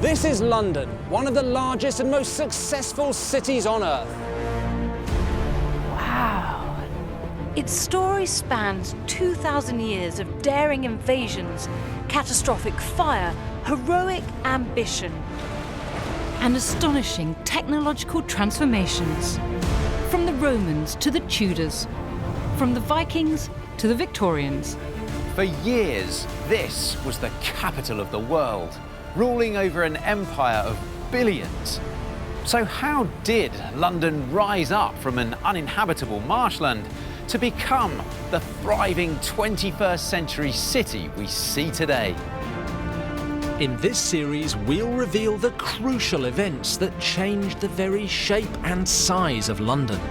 This is London, one of the largest and most successful cities on Earth. Wow. Its story spans 2,000 years of daring invasions, catastrophic fire, heroic ambition, and astonishing technological transformations. From the Romans to the Tudors, from the Vikings to the Victorians. For years, this was the capital of the world, ruling over an empire of billions. So how did London rise up from an uninhabitable marshland to become the thriving 21st century city we see today? In this series, we'll reveal the crucial events that changed the very shape and size of London.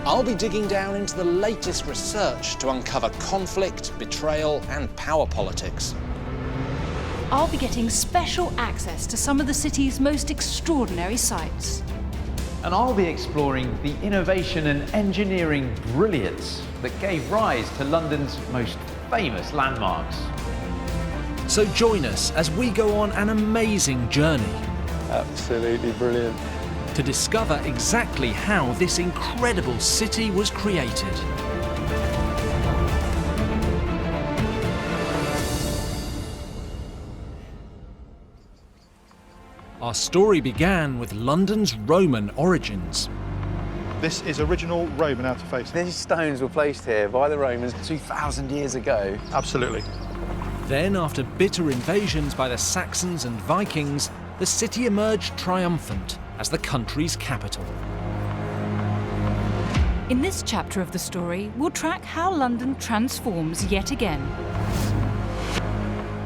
I'll be digging down into the latest research to uncover conflict, betrayal, and power politics. I'll be getting special access to some of the city's most extraordinary sites. And I'll be exploring the innovation and engineering brilliance that gave rise to London's most famous landmarks. So join us as we go on an amazing journey. Absolutely brilliant. To discover exactly how this incredible city was created. Our story began with London's Roman origins. This is original Roman outer facing. These stones were placed here by the Romans 2,000 years ago. Absolutely. Then, after bitter invasions by the Saxons and Vikings, the city emerged triumphant as the country's capital. In this chapter of the story, we'll track how London transforms yet again.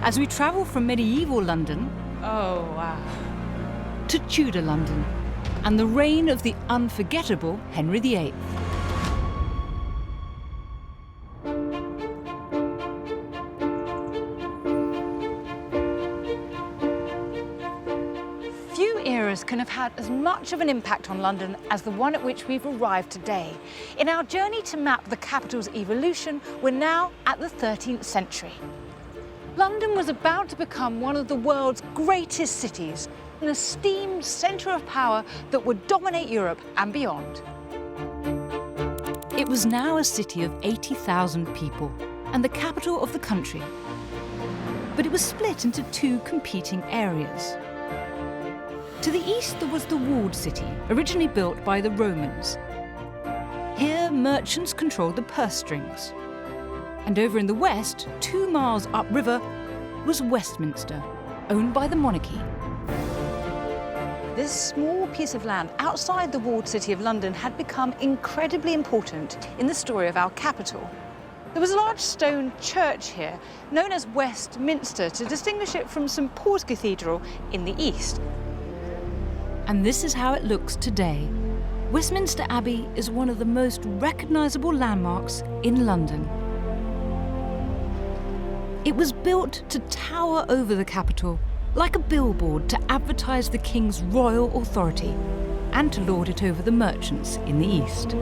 As we travel from medieval London, oh wow, to Tudor London and the reign of the unforgettable Henry VIII. Can have had as much of an impact on London as the one at which we've arrived today. In our journey to map the capital's evolution, we're now at the 13th century. London was about to become one of the world's greatest cities, an esteemed centre of power that would dominate Europe and beyond. It was now a city of 80,000 people and the capital of the country. But it was split into two competing areas. To the east, there was the walled city, originally built by the Romans. Here, merchants controlled the purse strings. And over in the west, 2 miles upriver, was Westminster, owned by the monarchy. This small piece of land outside the walled city of London had become incredibly important in the story of our capital. There was a large stone church here, known as Westminster, to distinguish it from St. Paul's Cathedral in the east. And this is how it looks today. Westminster Abbey is one of the most recognisable landmarks in London. It was built to tower over the capital, like a billboard to advertise the king's royal authority and to lord it over the merchants in the east.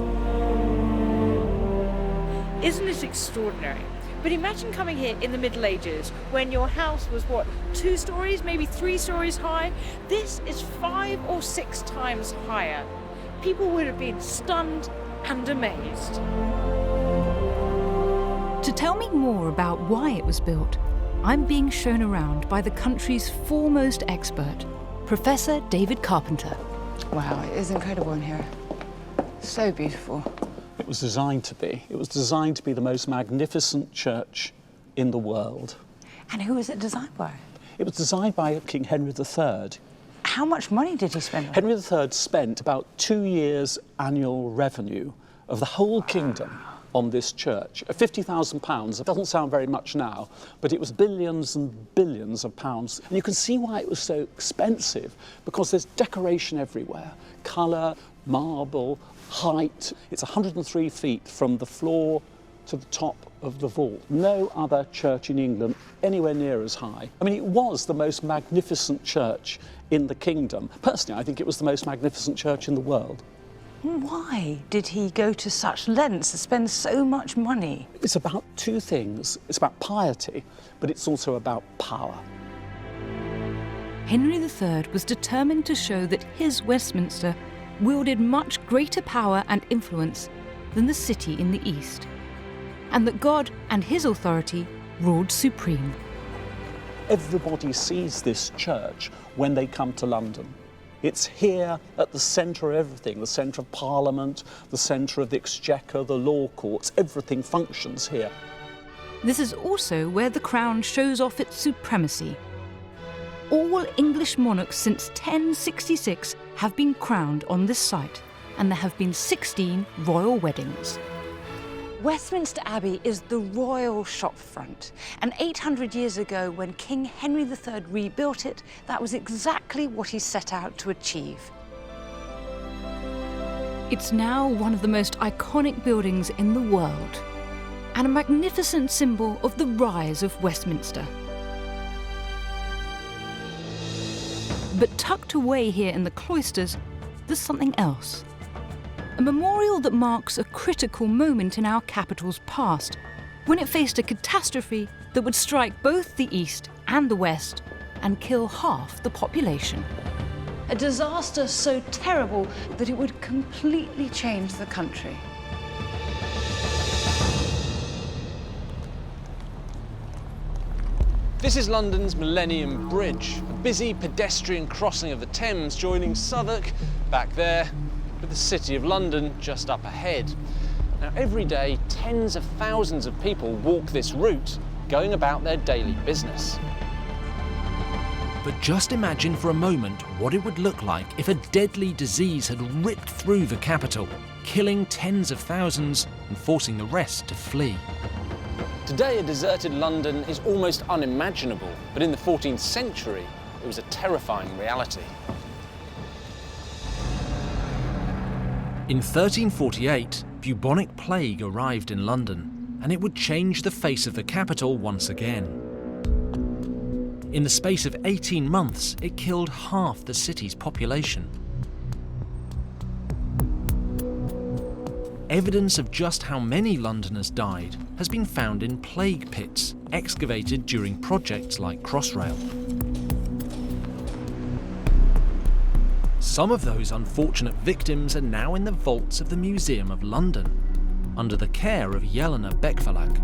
Isn't it extraordinary? But imagine coming here in the Middle Ages when your house was, what, 2 stories, maybe 3 stories high? This is 5 or 6 times higher. People would have been stunned and amazed. To tell me more about why it was built, I'm being shown around by the country's foremost expert, Professor David Carpenter. Wow, it is incredible in here. So beautiful. It was designed to be. It was designed to be the most magnificent church in the world. And who was it designed by? It was designed by King Henry III. How much money did he spend on it? Henry III spent about 2 years' annual revenue of the whole kingdom on this church. £50,000, it doesn't sound very much now, but it was billions and billions of pounds. And you can see why it was so expensive, because there's decoration everywhere. Colour, marble, height. It's 103 feet from the floor to the top of the vault. No other church in England anywhere near as high. I mean, it was the most magnificent church in the kingdom. Personally, I think it was the most magnificent church in the world. Why did he go to such lengths to spend so much money? It's about 2 things. It's about piety, but it's also about power. Henry III was determined to show that his Westminster wielded much greater power and influence than the city in the east, and that God and his authority ruled supreme. Everybody sees this church when they come to London. It's here at the centre of everything, the centre of Parliament, the centre of the Exchequer, the law courts, everything functions here. This is also where the crown shows off its supremacy. All English monarchs since 1066 have been crowned on this site, and there have been 16 royal weddings. Westminster Abbey is the royal shopfront, and 800 years ago, when King Henry III rebuilt it, that was exactly what he set out to achieve. It's now one of the most iconic buildings in the world, and a magnificent symbol of the rise of Westminster. But tucked away here in the cloisters, there's something else. A memorial that marks a critical moment in our capital's past, when it faced a catastrophe that would strike both the East and the West and kill half the population. A disaster so terrible that it would completely change the country. This is London's Millennium Bridge, a busy pedestrian crossing of the Thames joining Southwark back there with the City of London just up ahead. Now, every day, tens of thousands of people walk this route, going about their daily business. But just imagine for a moment what it would look like if a deadly disease had ripped through the capital, killing tens of thousands and forcing the rest to flee. Today, a deserted London is almost unimaginable, but in the 14th century, it was a terrifying reality. In 1348, bubonic plague arrived in London, and it would change the face of the capital once again. In the space of 18 months, it killed half the city's population. Evidence of just how many Londoners died has been found in plague pits, excavated during projects like Crossrail. Some of those unfortunate victims are now in the vaults of the Museum of London, under the care of Jelena Beckverlag.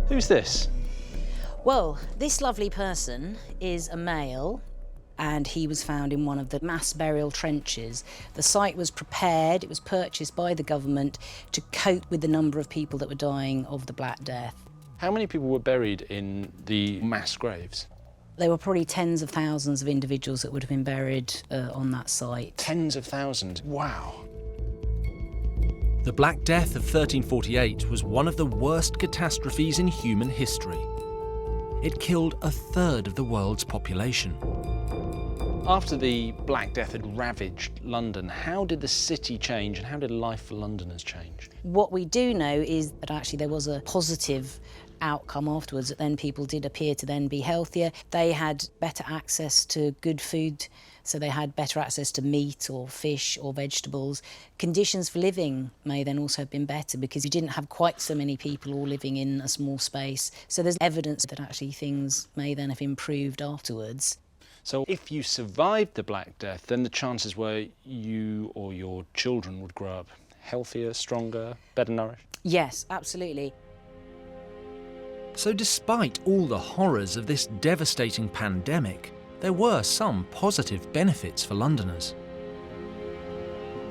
Who's this? Well, this lovely person is a male, and he was found in one of the mass burial trenches. The site was prepared, it was purchased by the government to cope with the number of people that were dying of the Black Death. How many people were buried in the mass graves? There were probably tens of thousands of individuals that would have been buried on that site. Tens of thousands, wow. The Black Death of 1348 was one of the worst catastrophes in human history. It killed a third of the world's population. After the Black Death had ravaged London, how did the city change and how did life for Londoners change? What we do know is that actually there was a positive outcome afterwards, that then people did appear to then be healthier. They had better access to good food, so they had better access to meat or fish or vegetables. Conditions for living may then also have been better because you didn't have quite so many people all living in a small space. So there's evidence that actually things may then have improved afterwards. So if you survived the Black Death, then the chances were you or your children would grow up healthier, stronger, better nourished? Yes, absolutely. So despite all the horrors of this devastating pandemic, there were some positive benefits for Londoners.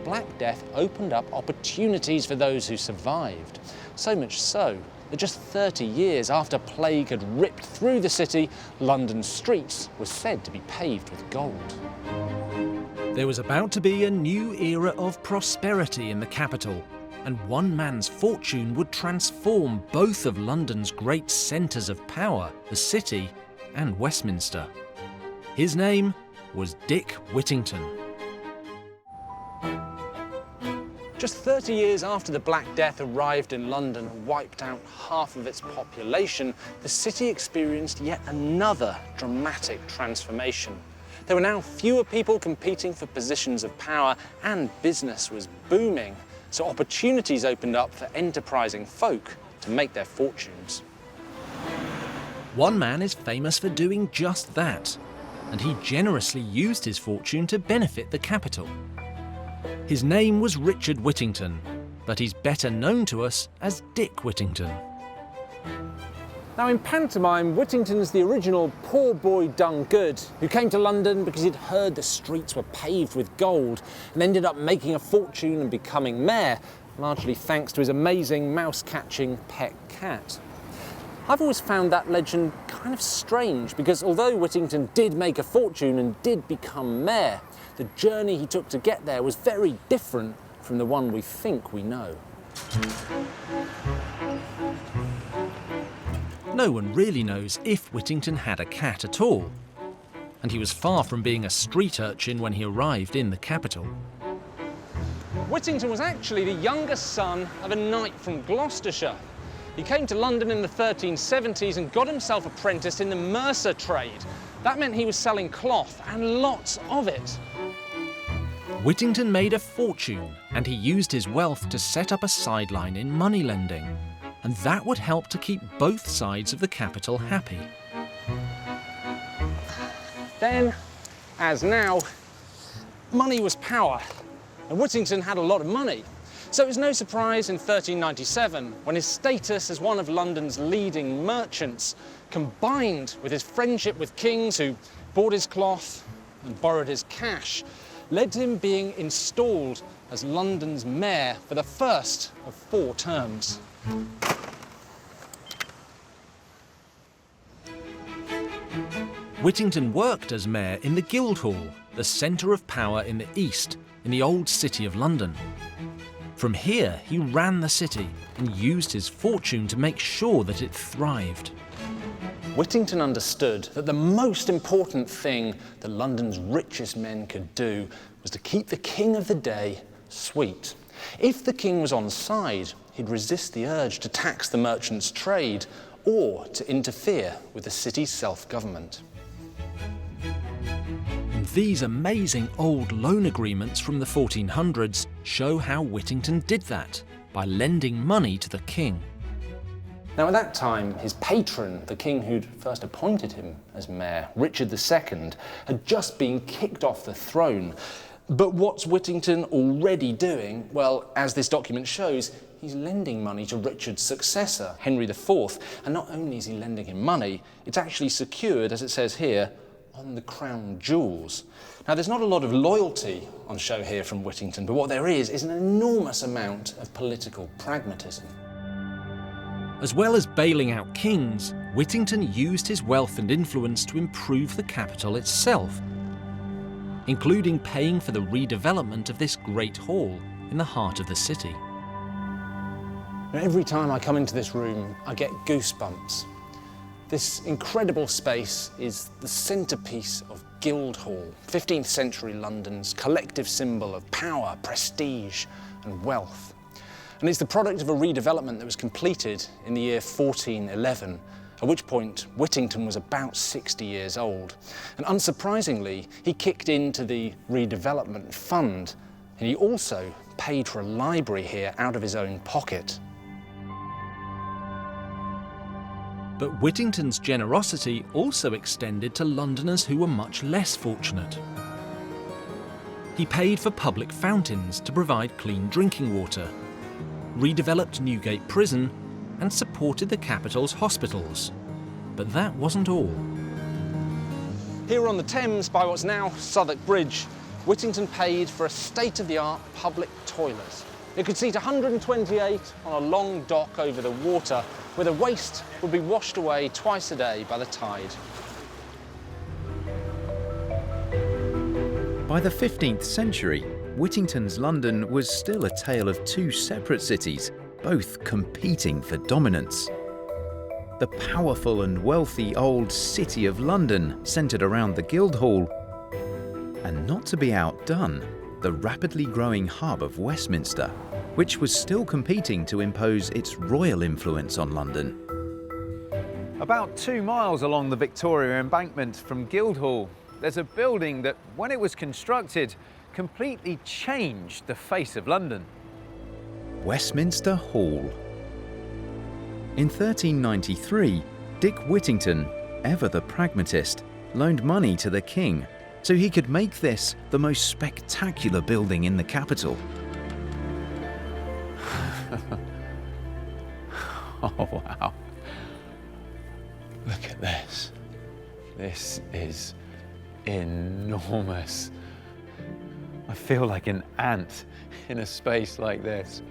Black Death opened up opportunities for those who survived. So much so that just 30 years after plague had ripped through the city, London's streets were said to be paved with gold. There was about to be a new era of prosperity in the capital, and one man's fortune would transform both of London's great centres of power, the City and Westminster. His name was Dick Whittington. Just 30 years after the Black Death arrived in London and wiped out half of its population, the city experienced yet another dramatic transformation. There were now fewer people competing for positions of power, and business was booming. So opportunities opened up for enterprising folk to make their fortunes. One man is famous for doing just that, and he generously used his fortune to benefit the capital. His name was Richard Whittington, but he's better known to us as Dick Whittington. Now in pantomime, Whittington's the original poor boy done good who came to London because he'd heard the streets were paved with gold and ended up making a fortune and becoming mayor, largely thanks to his amazing mouse-catching pet cat. I've always found that legend kind of strange because although Whittington did make a fortune and did become mayor, the journey he took to get there was very different from the one we think we know. No one really knows if Whittington had a cat at all, and he was far from being a street urchin when he arrived in the capital. Whittington was actually the youngest son of a knight from Gloucestershire. He came to London in the 1370s and got himself apprenticed in the mercer trade. That meant he was selling cloth, and lots of it. Whittington made a fortune, and he used his wealth to set up a sideline in money lending, and that would help to keep both sides of the capital happy. Then, as now, money was power, and Whittington had a lot of money. So it was no surprise in 1397 when his status as one of London's leading merchants, combined with his friendship with kings who bought his cloth and borrowed his cash, led to him being installed as London's mayor for the first of 4 terms. Whittington worked as mayor in the Guildhall, the centre of power in the east, in the old city of London. From here, he ran the city and used his fortune to make sure that it thrived. Whittington understood that the most important thing that London's richest men could do was to keep the king of the day sweet. If the king was on side, he'd resist the urge to tax the merchant's trade or to interfere with the city's self-government. These amazing old loan agreements from the 1400s show how Whittington did that, by lending money to the king. Now at that time, his patron, the king who'd first appointed him as mayor, Richard II, had just been kicked off the throne. But what's Whittington already doing? Well, as this document shows, he's lending money to Richard's successor, Henry IV. And not only is he lending him money, it's actually secured, as it says here, on the crown jewels. Now, there's not a lot of loyalty on show here from Whittington, but what there is an enormous amount of political pragmatism. As well as bailing out kings, Whittington used his wealth and influence to improve the capital itself, including paying for the redevelopment of this great hall in the heart of the city. Now, every time I come into this room, I get goosebumps. This incredible space is the centrepiece of Guildhall, 15th century London's collective symbol of power, prestige and wealth. And it's the product of a redevelopment that was completed in the year 1411, at which point Whittington was about 60 years old. And unsurprisingly, he kicked into the redevelopment fund, and he also paid for a library here out of his own pocket. But Whittington's generosity also extended to Londoners who were much less fortunate. He paid for public fountains to provide clean drinking water, redeveloped Newgate Prison, and supported the capital's hospitals. But that wasn't all. Here on the Thames, by what's now Southwark Bridge, Whittington paid for a state-of-the-art public toilet. It could seat 128 on a long dock over the water, where the waste would be washed away twice a day by the tide. By the 15th century, Whittington's London was still a tale of 2 separate cities, both competing for dominance. The powerful and wealthy old City of London centred around the Guildhall, and not to be outdone, the rapidly growing hub of Westminster, which was still competing to impose its royal influence on London. About 2 miles along the Victoria Embankment from Guildhall, there's a building that, when it was constructed, completely changed the face of London. Westminster Hall. In 1393, Dick Whittington, ever the pragmatist, loaned money to the king so he could make this the most spectacular building in the capital. Oh, wow. Look at this. This is enormous. I feel like an ant in a space like this.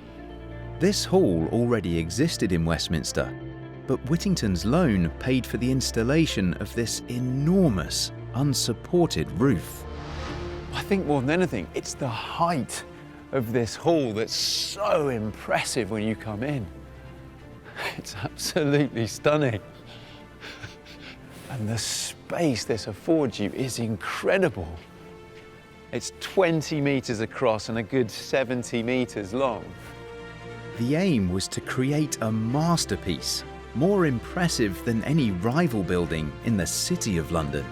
This hall already existed in Westminster, but Whittington's loan paid for the installation of this enormous, unsupported roof. I think more than anything, it's the height of this hall that's so impressive when you come in. It's absolutely stunning. And the space this affords you is incredible. It's 20 metres across and a good 70 metres long. The aim was to create a masterpiece, more impressive than any rival building in the City of London.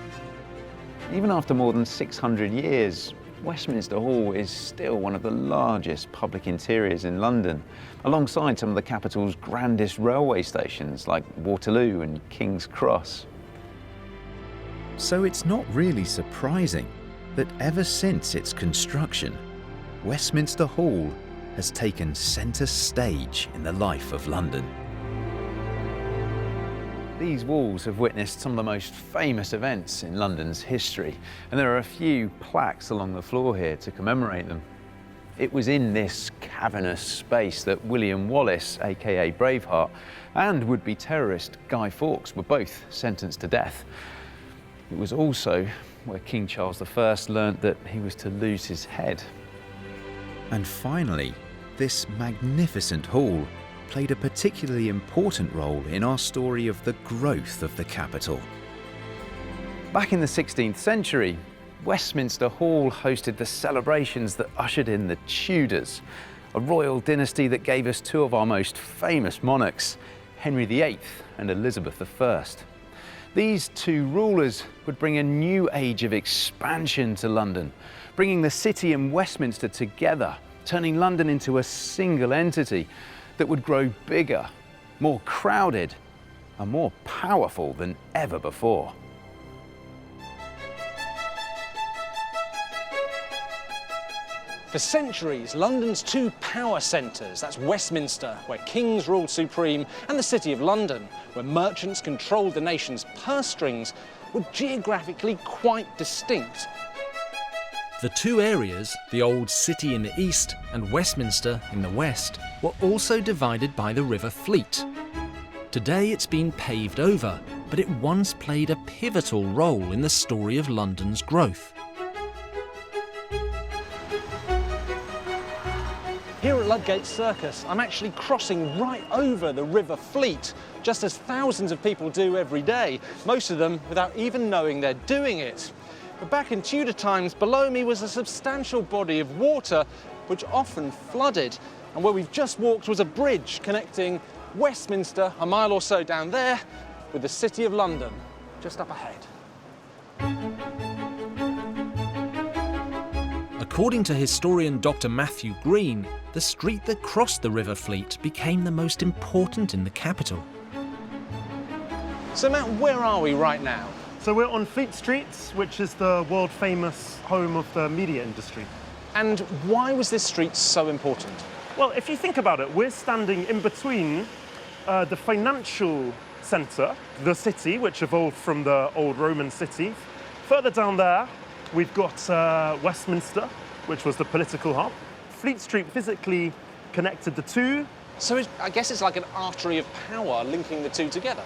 Even after more than 600 years, Westminster Hall is still one of the largest public interiors in London, alongside some of the capital's grandest railway stations like Waterloo and King's Cross. So it's not really surprising that ever since its construction, Westminster Hall has taken centre stage in the life of London. These walls have witnessed some of the most famous events in London's history, and there are a few plaques along the floor here to commemorate them. It was in this cavernous space that William Wallace, aka Braveheart, and would-be terrorist Guy Fawkes were both sentenced to death. It was also where King Charles I learnt that he was to lose his head. And finally, this magnificent hall played a particularly important role in our story of the growth of the capital. Back in the 16th century, Westminster Hall hosted the celebrations that ushered in the Tudors, a royal dynasty that gave us two of our most famous monarchs, Henry VIII and Elizabeth I. These two rulers would bring a new age of expansion to London, bringing the city and Westminster together, turning London into a single entity that would grow bigger, more crowded, and more powerful than ever before. For centuries, London's two power centres, that's Westminster, where kings ruled supreme, and the City of London, where merchants controlled the nation's purse strings, were geographically quite distinct. The two areas, the old city in the east and Westminster in the west, were also divided by the River Fleet. Today it's been paved over, but it once played a pivotal role in the story of London's growth. Here at Ludgate Circus, I'm actually crossing right over the River Fleet, just as thousands of people do every day, most of them without even knowing they're doing it. But back in Tudor times, below me was a substantial body of water which often flooded. And where we've just walked was a bridge connecting Westminster, a mile or so down there, with the City of London, just up ahead. According to historian Dr. Matthew Green, the street that crossed the River Fleet became the most important in the capital. So Matt, where are we right now? So we're on Fleet Street, which is the world-famous home of the media industry. And why was this street so important? Well, if you think about it, we're standing in between the financial centre, the city, which evolved from the old Roman city. Further down there, we've got Westminster, which was the political hub. Fleet Street physically connected the two. So I guess it's like an artery of power linking the two together.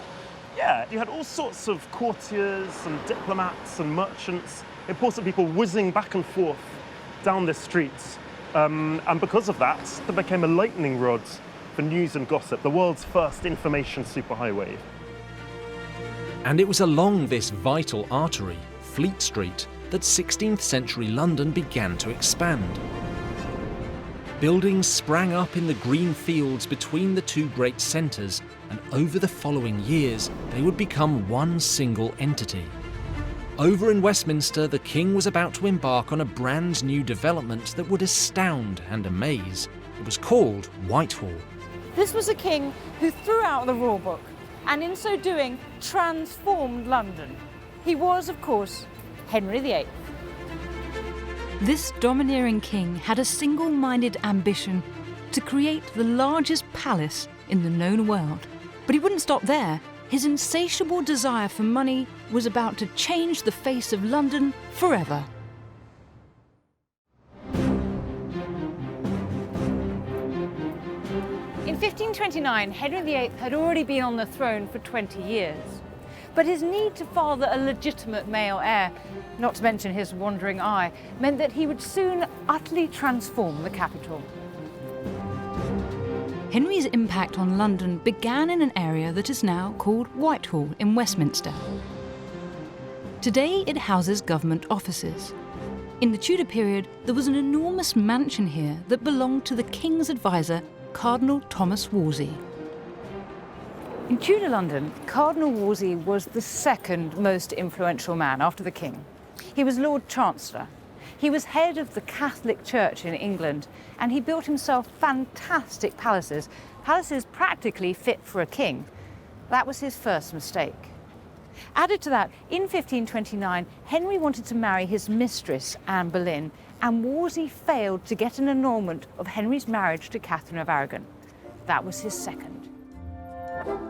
Yeah, you had all sorts of courtiers and diplomats and merchants, important people whizzing back and forth down this street. And because of that, it became a lightning rod for news and gossip, the world's first information superhighway. And it was along this vital artery, Fleet Street, that 16th century London began to expand. Buildings sprang up in the green fields between the two great centres, and over the following years, they would become one single entity. Over in Westminster, the king was about to embark on a brand new development that would astound and amaze. It was called Whitehall. This was a king who threw out the rule book, and in so doing, transformed London. He was, of course, Henry VIII. This domineering king had a single-minded ambition to create the largest palace in the known world. But he wouldn't stop there. His insatiable desire for money was about to change the face of London forever. In 1529, Henry VIII had already been on the throne for 20 years. But his need to father a legitimate male heir, not to mention his wandering eye, meant that he would soon utterly transform the capital. Henry's impact on London began in an area that is now called Whitehall in Westminster. Today it houses government offices. In the Tudor period, there was an enormous mansion here that belonged to the King's advisor, Cardinal Thomas Wolsey. In Tudor London, Cardinal Wolsey was the second most influential man after the King. He was Lord Chancellor. He was head of the Catholic Church in England, and he built himself fantastic palaces, palaces practically fit for a king. That was his first mistake. Added to that, in 1529, Henry wanted to marry his mistress, Anne Boleyn, and Wolsey failed to get an annulment of Henry's marriage to Catherine of Aragon. That was his second.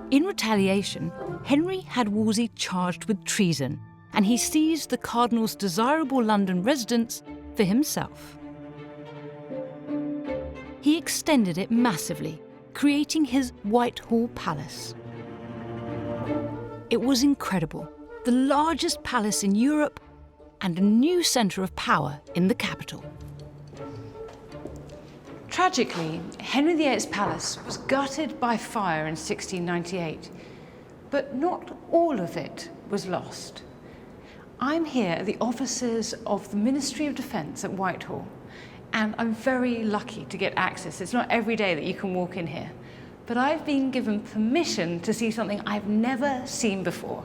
In retaliation, Henry had Wolsey charged with treason, and he seized the Cardinal's desirable London residence for himself. He extended it massively, creating his Whitehall Palace. It was incredible, the largest palace in Europe and a new centre of power in the capital. Tragically, Henry VIII's palace was gutted by fire in 1698, but not all of it was lost. I'm here at the offices of the Ministry of Defence at Whitehall, and I'm very lucky to get access. It's not every day that you can walk in here, but I've been given permission to see something I've never seen before.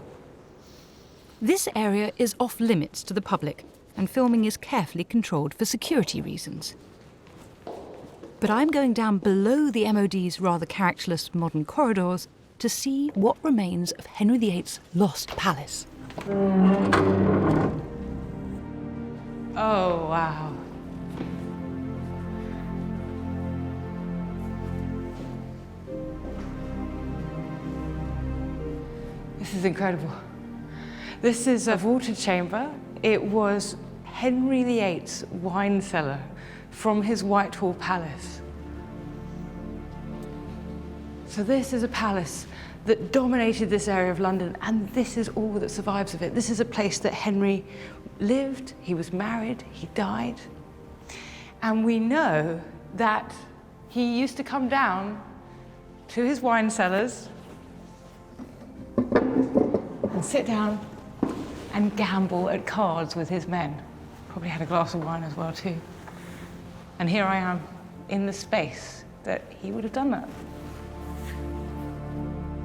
This area is off limits to the public, and filming is carefully controlled for security reasons. But I'm going down below the MOD's rather characterless modern corridors to see what remains of Henry VIII's lost palace. Oh, wow. This is incredible. This is a water chamber. It was Henry VIII's wine cellar from his Whitehall Palace. So this is a palace that dominated this area of London, and this is all that survives of it. This is a place that Henry lived, he was married, he died. And we know that he used to come down to his wine cellars and sit down and gamble at cards with his men. Probably had a glass of wine as well too. And here I am in the space that he would have done that.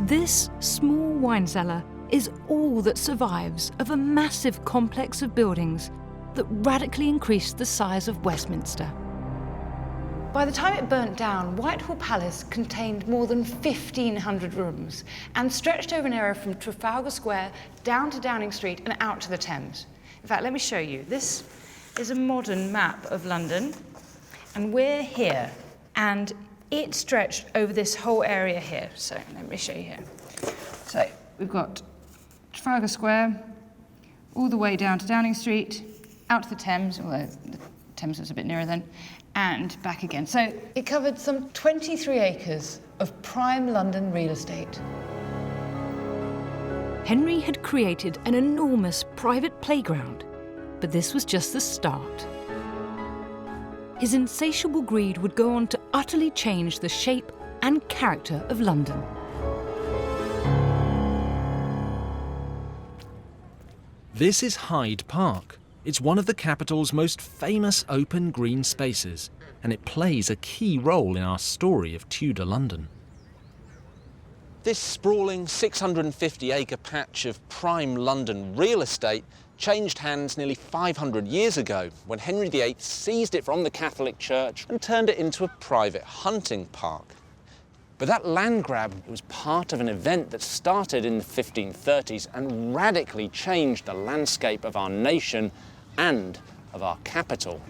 This small wine cellar is all that survives of a massive complex of buildings that radically increased the size of Westminster. By the time it burnt down, Whitehall Palace contained more than 1,500 rooms and stretched over an area from Trafalgar Square down to Downing Street and out to the Thames. In fact, let me show you. This is a modern map of London, and we're here, and it stretched over this whole area here. So let me show you here. So we've got Trafalgar Square, all the way down to Downing Street, out to the Thames, although the Thames was a bit nearer then, and back again. So it covered some 23 acres of prime London real estate. Henry had created an enormous private playground, but this was just the start. His insatiable greed would go on to utterly change the shape and character of London. This is Hyde Park. It's one of the capital's most famous open green spaces, and it plays a key role in our story of Tudor London. This sprawling 650-acre patch of prime London real estate changed hands nearly 500 years ago when Henry VIII seized it from the Catholic Church and turned it into a private hunting park. But that land grab was part of an event that started in the 1530s and radically changed the landscape of our nation and of our capital.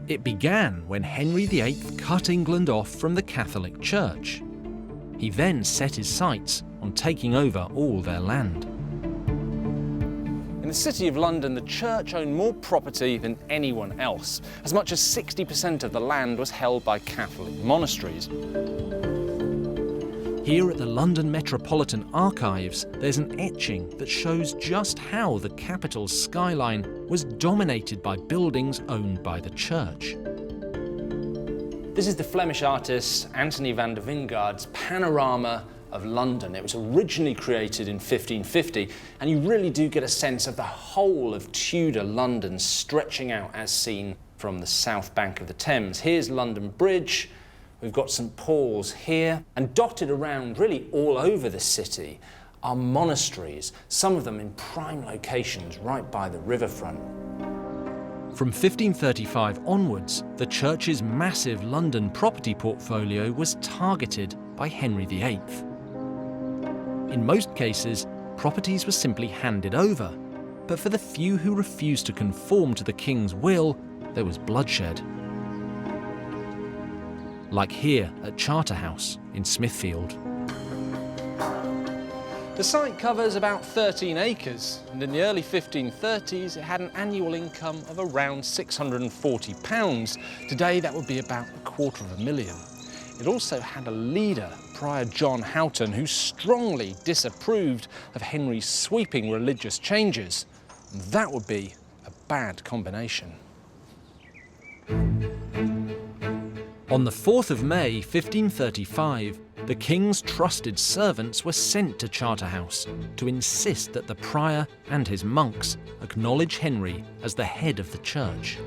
It began when Henry VIII cut England off from the Catholic Church. He then set his sights on taking over all their land. In the City of London, the church owned more property than anyone else. As much as 60% of the land was held by Catholic monasteries. Here at the London Metropolitan Archives, there's an etching that shows just how the capital's skyline was dominated by buildings owned by the church. This is the Flemish artist Anthony van der Vingaard's panorama of London. It was originally created in 1550, and you really do get a sense of the whole of Tudor London stretching out as seen from the south bank of the Thames. Here's London Bridge, we've got St Paul's here, and dotted around really all over the city are monasteries, some of them in prime locations right by the riverfront. From 1535 onwards, the church's massive London property portfolio was targeted by Henry VIII. In most cases, properties were simply handed over, but for the few who refused to conform to the king's will, there was bloodshed. Like here at Charterhouse in Smithfield. The site covers about 13 acres, and in the early 1530s it had an annual income of around £640. Today that would be about £250,000. It also had a leader, Prior John Houghton, who strongly disapproved of Henry's sweeping religious changes. And that would be a bad combination. On the 4th of May 1535, the king's trusted servants were sent to Charterhouse to insist that the prior and his monks acknowledge Henry as the head of the church.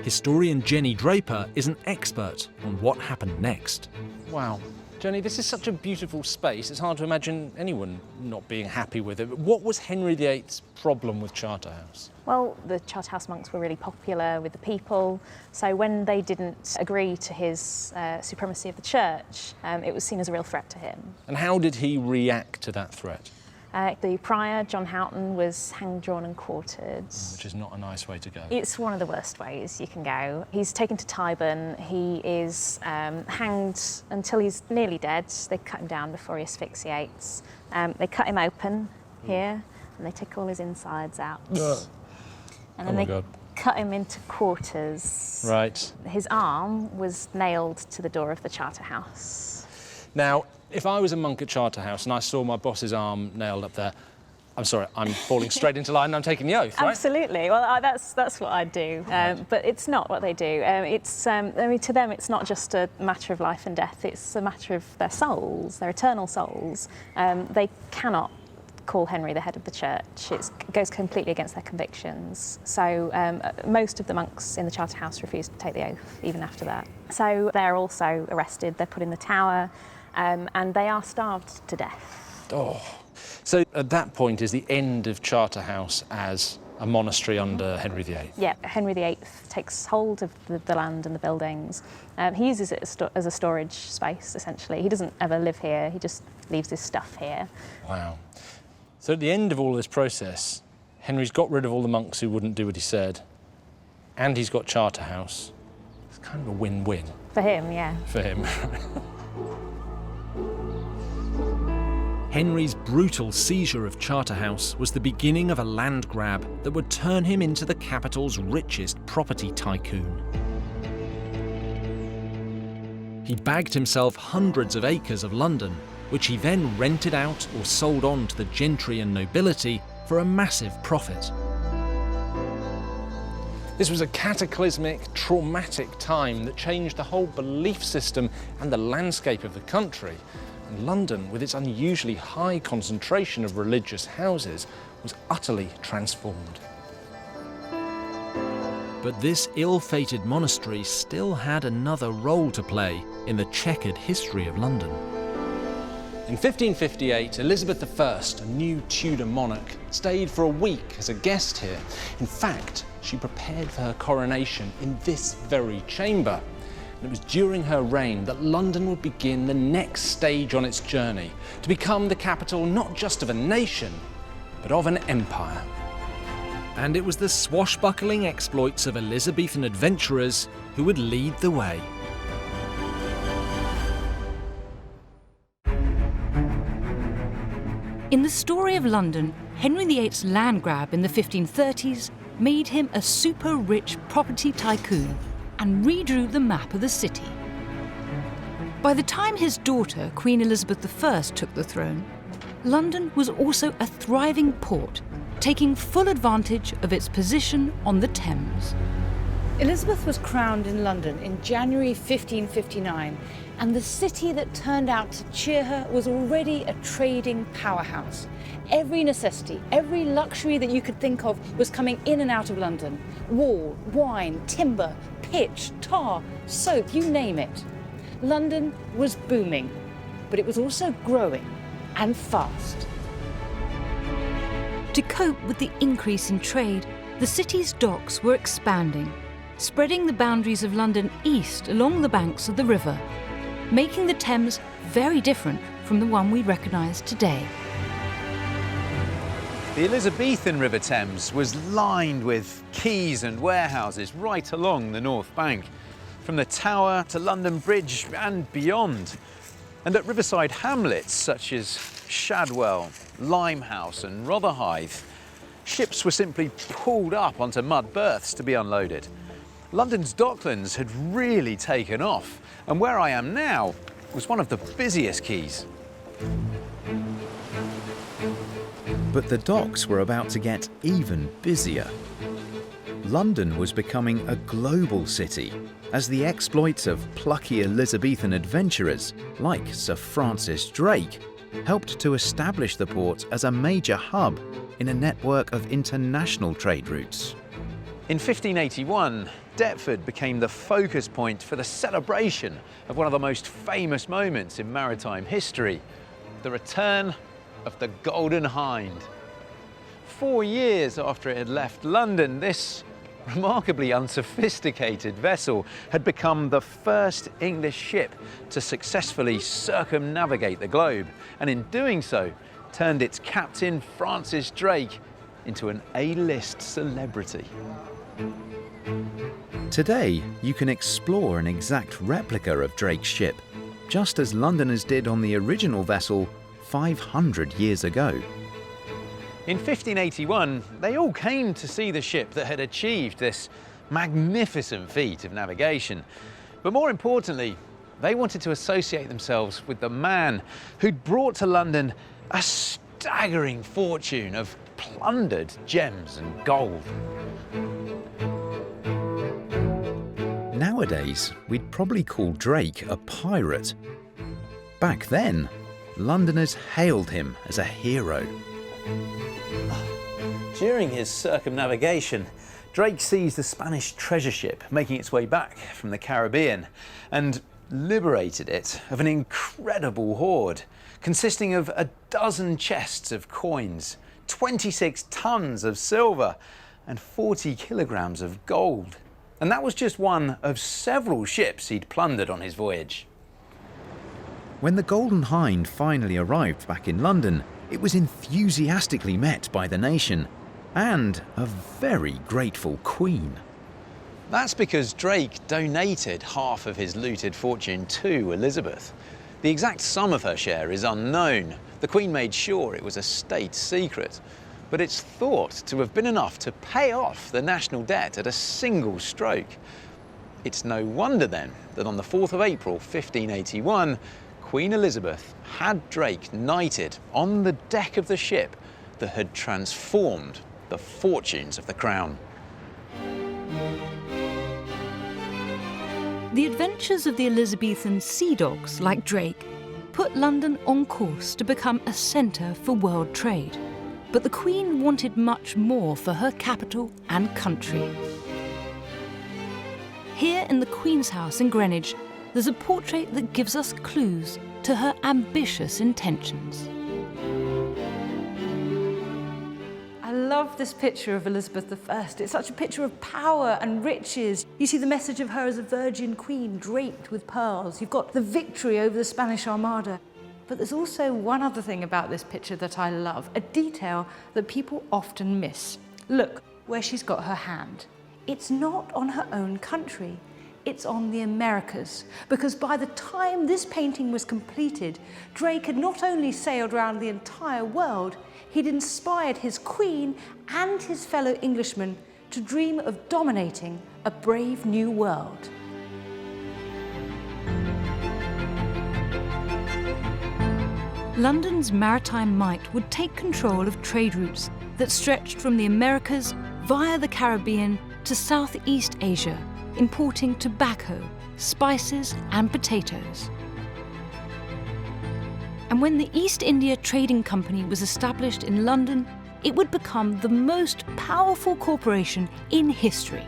Historian Jenny Draper is an expert on what happened next. Wow. Jenny, this is such a beautiful space, it's hard to imagine anyone not being happy with it. But what was Henry VIII's problem with Charterhouse? Well, the Charterhouse monks were really popular with the people, so when they didn't agree to his supremacy of the church, it was seen as a real threat to him. And how did he react to that threat? The prior, John Houghton, was hanged, drawn and quartered. Which is not a nice way to go. It's one of the worst ways you can go. He's taken to Tyburn. He is hanged until he's nearly dead. They cut him down before he asphyxiates. They cut him open here, and they take all his insides out. And then they cut him into quarters. Right. His arm was nailed to the door of the Charterhouse. Now, if I was a monk at Charterhouse and I saw my boss's arm nailed up there, I'm sorry, I'm falling straight into line and I'm taking the oath, right? Absolutely. Well, that's what I'd do. But it's not what they do. I mean, to them, it's not just a matter of life and death. It's a matter of their souls, their eternal souls. They cannot call Henry the head of the church. It goes completely against their convictions. So most of the monks in the Charterhouse refuse to take the oath, even after that. So they're also arrested. They're put in the Tower. And they are starved to death. Oh. So at that point is the end of Charterhouse as a monastery under Henry VIII? Yeah, Henry VIII takes hold of the land and the buildings. He uses it as a storage space, essentially. He doesn't ever live here, he just leaves his stuff here. Wow. So at the end of all this process, Henry's got rid of all the monks who wouldn't do what he said, and he's got Charterhouse. It's kind of a win-win. For him, yeah. For him. Henry's brutal seizure of Charterhouse was the beginning of a land grab that would turn him into the capital's richest property tycoon. He bagged himself hundreds of acres of London, which he then rented out or sold on to the gentry and nobility for a massive profit. This was a cataclysmic, traumatic time that changed the whole belief system and the landscape of the country. And London, with its unusually high concentration of religious houses, was utterly transformed. But this ill-fated monastery still had another role to play in the checkered history of London. In 1558, Elizabeth I, a new Tudor monarch, stayed for a week as a guest here. In fact, she prepared for her coronation in this very chamber. It was during her reign that London would begin the next stage on its journey to become the capital not just of a nation, but of an empire. And it was the swashbuckling exploits of Elizabethan adventurers who would lead the way. In the story of London, Henry VIII's land grab in the 1530s made him a super-rich property tycoon and redrew the map of the city. By the time his daughter, Queen Elizabeth I, took the throne, London was also a thriving port, taking full advantage of its position on the Thames. Elizabeth was crowned in London in January 1559, and the city that turned out to cheer her was already a trading powerhouse. Every necessity, every luxury that you could think of was coming in and out of London. Wool, wine, timber, pitch, tar, soap, you name it. London was booming, but it was also growing, and fast. To cope with the increase in trade, the city's docks were expanding, spreading the boundaries of London east along the banks of the river, making the Thames very different from the one we recognise today. The Elizabethan River Thames was lined with quays and warehouses right along the north bank, from the Tower to London Bridge and beyond. And at riverside hamlets such as Shadwell, Limehouse and Rotherhithe, ships were simply pulled up onto mud berths to be unloaded. London's docklands had really taken off, and where I am now was one of the busiest quays. But the docks were about to get even busier. London was becoming a global city as the exploits of plucky Elizabethan adventurers like Sir Francis Drake helped to establish the port as a major hub in a network of international trade routes. In 1581, Deptford became the focus point for the celebration of one of the most famous moments in maritime history, the return of the Golden Hind. 4 years after it had left London, this remarkably unsophisticated vessel had become the first English ship to successfully circumnavigate the globe, and in doing so, turned its captain, Francis Drake, into an A-list celebrity. Today, you can explore an exact replica of Drake's ship, just as Londoners did on the original vessel 500 years ago. In 1581, they all came to see the ship that had achieved this magnificent feat of navigation. But more importantly, they wanted to associate themselves with the man who'd brought to London a staggering fortune of plundered gems and gold. Nowadays, we'd probably call Drake a pirate. Back then, Londoners hailed him as a hero. During his circumnavigation, Drake seized a Spanish treasure ship making its way back from the Caribbean and liberated it of an incredible hoard consisting of a dozen chests of coins, 26 tons of silver and 40 kilograms of gold. And that was just one of several ships he'd plundered on his voyage. When the Golden Hind finally arrived back in London, it was enthusiastically met by the nation and a very grateful Queen. That's because Drake donated half of his looted fortune to Elizabeth. The exact sum of her share is unknown. The Queen made sure it was a state secret, but it's thought to have been enough to pay off the national debt at a single stroke. It's no wonder then that on the 4th of April 1581, Queen Elizabeth had Drake knighted on the deck of the ship that had transformed the fortunes of the crown. The adventures of the Elizabethan sea dogs like Drake put London on course to become a centre for world trade. But the Queen wanted much more for her capital and country. Here in the Queen's House in Greenwich, there's a portrait that gives us clues to her ambitious intentions. I love love this picture of Elizabeth I. It's such a picture of power and riches. You see the message of her as a virgin queen draped with pearls. You've got the victory over the Spanish Armada. But there's also one other thing about this picture that I love, a detail that people often miss. Look where she's got her hand. It's not on her own country. It's on the Americas, because by the time this painting was completed, Drake had not only sailed around the entire world, he'd inspired his queen and his fellow Englishmen to dream of dominating a brave new world. London's maritime might would take control of trade routes that stretched from the Americas via the Caribbean to Southeast Asia, importing tobacco, spices and potatoes. And when the East India Trading Company was established in London, it would become the most powerful corporation in history,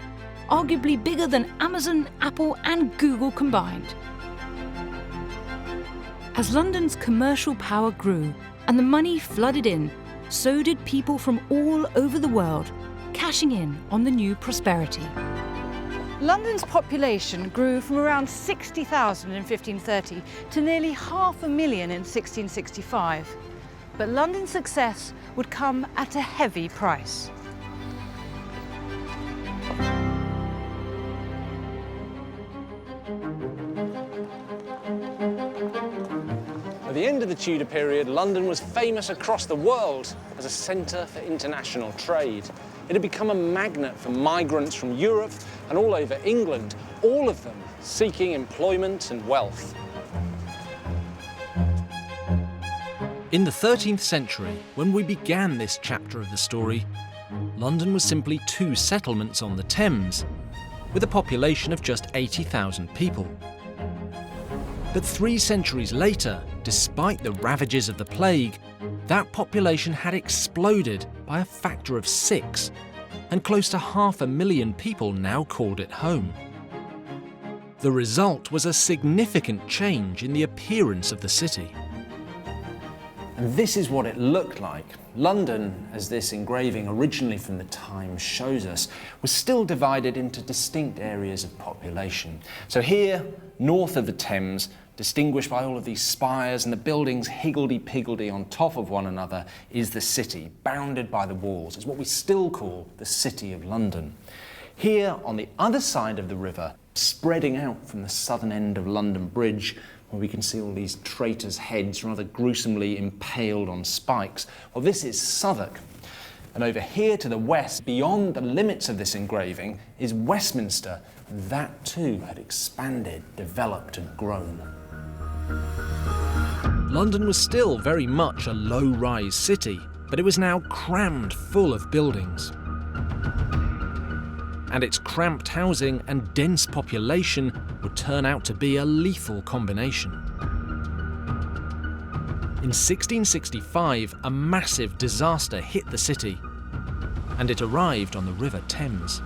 arguably bigger than Amazon, Apple and Google combined. As London's commercial power grew and the money flooded in, so did people from all over the world, cashing in on the new prosperity. London's population grew from around 60,000 in 1530 to nearly 500,000 in 1665. But London's success would come at a heavy price. At the end of the Tudor period, London was famous across the world as a centre for international trade. It had become a magnet for migrants from Europe and all over England, all of them seeking employment and wealth. In the 13th century, when we began this chapter of the story, London was simply 2 settlements on the Thames, with a population of just 80,000 people. But 3 centuries later, despite the ravages of the plague, that population had exploded by a factor of 6, and close to 500,000 people now called it home. The result was a significant change in the appearance of the city. And this is what it looked like. London, as this engraving originally from the Times shows us, was still divided into distinct areas of population. So here, north of the Thames, distinguished by all of these spires and the buildings higgledy-piggledy on top of one another, is the city, bounded by the walls. It's what we still call the City of London. Here, on the other side of the river, spreading out from the southern end of London Bridge, where we can see all these traitors' heads rather gruesomely impaled on spikes, well, this is Southwark. And over here to the west, beyond the limits of this engraving, is Westminster. And that too had expanded, developed and grown. London was still very much a low-rise city, but it was now crammed full of buildings. And its cramped housing and dense population would turn out to be a lethal combination. In 1665, a massive disaster hit the city, and it arrived on the River Thames.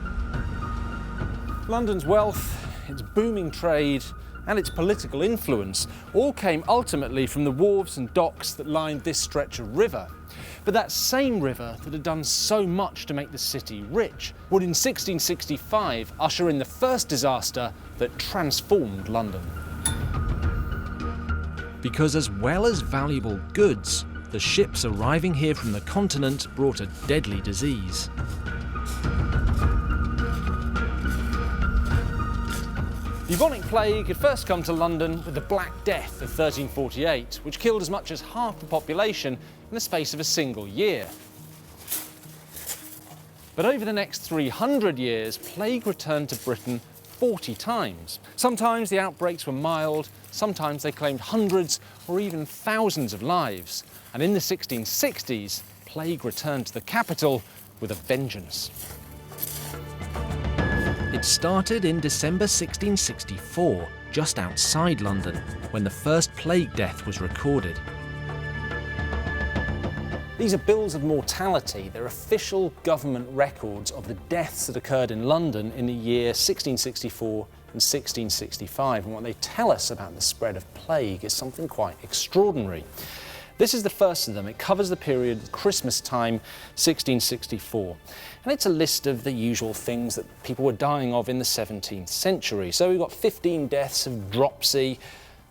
London's wealth, its booming trade, and its political influence all came ultimately from the wharves and docks that lined this stretch of river. But that same river that had done so much to make the city rich would in 1665 usher in the first disaster that transformed London. Because as well as valuable goods, the ships arriving here from the continent brought a deadly disease. The bubonic plague had first come to London with the Black Death of 1348, which killed as much as half the population in the space of a single year. But over the next 300 years, plague returned to Britain 40 times. Sometimes the outbreaks were mild, sometimes they claimed hundreds or even thousands of lives. And in the 1660s, plague returned to the capital with a vengeance. It started in December 1664, just outside London, when the first plague death was recorded. These are bills of mortality. They're official government records of the deaths that occurred in London in the year 1664 and 1665. And what they tell us about the spread of plague is something quite extraordinary. This is the first of them. It covers the period Christmas time, 1664. And it's a list of the usual things that people were dying of in the 17th century. So we've got 15 deaths of dropsy,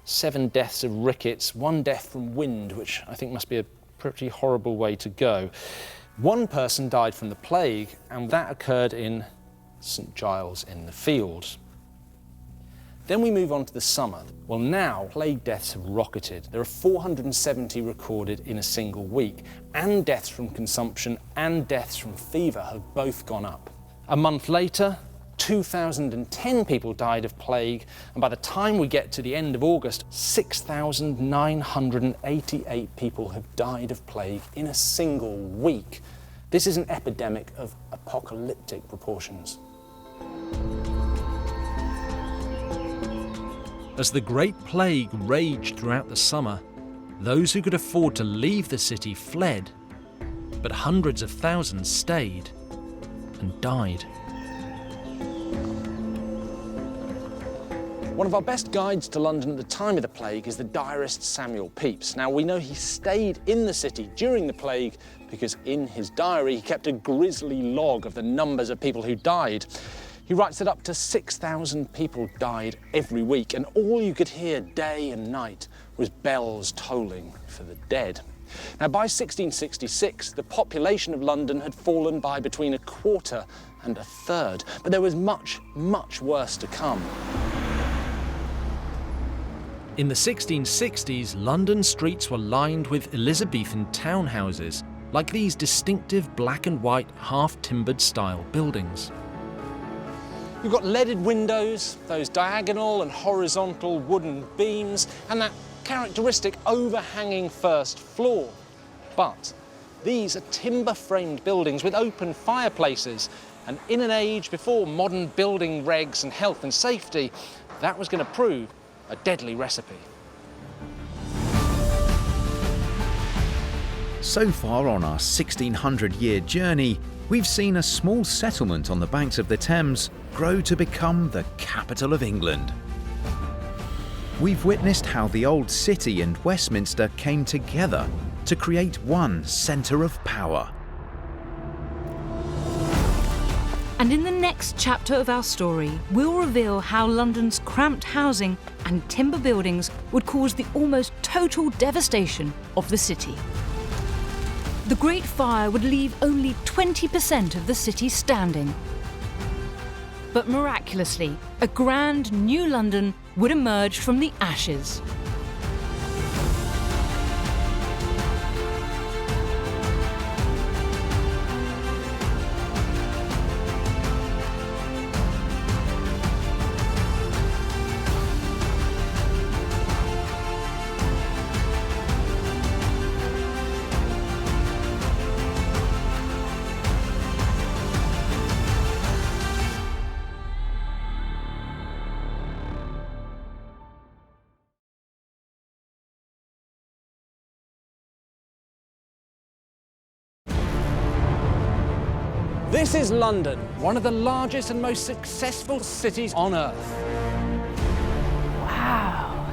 7 deaths of rickets, 1 death from wind, which I think must be a pretty horrible way to go. 1 person died from the plague, and that occurred in St Giles in the Fields. Then we move on to the summer. Well, now plague deaths have rocketed. There are 470 recorded in a single week, and deaths from consumption and deaths from fever have both gone up. A month later, 2,010 people died of plague, and by the time we get to the end of August, 6,988 people have died of plague in a single week. This is an epidemic of apocalyptic proportions. As the Great Plague raged throughout the summer, those who could afford to leave the city fled, but hundreds of thousands stayed and died. One of our best guides to London at the time of the plague is the diarist Samuel Pepys. Now, we know he stayed in the city during the plague because in his diary he kept a grisly log of the numbers of people who died. He writes that up to 6,000 people died every week, and all you could hear day and night was bells tolling for the dead. Now, by 1666, the population of London had fallen by between 1/4 and 1/3, but there was much, much worse to come. In the 1660s, London streets were lined with Elizabethan townhouses, like these distinctive black and white half-timbered style buildings. You've got leaded windows, those diagonal and horizontal wooden beams, and that characteristic overhanging first floor. But these are timber-framed buildings with open fireplaces, and in an age before modern building regs and health and safety, that was going to prove a deadly recipe. So far on our 1600-year journey, we've seen a small settlement on the banks of the Thames grow to become the capital of England. We've witnessed how the old city and Westminster came together to create one centre of power. And in the next chapter of our story, we'll reveal how London's cramped housing and timber buildings would cause the almost total devastation of the city. The Great Fire would leave only 20% of the city standing. But miraculously, a grand new London would emerge from the ashes. This is London, one of the largest and most successful cities on Earth. Wow.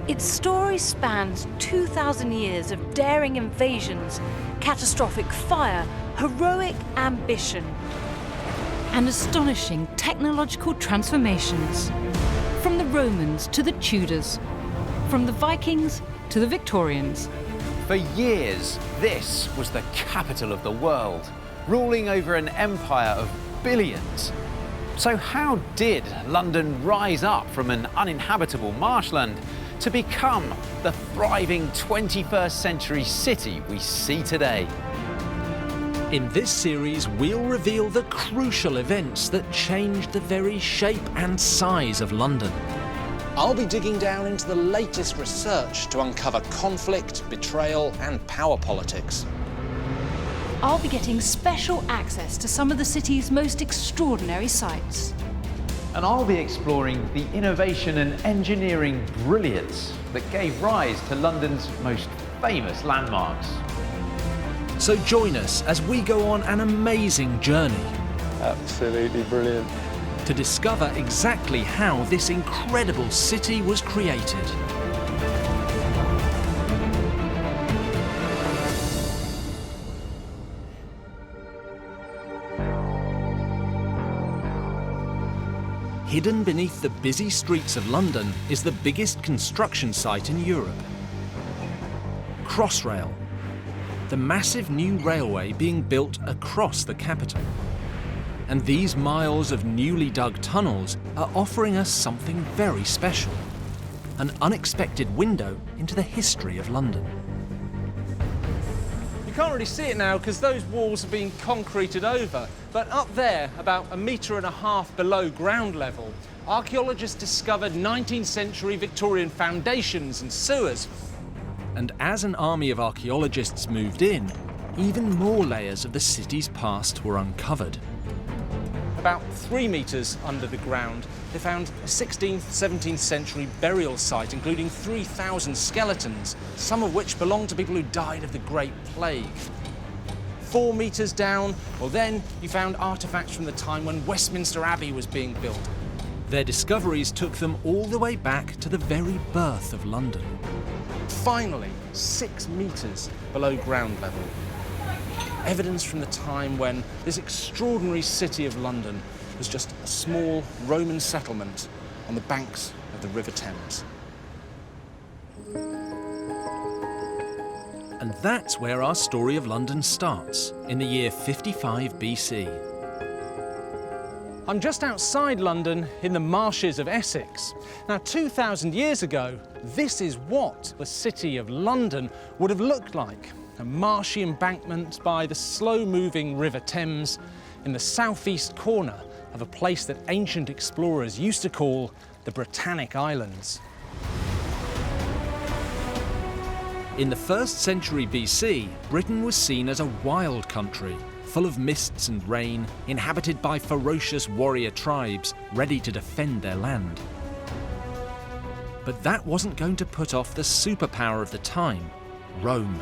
Its story spans 2,000 years of daring invasions, catastrophic fire, heroic ambition, and astonishing technological transformations. From the Romans to the Tudors, from the Vikings to the Victorians. For years, this was the capital of the world, ruling over an empire of billions. So how did London rise up from an uninhabitable marshland to become the thriving 21st century city we see today? In this series, we'll reveal the crucial events that changed the very shape and size of London. I'll be digging down into the latest research to uncover conflict, betrayal, and power politics. I'll be getting special access to some of the city's most extraordinary sites. And I'll be exploring the innovation and engineering brilliance that gave rise to London's most famous landmarks. So join us as we go on an amazing journey. Absolutely brilliant. To discover exactly how this incredible city was created. hidden beneath the busy streets of London is the biggest construction site in Europe. Crossrail, the massive new railway being built across the capital. And these miles of newly dug tunnels are offering us something very special, an unexpected window into the history of London. You can't really see it now because those walls have been concreted over, but up there, about 1.5 meters below ground level, archaeologists discovered 19th century Victorian foundations and sewers. And as an army of archaeologists moved in, even more layers of the city's past were uncovered. About 3 meters under the ground, they found a 16th, 17th century burial site, including 3,000 skeletons, some of which belonged to people who died of the Great Plague. 4 meters down, well then, you found artifacts from the time when Westminster Abbey was being built. Their discoveries took them all the way back to the very birth of London. Finally, 6 meters below ground level, evidence from the time when this extraordinary city of London was just a small Roman settlement on the banks of the River Thames. And that's where our story of London starts, in the year 55 BC. I'm just outside London in the marshes of Essex. Now, 2,000 years ago, this is what the city of London would have looked like. A marshy embankment by the slow-moving River Thames in the southeast corner of a place that ancient explorers used to call the Britannic Islands. In the 1st century BC, Britain was seen as a wild country, full of mists and rain, inhabited by ferocious warrior tribes ready to defend their land. But that wasn't going to put off the superpower of the time, Rome.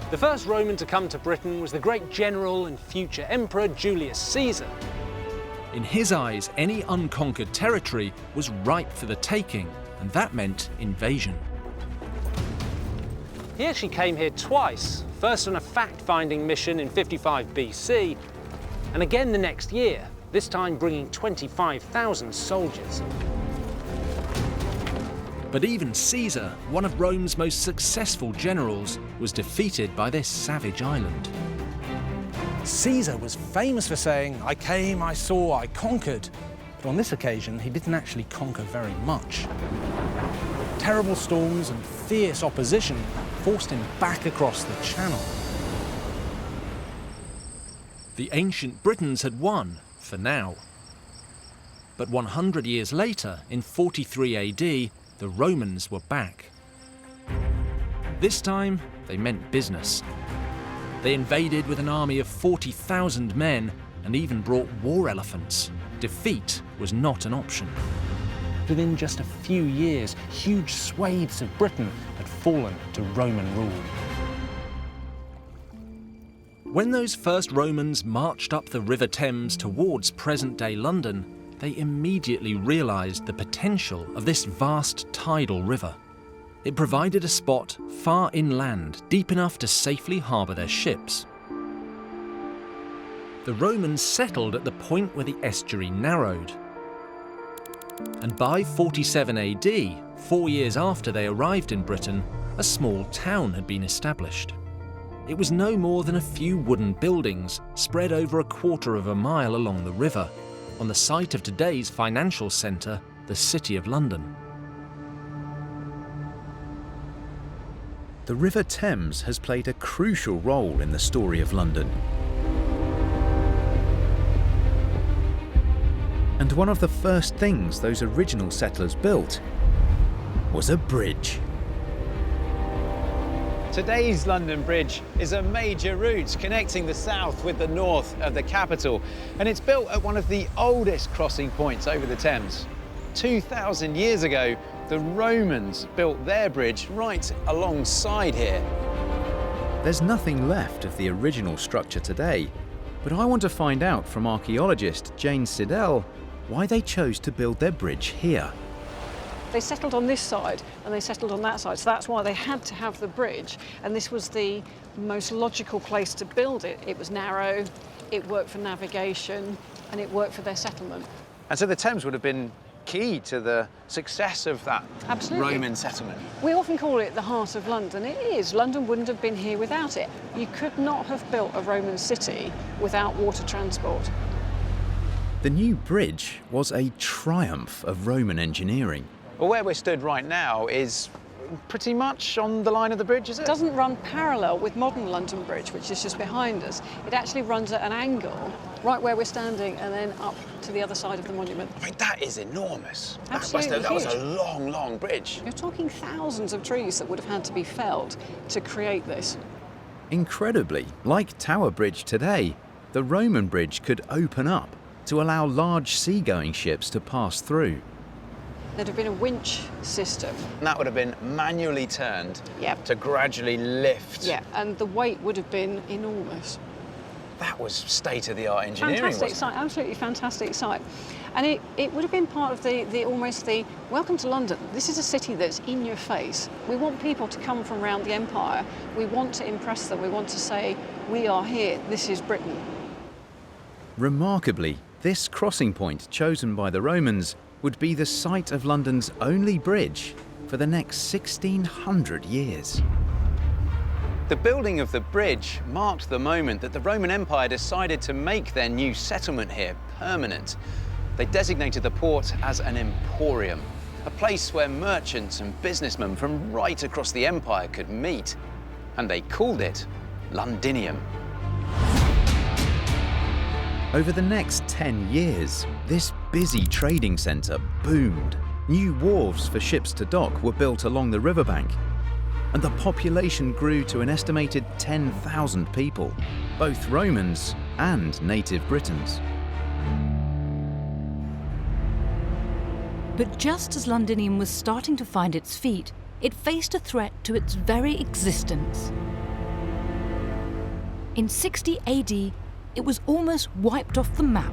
The first Roman to come to Britain was the great general and future emperor Julius Caesar. In his eyes, any unconquered territory was ripe for the taking, and that meant invasion. He actually came here twice, first on a fact-finding mission in 55 BC, and again the next year, this time bringing 25,000 soldiers. But even Caesar, one of Rome's most successful generals, was defeated by this savage island. Caesar was famous for saying, "I came, I saw, I conquered." But on this occasion, he didn't actually conquer very much. Terrible storms and fierce opposition forced him back across the channel. The ancient Britons had won, for now. But 100 years later, in 43 AD, the Romans were back. This time, they meant business. They invaded with an army of 40,000 men and even brought war elephants. Defeat was not an option. Within just a few years, huge swathes of Britain had fallen to Roman rule. When those first Romans marched up the River Thames towards present-day London, they immediately realised the potential of this vast tidal river. It provided a spot far inland, deep enough to safely harbour their ships. The Romans settled at the point where the estuary narrowed. And by 47 AD, 4 years after they arrived in Britain, a small town had been established. It was no more than a few wooden buildings spread over a quarter of a mile along the river, on the site of today's financial centre, the City of London. The River Thames has played a crucial role in the story of London. And one of the first things those original settlers built was a bridge. Today's London Bridge is a major route connecting the south with the north of the capital, and it's built at one of the oldest crossing points over the Thames. 2,000 years ago, the Romans built their bridge right alongside here. There's nothing left of the original structure today, but I want to find out from archaeologist Jane Siddell why they chose to build their bridge here. They settled on this side and they settled on that side, so that's why they had to have the bridge, and this was the most logical place to build it. It was narrow, it worked for navigation, and it worked for their settlement. And so the Thames would have been key to the success of that Absolutely. Roman settlement. We often call it the heart of London. It is. London wouldn't have been here without it. You could not have built a Roman city without water transport. The new bridge was a triumph of Roman engineering. Well, where we're stood right now is pretty much on the line of the bridge, is it? It doesn't run parallel with modern London Bridge, which is just behind us. It actually runs at an angle, right where we're standing, and then up to the other side of the monument. I mean, that is enormous. Absolutely that was a huge. long, long bridge. You're talking thousands of trees that would have had to be felled to create this. Incredibly, like Tower Bridge today, the Roman bridge could open up to allow large seagoing ships to pass through. There'd have been a winch system. And that would have been manually turned Yep. to gradually lift. Yeah, and the weight would have been enormous. That was state-of-the-art engineering, Fantastic wasn't site, absolutely fantastic site. And it would have been part of the almost the welcome to London. This is a city that's in your face. We want people to come from around the empire. We want to impress them. We want to say, we are here, this is Britain. Remarkably, this crossing point chosen by the Romans would be the site of London's only bridge for the next 1600 years. The building of the bridge marked the moment that the Roman Empire decided to make their new settlement here permanent. They designated the port as an emporium, a place where merchants and businessmen from right across the empire could meet. And they called it Londinium. Over the next 10 years, this busy trading centre boomed. New wharves for ships to dock were built along the riverbank, and the population grew to an estimated 10,000 people, both Romans and native Britons. But just as Londinium was starting to find its feet, it faced a threat to its very existence. In 60 AD, it was almost wiped off the map.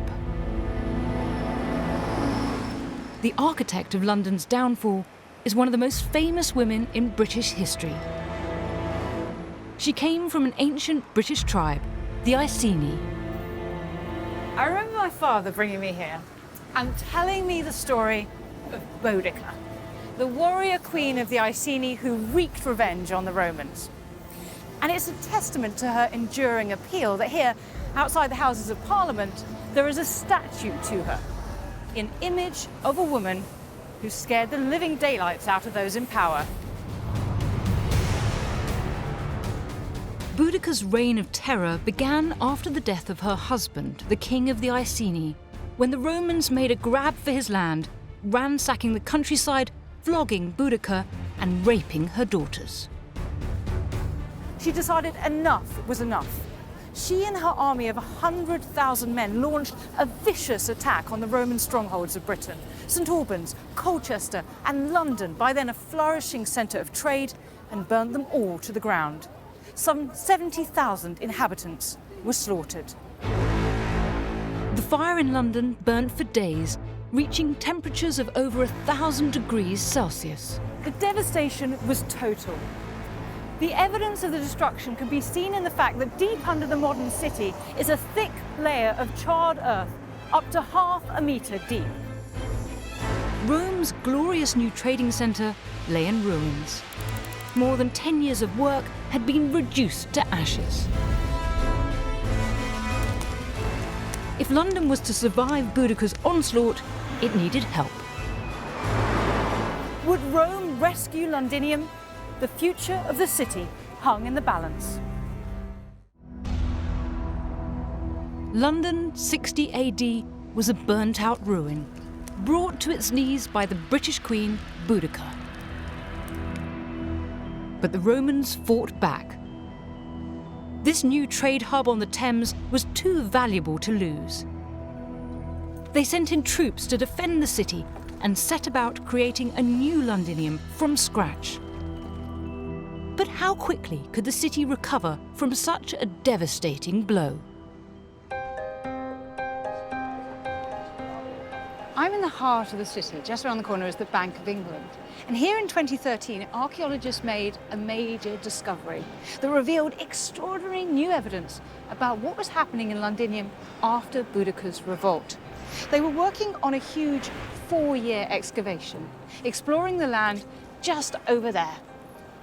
The architect of London's downfall is one of the most famous women in British history. She came from an ancient British tribe, the Iceni. I remember my father bringing me here and telling me the story of Boudicca, the warrior queen of the Iceni who wreaked revenge on the Romans. And it's a testament to her enduring appeal that here, outside the Houses of Parliament, there is a statue to her, in image of a woman who scared the living daylights out of those in power. Boudicca's reign of terror began after the death of her husband, the king of the Iceni, when the Romans made a grab for his land, ransacking the countryside, flogging Boudicca and raping her daughters. She decided enough was enough. She and her army of 100,000 men launched a vicious attack on the Roman strongholds of Britain, St Albans, Colchester and London, by then a flourishing centre of trade, and burned them all to the ground. Some 70,000 inhabitants were slaughtered. The fire in London burnt for days, reaching temperatures of over 1,000 degrees Celsius. The devastation was total. The evidence of the destruction can be seen in the fact that deep under the modern city is a thick layer of charred earth, up to ½ a metre deep. Rome's glorious new trading centre lay in ruins. More than 10 years of work had been reduced to ashes. If London was to survive Boudicca's onslaught, it needed help. Would Rome rescue Londinium? The future of the city hung in the balance. London, 60 AD, was a burnt-out ruin, brought to its knees by the British Queen, Boudicca. But the Romans fought back. This new trade hub on the Thames was too valuable to lose. They sent in troops to defend the city and set about creating a new Londinium from scratch. But how quickly could the city recover from such a devastating blow? I'm in the heart of the city, just around the corner, is the Bank of England. And here in 2013, archaeologists made a major discovery that revealed extraordinary new evidence about what was happening in Londinium after Boudicca's revolt. They were working on a huge 4-year excavation, exploring the land just over there.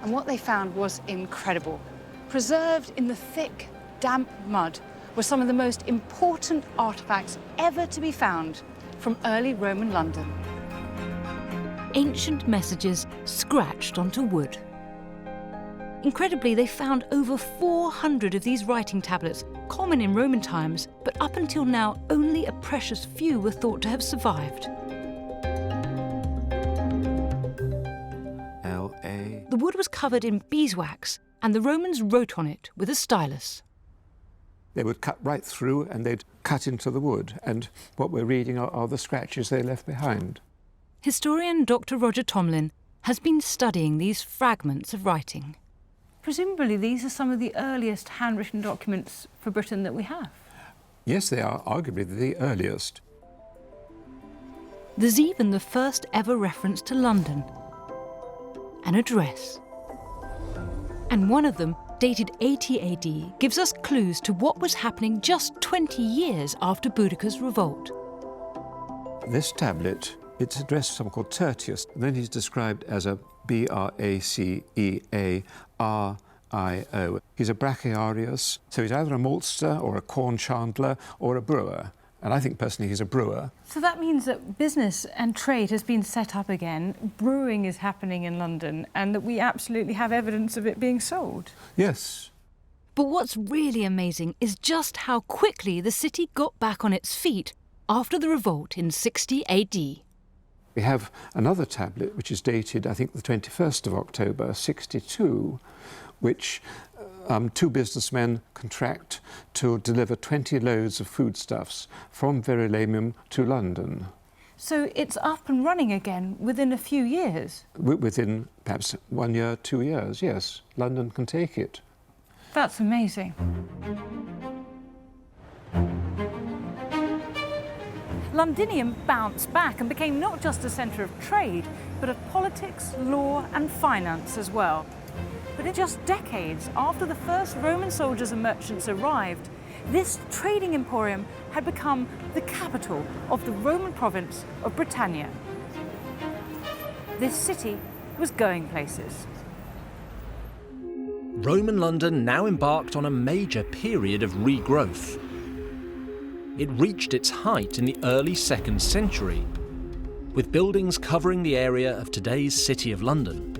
And what they found was incredible. Preserved in the thick, damp mud were some of the most important artifacts ever to be found from early Roman London. Ancient messages scratched onto wood. Incredibly, they found over 400 of these writing tablets, common in Roman times, but up until now, only a precious few were thought to have survived. L.A. The wood was covered in beeswax, and the Romans wrote on it with a stylus. They would cut right through and they'd cut into the wood, and what we're reading are the scratches they left behind. Historian Dr. Roger Tomlin has been studying these fragments of writing. Presumably these are some of the earliest handwritten documents for Britain that we have. Yes, they are arguably the earliest. There's even the first ever reference to London, an address. And one of them, dated 80 AD, gives us clues to what was happening just 20 years after Boudicca's revolt. This tablet, it's addressed to someone called Tertius, and then he's described as a Braceario. He's a brachiarius, so he's either a maltster or a corn chandler or a brewer. And I think personally he's a brewer. So that means that business and trade has been set up again, brewing is happening in London, and that we absolutely have evidence of it being sold. Yes. But what's really amazing is just how quickly the city got back on its feet after the revolt in 60 AD. We have another tablet which is dated, I think, the 21st of October, 62, which two businessmen contract to deliver 20 loads of foodstuffs from Verulamium to London. So it's up and running again within a few years? Within perhaps 1 year, 2 years, yes. London can take it. That's amazing. Londinium bounced back and became not just a centre of trade, but of politics, law and finance as well. But in just decades after the first Roman soldiers and merchants arrived, this trading emporium had become the capital of the Roman province of Britannia. This city was going places. Roman London now embarked on a major period of regrowth. It reached its height in the early 2nd century, with buildings covering the area of today's City of London.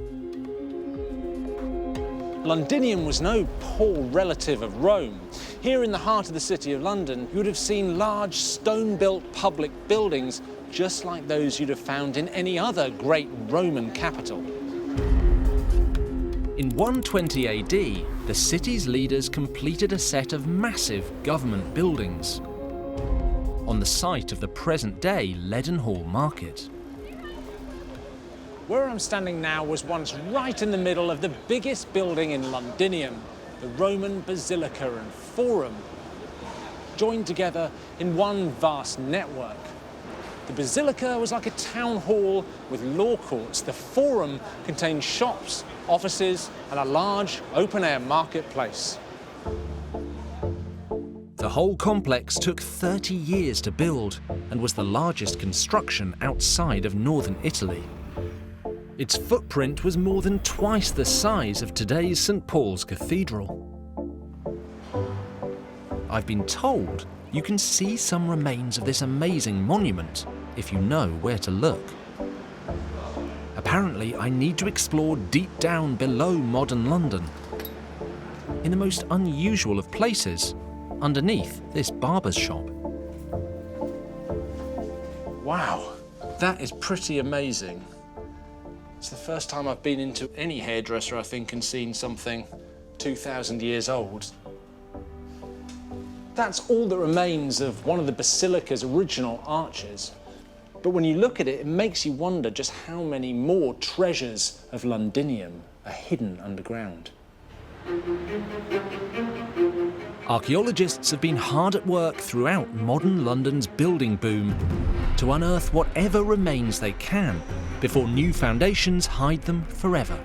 Londinium was no poor relative of Rome. Here in the heart of the City of London, you would have seen large stone-built public buildings just like those you'd have found in any other great Roman capital. In 120 AD, the city's leaders completed a set of massive government buildings on the site of the present-day Leadenhall Market. Where I'm standing now was once right in the middle of the biggest building in Londinium, the Roman Basilica and Forum, joined together in one vast network. The Basilica was like a town hall with law courts. The Forum contained shops, offices, and a large open-air marketplace. The whole complex took 30 years to build and was the largest construction outside of northern Italy. Its footprint was more than twice the size of today's St. Paul's Cathedral. I've been told you can see some remains of this amazing monument if you know where to look. Apparently, I need to explore deep down below modern London, in the most unusual of places, underneath this barber's shop. Wow, that is pretty amazing. It's the first time I've been into any hairdresser, I think, and seen something 2,000 years old. That's all that remains of one of the basilica's original arches. But when you look at it, it makes you wonder just how many more treasures of Londinium are hidden underground. Archaeologists have been hard at work throughout modern London's building boom to unearth whatever remains they can before new foundations hide them forever.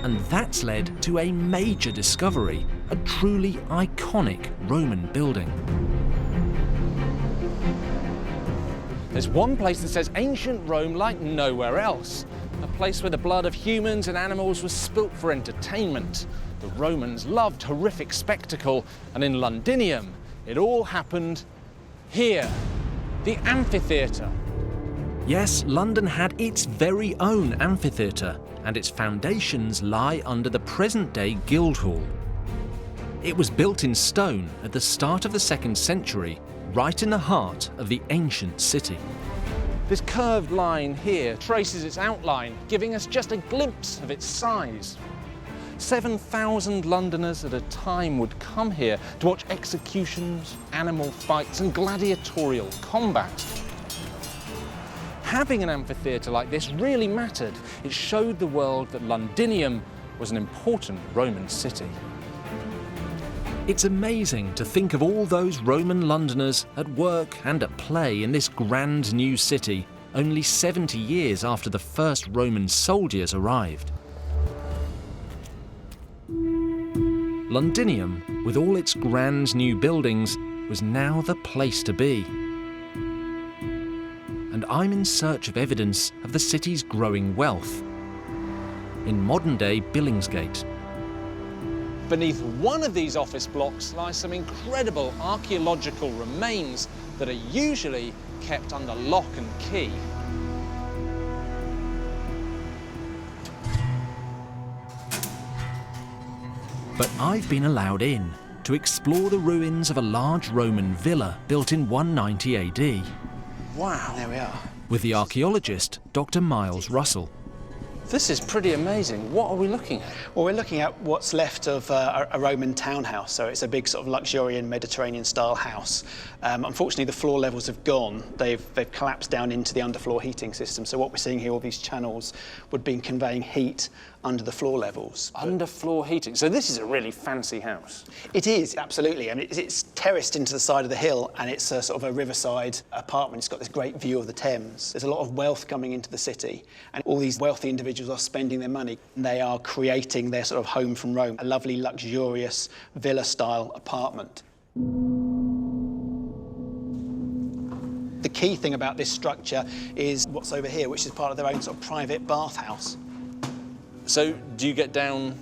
And that's led to a major discovery, a truly iconic Roman building. There's one place that says ancient Rome like nowhere else. A place where the blood of humans and animals was spilt for entertainment. The Romans loved horrific spectacle, and in Londinium, it all happened here, the amphitheatre. Yes, London had its very own amphitheatre, and its foundations lie under the present-day Guildhall. It was built in stone at the start of the 2nd century, right in the heart of the ancient city. This curved line here traces its outline, giving us just a glimpse of its size. 7,000 Londoners at a time would come here to watch executions, animal fights and gladiatorial combat. Having an amphitheatre like this really mattered. It showed the world that Londinium was an important Roman city. It's amazing to think of all those Roman Londoners at work and at play in this grand new city, only 70 years after the first Roman soldiers arrived. Londinium, with all its grand new buildings, was now the place to be. And I'm in search of evidence of the city's growing wealth in modern-day Billingsgate. Beneath one of these office blocks lies some incredible archaeological remains that are usually kept under lock and key. But I've been allowed in to explore the ruins of a large Roman villa built in 190 AD. Wow. There we are. With the archaeologist, Dr. Miles Russell. This is pretty amazing. What are we looking at? Well, we're looking at what's left of a Roman townhouse. So it's a big sort of luxuriant Mediterranean-style house. Unfortunately, the floor levels have gone. They've collapsed down into the underfloor heating system. So what we're seeing here, all these channels, would be conveying heat under the floor levels. Underfloor heating. So this is a really fancy house. It is, absolutely. I mean, it's terraced into the side of the hill, and it's a sort of a riverside apartment. It's got this great view of the Thames. There's a lot of wealth coming into the city, and all these wealthy individuals are spending their money. They are creating their sort of home from Rome, a lovely, luxurious villa-style apartment. The key thing about this structure is what's over here, which is part of their own sort of private bathhouse. So, do you get down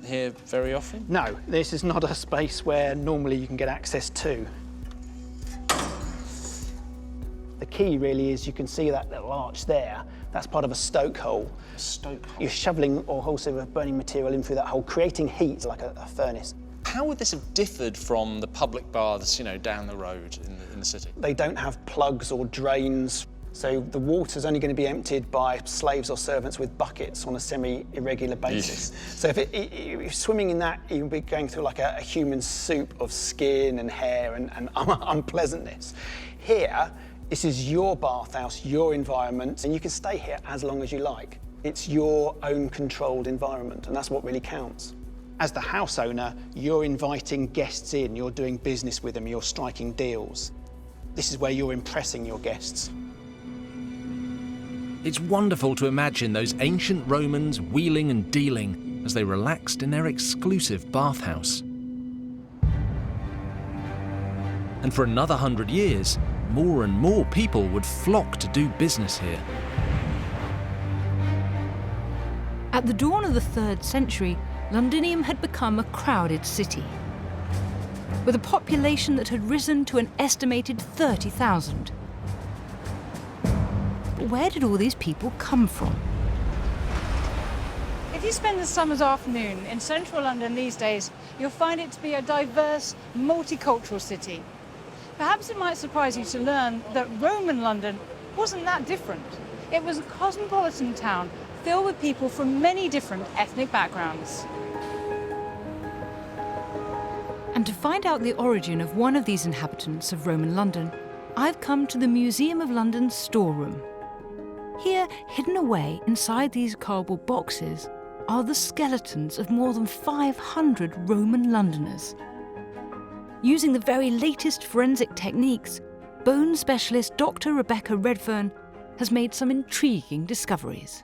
here very often? No, this is not a space where normally you can get access to. The key really is you can see that little arch there. That's part of a stoke hole. Stoke hole? You're shoveling or wholesale burning material in through that hole, creating heat like a furnace. How would this have differed from the public baths, you know, down the road in the city? They don't have plugs or drains. So the water's only going to be emptied by slaves or servants with buckets on a semi-irregular basis. So if you're swimming in that, you'll be going through like a human soup of skin and hair and unpleasantness. Here, this is your bathhouse, your environment, and you can stay here as long as you like. It's your own controlled environment, and that's what really counts. As the house owner, you're inviting guests in, you're doing business with them, you're striking deals. This is where you're impressing your guests. It's wonderful to imagine those ancient Romans wheeling and dealing as they relaxed in their exclusive bathhouse. And for another 100 years, more and more people would flock to do business here. At the dawn of the 3rd century, Londinium had become a crowded city, with a population that had risen to an estimated 30,000. But where did all these people come from? If you spend the summer's afternoon in central London these days, you'll find it to be a diverse, multicultural city. Perhaps it might surprise you to learn that Roman London wasn't that different. It was a cosmopolitan town filled with people from many different ethnic backgrounds. And to find out the origin of one of these inhabitants of Roman London, I've come to the Museum of London's storeroom. Here, hidden away inside these cardboard boxes, are the skeletons of more than 500 Roman Londoners. Using the very latest forensic techniques, bone specialist Dr. Rebecca Redfern has made some intriguing discoveries.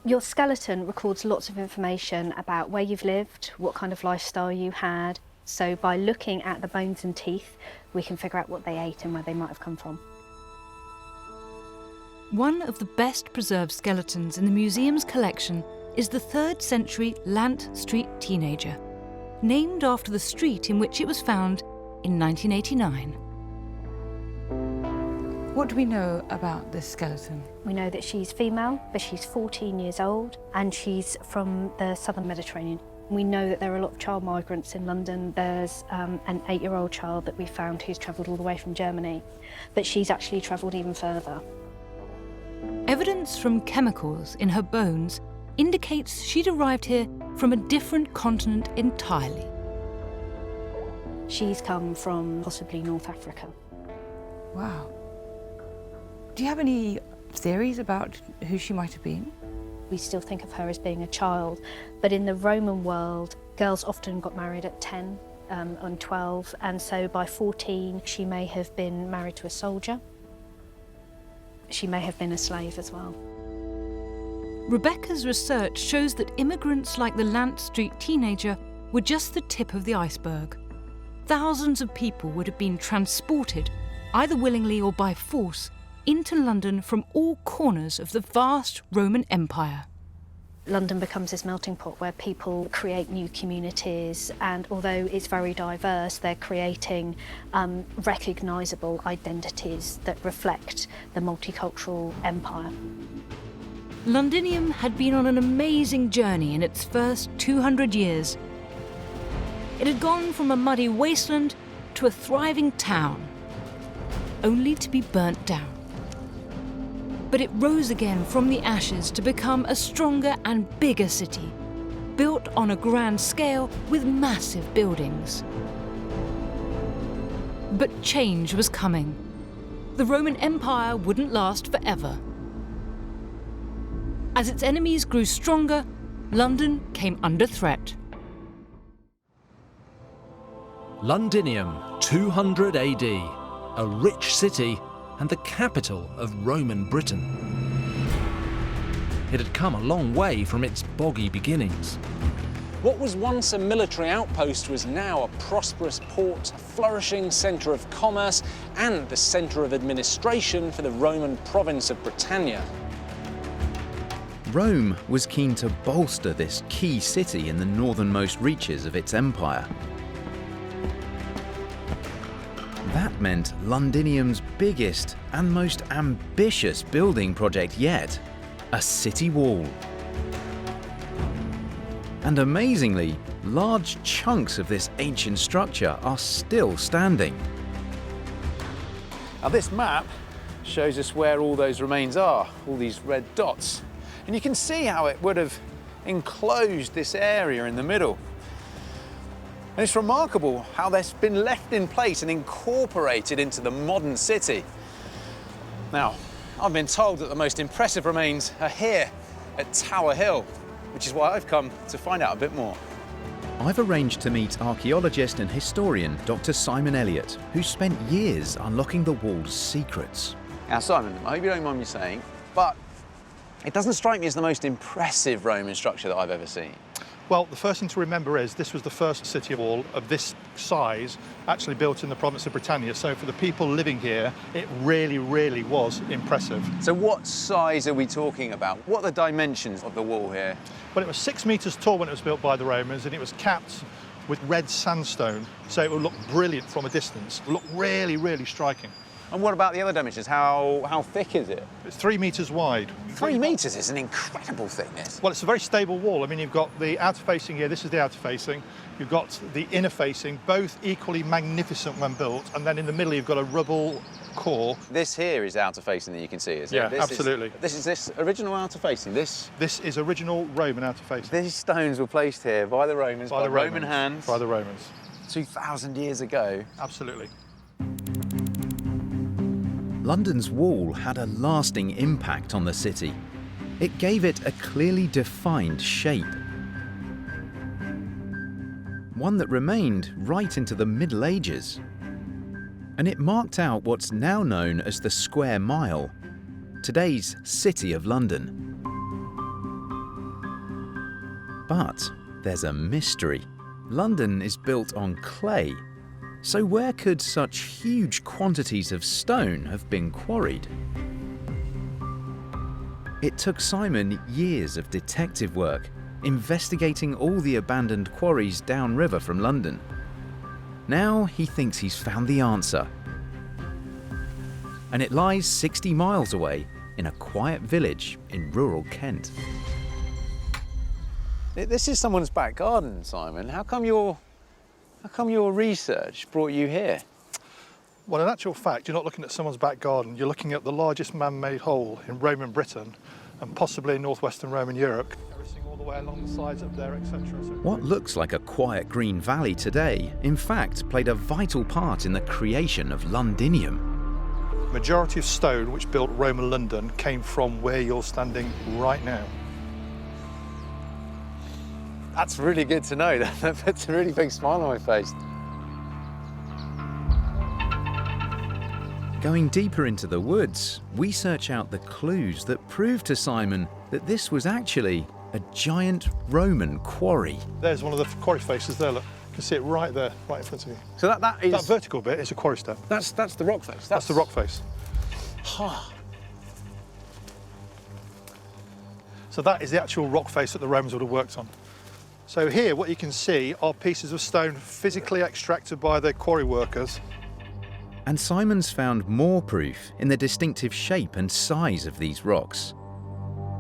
Your skeleton records lots of information about where you've lived, what kind of lifestyle you had. So by looking at the bones and teeth, we can figure out what they ate and where they might have come from. One of the best preserved skeletons in the museum's collection is the 3rd century Lant Street teenager, named after the street in which it was found in 1989. What do we know about this skeleton? We know that she's female, but she's 14 years old, and she's from the southern Mediterranean. We know that there are a lot of child migrants in London. There's an 8-year-old child that we found who's travelled all the way from Germany, but she's actually travelled even further. Evidence from chemicals in her bones indicates she'd arrived here from a different continent entirely. She's come from possibly North Africa. Wow. Do you have any theories about who she might have been? We still think of her as being a child, but in the Roman world, girls often got married at 10 and 12, and so by 14 she may have been married to a soldier. She may have been a slave as well. Rebecca's research shows that immigrants like the Lant Street teenager were just the tip of the iceberg. Thousands of people would have been transported, either willingly or by force, into London from all corners of the vast Roman Empire. London becomes this melting pot where people create new communities, and although it's very diverse, they're creating recognisable identities that reflect the multicultural empire. Londinium had been on an amazing journey in its first 200 years. It had gone from a muddy wasteland to a thriving town, only to be burnt down. But it rose again from the ashes to become a stronger and bigger city, built on a grand scale with massive buildings. But change was coming. The Roman Empire wouldn't last forever. As its enemies grew stronger, London came under threat. Londinium, 200 AD, a rich city and the capital of Roman Britain. It had come a long way from its boggy beginnings. What was once a military outpost was now a prosperous port, a flourishing centre of commerce, and the centre of administration for the Roman province of Britannia. Rome was keen to bolster this key city in the northernmost reaches of its empire. That meant Londinium's biggest and most ambitious building project yet, a city wall. And amazingly, large chunks of this ancient structure are still standing. Now this map shows us where all those remains are, all these red dots. And you can see how it would have enclosed this area in the middle. And it's remarkable how that's been left in place and incorporated into the modern city. Now, I've been told that the most impressive remains are here at Tower Hill, which is why I've come to find out a bit more. I've arranged to meet archaeologist and historian Dr. Simon Elliott, who spent years unlocking the wall's secrets. Now, Simon, I hope you don't mind me saying, but it doesn't strike me as the most impressive Roman structure that I've ever seen. Well, the first thing to remember is this was the first city wall of this size actually built in the province of Britannia. So for the people living here, it really, really was impressive. So what size are we talking about? What are the dimensions of the wall here? Well, it was 6 meters tall when it was built by the Romans, and it was capped with red sandstone. So it would look brilliant from a distance. It would look really, really striking. And what about the other dimensions? How thick is it? It's 3 meters wide. 3 meters is an incredible thickness. Well, it's a very stable wall. I mean, you've got the outer facing here, this is the outer facing. You've got the inner facing, both equally magnificent when built. And then in the middle, you've got a rubble core. This here is outer facing that you can see, is it? Yeah, This absolutely. Is this original outer facing? This is original Roman outer facing. These stones were placed here by the Romans, by Roman hands. By the Romans. 2,000 years ago. Absolutely. London's wall had a lasting impact on the city. It gave it a clearly defined shape. One that remained right into the Middle Ages. and it marked out what's now known as the Square Mile, today's City of London. But there's a mystery. London is built on clay, so where could such huge quantities of stone have been quarried? It took Simon years of detective work, investigating all the abandoned quarries downriver from London. Now he thinks he's found the answer. And it lies 60 miles away in a quiet village in rural Kent. This is someone's back garden, Simon. How come your research brought you here? Well, in actual fact, you're not looking at someone's back garden. You're looking at the largest man-made hole in Roman Britain and possibly in northwestern Roman Europe. Everything all the way along the sides up there, etc. What looks like a quiet green valley today, in fact, played a vital part in the creation of Londinium. Majority of stone which built Roman London came from where you're standing right now. That's really good to know. That puts a really big smile on my face. Going deeper into the woods, we search out the clues that prove to Simon that this was actually a giant Roman quarry. There's one of the quarry faces there, look. You can see it right there, right in front of you. So that is... That vertical bit is a quarry step. That's the rock face? That's the rock face. So that is the actual rock face that the Romans would have worked on. So here, what you can see are pieces of stone physically extracted by the quarry workers. And Simon's found more proof in the distinctive shape and size of these rocks.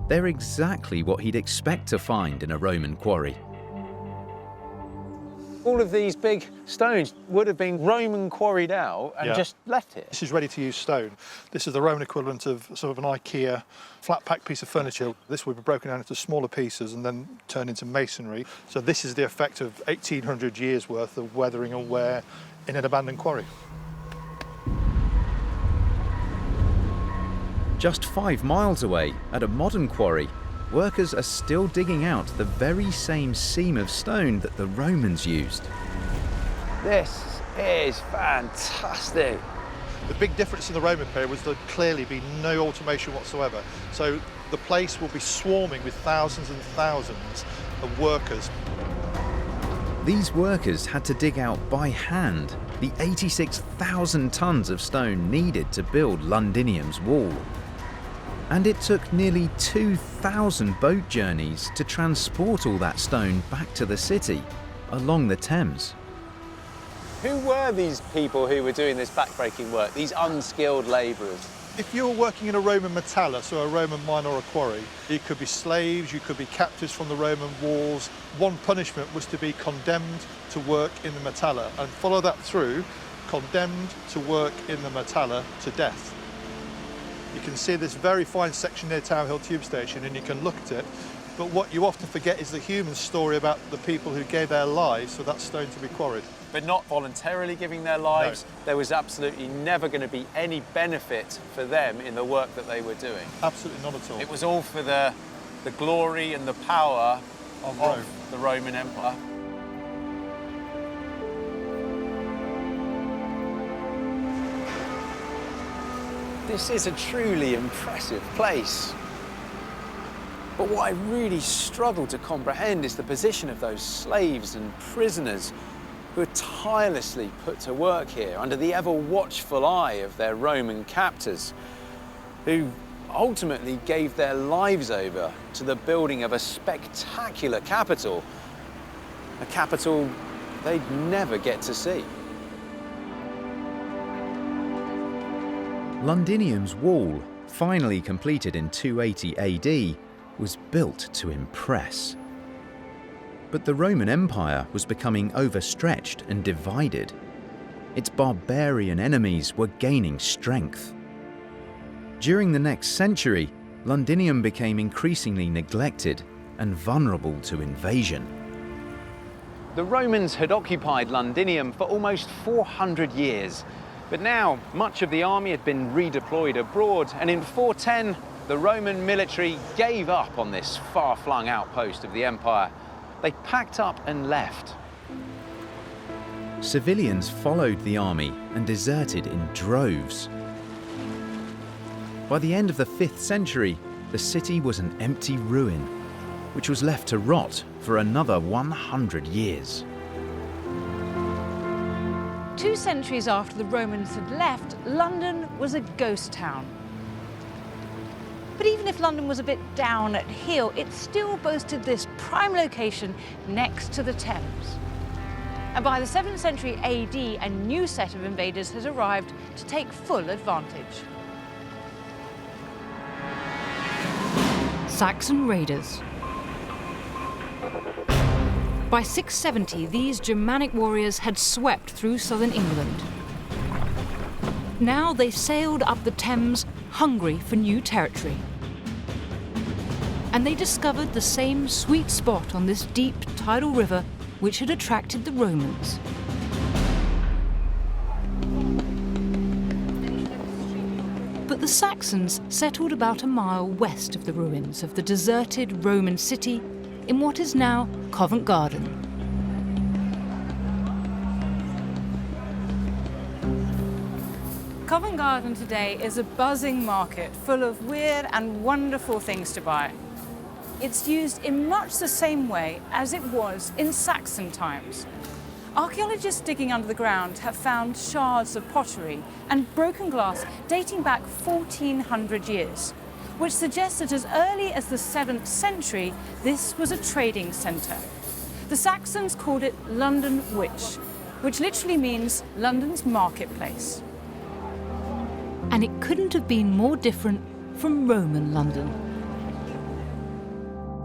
They're exactly what he'd expect to find in a Roman quarry. All of these big stones would have been Roman quarried out and just left here. This is ready-to-use stone. This is the Roman equivalent of sort of an IKEA flat-pack piece of furniture. This would be broken down into smaller pieces and then turned into masonry. So this is the effect of 1,800 years' worth of weathering and wear in an abandoned quarry. Just 5 miles away, at a modern quarry, workers are still digging out the very same seam of stone that the Romans used. This is fantastic. The big difference in the Roman period was there'd clearly be no automation whatsoever. So the place will be swarming with thousands and thousands of workers. These workers had to dig out by hand the 86,000 tons of stone needed to build Londinium's wall. And it took nearly 2,000 boat journeys to transport all that stone back to the city, along the Thames. Who were these people who were doing this backbreaking work, these unskilled labourers? If you're working in a Roman metalla, so a Roman mine or a quarry, you could be slaves, you could be captives from the Roman wars. One punishment was to be condemned to work in the metalla, and follow that through, condemned to work in the metalla to death. You can see this very fine section near Tower Hill Tube Station and you can look at it, but what you often forget is the human story about the people who gave their lives for that stone to be quarried. But not voluntarily giving their lives. No. There was absolutely never going to be any benefit for them in the work that they were doing. Absolutely not at all. It was all for the glory and the power of the Roman Empire. This is a truly impressive place. But what I really struggle to comprehend is the position of those slaves and prisoners who are tirelessly put to work here under the ever-watchful eye of their Roman captors, who ultimately gave their lives over to the building of a spectacular capital, a capital they'd never get to see. Londinium's wall, finally completed in 280 AD, was built to impress. But the Roman Empire was becoming overstretched and divided. Its barbarian enemies were gaining strength. During the next century, Londinium became increasingly neglected and vulnerable to invasion. The Romans had occupied Londinium for almost 400 years. But now, much of the army had been redeployed abroad, and in 410, the Roman military gave up on this far-flung outpost of the empire. They packed up and left. Civilians followed the army and deserted in droves. By the end of the 5th century, the city was an empty ruin, which was left to rot for another 100 years. 2 centuries after the Romans had left, London was a ghost town. But even if London was a bit down at heel, it still boasted this prime location next to the Thames. And by the 7th century AD, a new set of invaders has arrived to take full advantage. Saxon raiders. By 670, these Germanic warriors had swept through southern England. Now they sailed up the Thames, hungry for new territory. And they discovered the same sweet spot on this deep tidal river which had attracted the Romans. But the Saxons settled about a mile west of the ruins of the deserted Roman city in what is now Covent Garden. Covent Garden today is a buzzing market full of weird and wonderful things to buy. It's used in much the same way as it was in Saxon times. Archaeologists digging under the ground have found shards of pottery and broken glass dating back 1400 years, which suggests that as early as the 7th century, this was a trading centre. The Saxons called it London which literally means London's marketplace. And it couldn't have been more different from Roman London.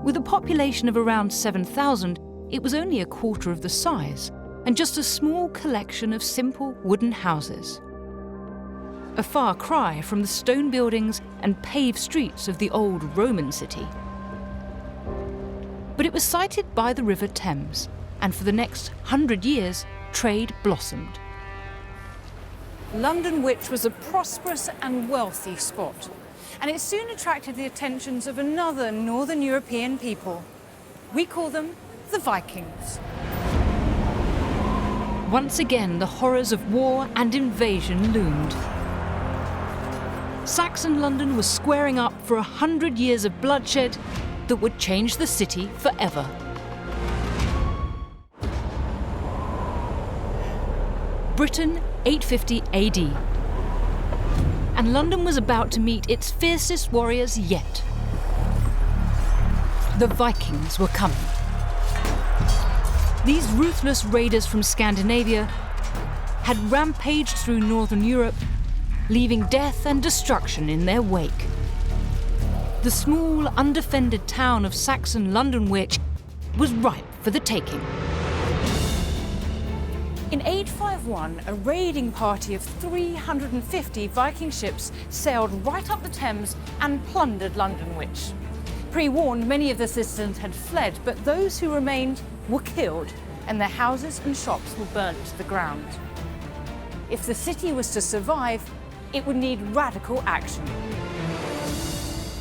With a population of around 7,000, it was only a quarter of the size, and just a small collection of simple wooden houses. A far cry from the stone buildings and paved streets of the old Roman city. But it was sited by the River Thames, and for the next 100 years, trade blossomed. London was a prosperous and wealthy spot, and it soon attracted the attentions of another Northern European people. We call them the Vikings. Once again, the horrors of war and invasion loomed. Saxon London was squaring up for 100 years of bloodshed that would change the city forever. Britain, 850 AD. And London was about to meet its fiercest warriors yet. The Vikings were coming. These ruthless raiders from Scandinavia had rampaged through Northern Europe, leaving death and destruction in their wake. The small, undefended town of Saxon London was ripe for the taking. In 851, a raiding party of 350 Viking ships sailed right up the Thames and plundered London. Pre-warned, many of the citizens had fled, but those who remained were killed, and their houses and shops were burnt to the ground. If the city was to survive, it would need radical action.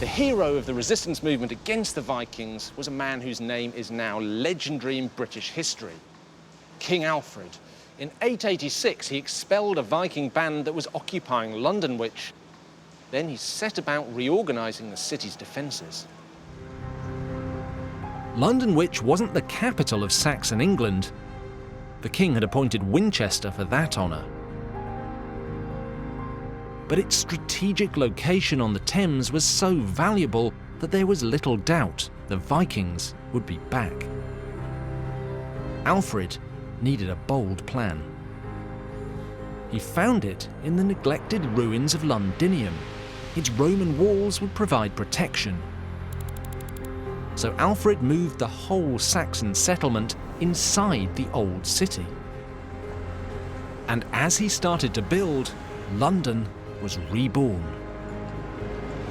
The hero of the resistance movement against the Vikings was a man whose name is now legendary in British history, King Alfred. In 886, he expelled a Viking band that was occupying London. Then he set about reorganising the city's defences. London wasn't the capital of Saxon England. The king had appointed Winchester for that honour. But its strategic location on the Thames was so valuable that there was little doubt the Vikings would be back. Alfred needed a bold plan. He found it in the neglected ruins of Londinium. Its Roman walls would provide protection. So Alfred moved the whole Saxon settlement inside the old city. And as he started to build, London was reborn.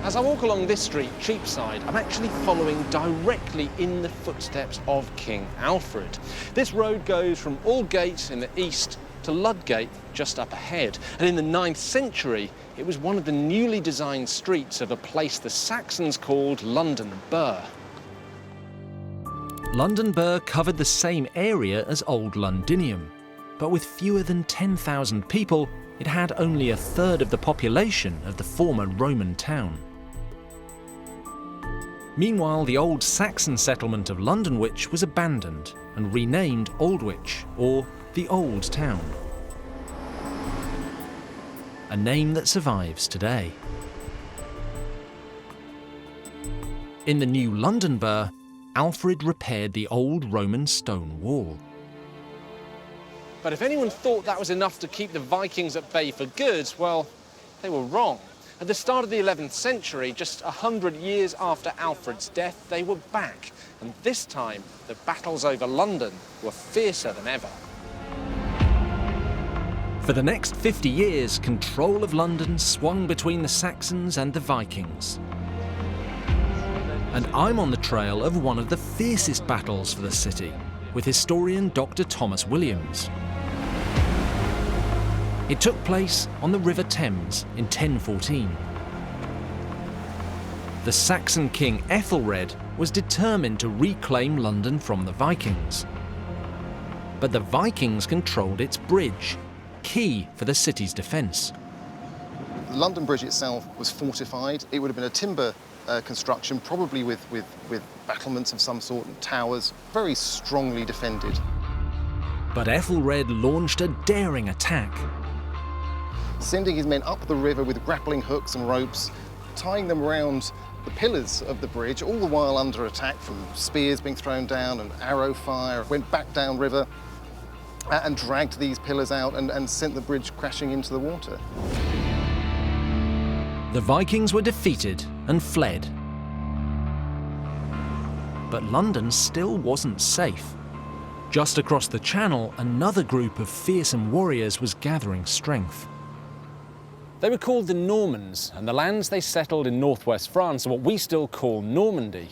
As I walk along this street, Cheapside, I'm actually following directly in the footsteps of King Alfred. This road goes from Aldgate in the east to Ludgate just up ahead. And in the 9th century, it was one of the newly designed streets of a place the Saxons called London Burh. London Burh covered the same area as Old Londinium. but with fewer than 10,000 people, it had only a third of the population of the former Roman town. Meanwhile, the old Saxon settlement of Londonwich was abandoned and renamed Aldwych, or the Old Town. A name that survives today. In the new London Burh, Alfred repaired the old Roman stone wall. But if anyone thought that was enough to keep the Vikings at bay for good, well, they were wrong. At the start of the 11th century, just 100 years after Alfred's death, they were back. And this time, the battles over London were fiercer than ever. For the next 50 years, control of London swung between the Saxons and the Vikings. And I'm on the trail of one of the fiercest battles for the city, with historian Dr. Thomas Williams. It took place on the River Thames in 1014. The Saxon king Ethelred was determined to reclaim London from the Vikings. But the Vikings controlled its bridge, key for the city's defence. The London Bridge itself was fortified. It would have been a timber construction, probably with battlements of some sort and towers, very strongly defended. But Ethelred launched a daring attack. Sending his men up the river with grappling hooks and ropes, tying them around the pillars of the bridge, all the while under attack from spears being thrown down and arrow fire, went back down river and dragged these pillars out and sent the bridge crashing into the water. The Vikings were defeated and fled. But London still wasn't safe. Just across the Channel, another group of fearsome warriors was gathering strength. They were called the Normans, and the lands they settled in northwest France are what we still call Normandy.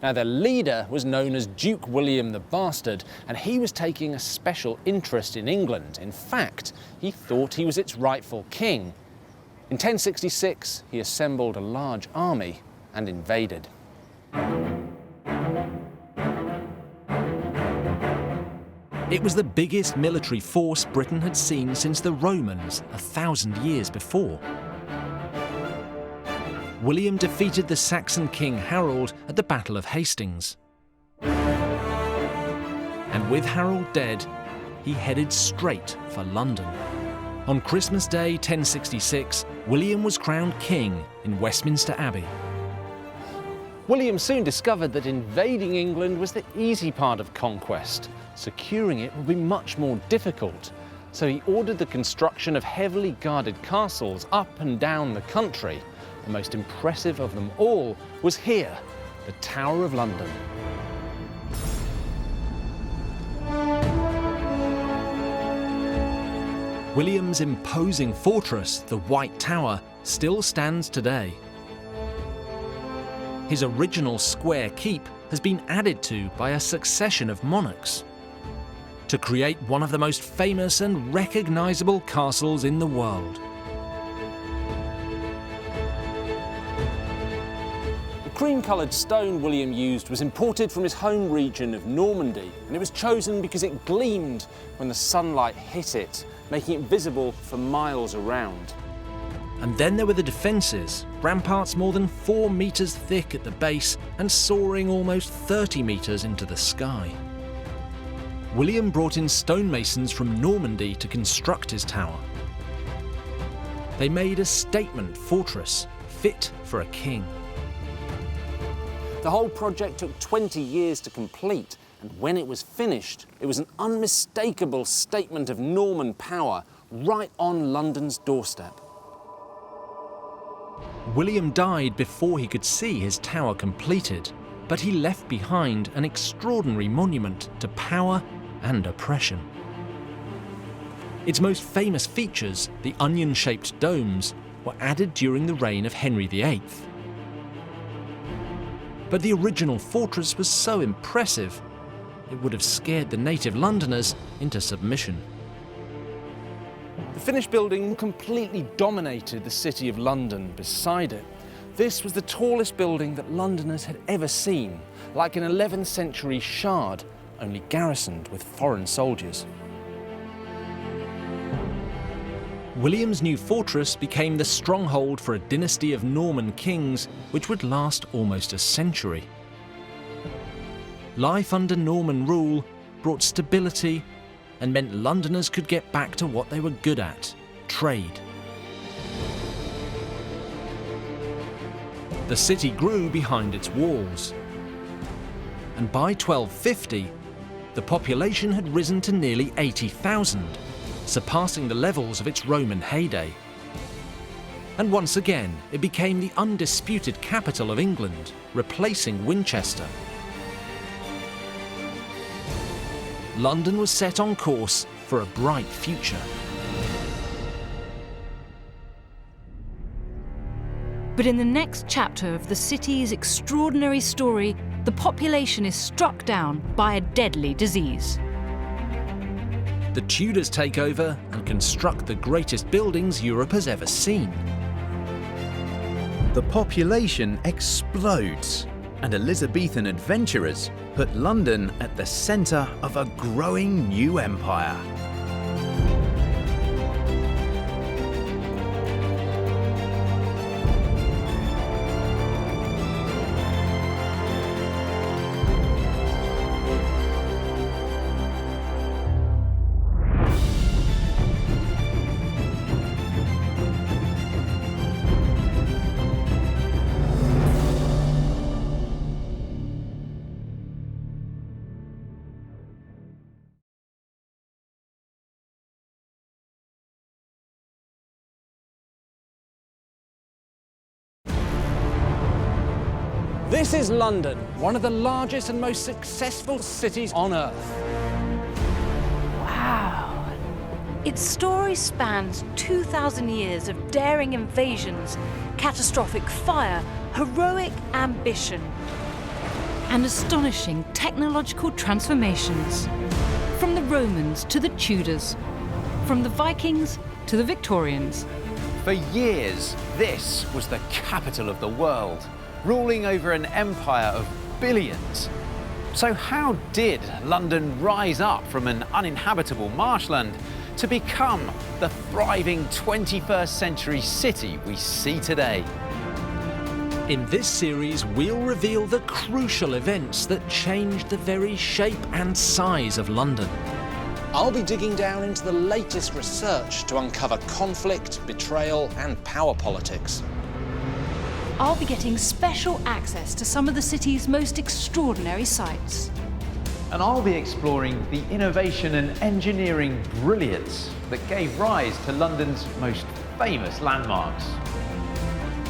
Now, their leader was known as Duke William the Bastard, and he was taking a special interest in England. In fact, he thought he was its rightful king. In 1066, he assembled a large army and invaded. It was the biggest military force Britain had seen since the Romans 1,000 years before. William defeated the Saxon king Harold at the Battle of Hastings. And with Harold dead, he headed straight for London. On Christmas Day 1066, William was crowned king in Westminster Abbey. William soon discovered that invading England was the easy part of conquest. Securing it would be much more difficult. So he ordered the construction of heavily guarded castles up and down the country. The most impressive of them all was here, the Tower of London. William's imposing fortress, the White Tower, still stands today. His original square keep has been added to by a succession of monarchs to create one of the most famous and recognisable castles in the world. The cream-coloured stone William used was imported from his home region of Normandy, and it was chosen because it gleamed when the sunlight hit it, making it visible for miles around. And then there were the defences, ramparts more than 4 metres thick at the base and soaring almost 30 metres into the sky. William brought in stonemasons from Normandy to construct his tower. They made a statement fortress, fit for a king. The whole project took 20 years to complete, and when it was finished, it was an unmistakable statement of Norman power right on London's doorstep. William died before he could see his tower completed, but he left behind an extraordinary monument to power and oppression. Its most famous features, the onion-shaped domes, were added during the reign of Henry VIII. But the original fortress was so impressive, it would have scared the native Londoners into submission. The finished building completely dominated the city of London beside it. This was the tallest building that Londoners had ever seen, like an 11th century shard, only garrisoned with foreign soldiers. William's new fortress became the stronghold for a dynasty of Norman kings which would last almost a century. Life under Norman rule brought stability and meant Londoners could get back to what they were good at: trade. The city grew behind its walls, and by 1250, the population had risen to nearly 80,000, surpassing the levels of its Roman heyday. And once again, it became the undisputed capital of England, replacing Winchester. London was set on course for a bright future. But in the next chapter of the city's extraordinary story, the population is struck down by a deadly disease. The Tudors take over and construct the greatest buildings Europe has ever seen. The population explodes, and Elizabethan adventurers put London at the centre of a growing new empire. This is London, one of the largest and most successful cities on Earth. Wow. Its story spans 2,000 years of daring invasions, catastrophic fire, heroic ambition, and astonishing technological transformations. From the Romans to the Tudors, from the Vikings to the Victorians. For years, this was the capital of the world, ruling over an empire of billions. So how did London rise up from an uninhabitable marshland to become the thriving 21st century city we see today? In this series, we'll reveal the crucial events that changed the very shape and size of London. I'll be digging down into the latest research to uncover conflict, betrayal, and power politics. I'll be getting special access to some of the city's most extraordinary sites. And I'll be exploring the innovation and engineering brilliance that gave rise to London's most famous landmarks.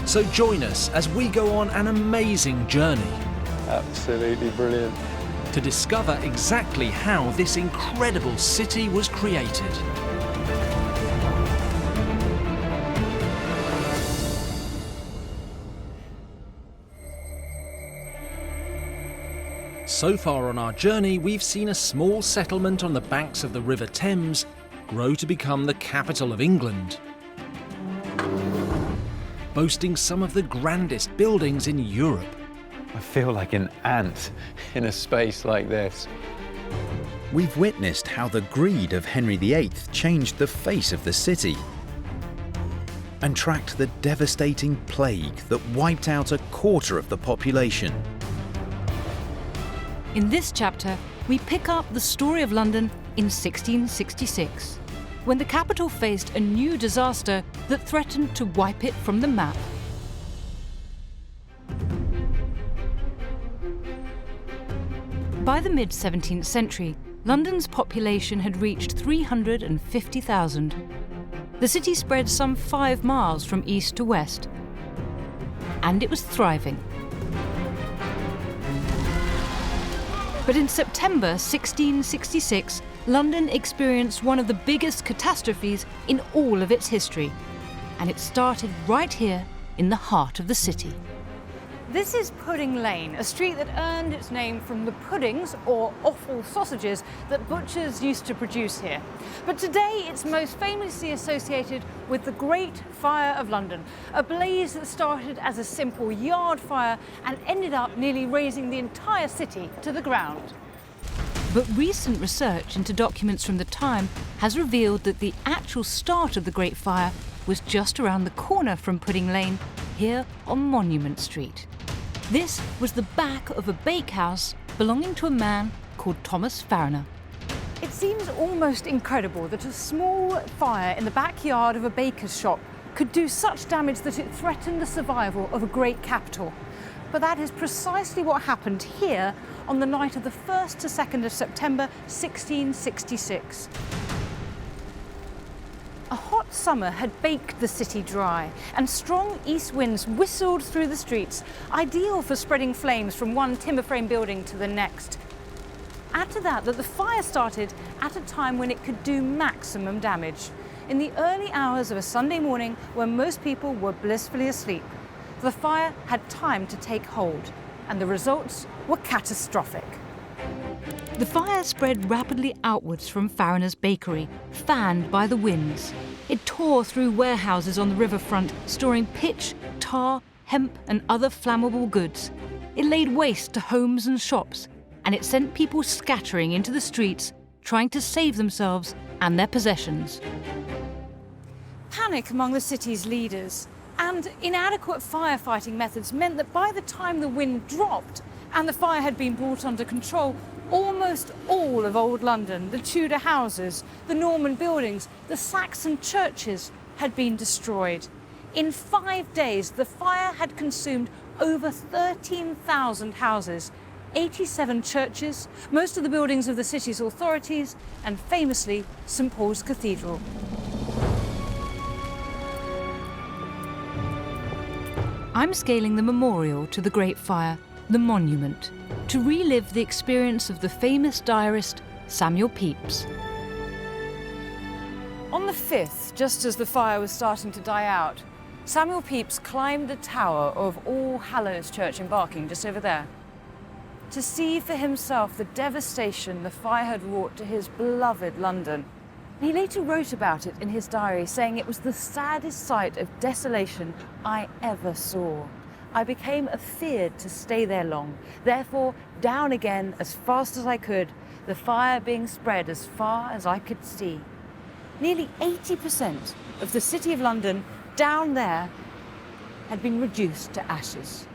So join us as we go on an amazing journey. Absolutely brilliant. To discover exactly how this incredible city was created. So far on our journey, we've seen a small settlement on the banks of the River Thames grow to become the capital of England, boasting some of the grandest buildings in Europe. I feel like an ant in a space like this. We've witnessed how the greed of Henry VIII changed the face of the city and tracked the devastating plague that wiped out a quarter of the population. In this chapter, we pick up the story of London in 1666, when the capital faced a new disaster that threatened to wipe it from the map. By the mid-17th century, London's population had reached 350,000. The city spread some 5 miles from east to west, and it was thriving. But in September 1666, London experienced one of the biggest catastrophes in all of its history. And it started right here in the heart of the city. This is Pudding Lane, a street that earned its name from the puddings, or offal sausages, that butchers used to produce here. But today it's most famously associated with the Great Fire of London, a blaze that started as a simple yard fire and ended up nearly razing the entire city to the ground. But recent research into documents from the time has revealed that the actual start of the Great Fire was just around the corner from Pudding Lane, here on Monument Street. This was the back of a bakehouse belonging to a man called Thomas Fariner. It seems almost incredible that a small fire in the backyard of a baker's shop could do such damage that it threatened the survival of a great capital. But that is precisely what happened here on the night of the 1st to 2nd of September 1666. A hot summer had baked the city dry, and strong east winds whistled through the streets, ideal for spreading flames from one timber frame building to the next. Add to that the fire started at a time when it could do maximum damage, in the early hours of a Sunday morning when most people were blissfully asleep. The fire had time to take hold, and the results were catastrophic. The fire spread rapidly outwards from Fariner's bakery, fanned by the winds. It tore through warehouses on the riverfront, storing pitch, tar, hemp and other flammable goods. It laid waste to homes and shops, and it sent people scattering into the streets, trying to save themselves and their possessions. Panic among the city's leaders and inadequate firefighting methods meant that by the time the wind dropped and the fire had been brought under control, almost all of old London, the Tudor houses, the Norman buildings, the Saxon churches had been destroyed. In 5 days, the fire had consumed over 13,000 houses, 87 churches, most of the buildings of the city's authorities, and famously, St. Paul's Cathedral. I'm scaling the memorial to the Great Fire, the Monument, to relive the experience of the famous diarist Samuel Pepys. On the 5th, just as the fire was starting to die out, Samuel Pepys climbed the tower of All Hallows Church in Barking, just over there, to see for himself the devastation the fire had wrought to his beloved London. He later wrote about it in his diary, saying it was the saddest sight of desolation I ever saw. I became afeard to stay there long, therefore down again as fast as I could, the fire being spread as far as I could see. Nearly 80% of the City of London down there had been reduced to ashes.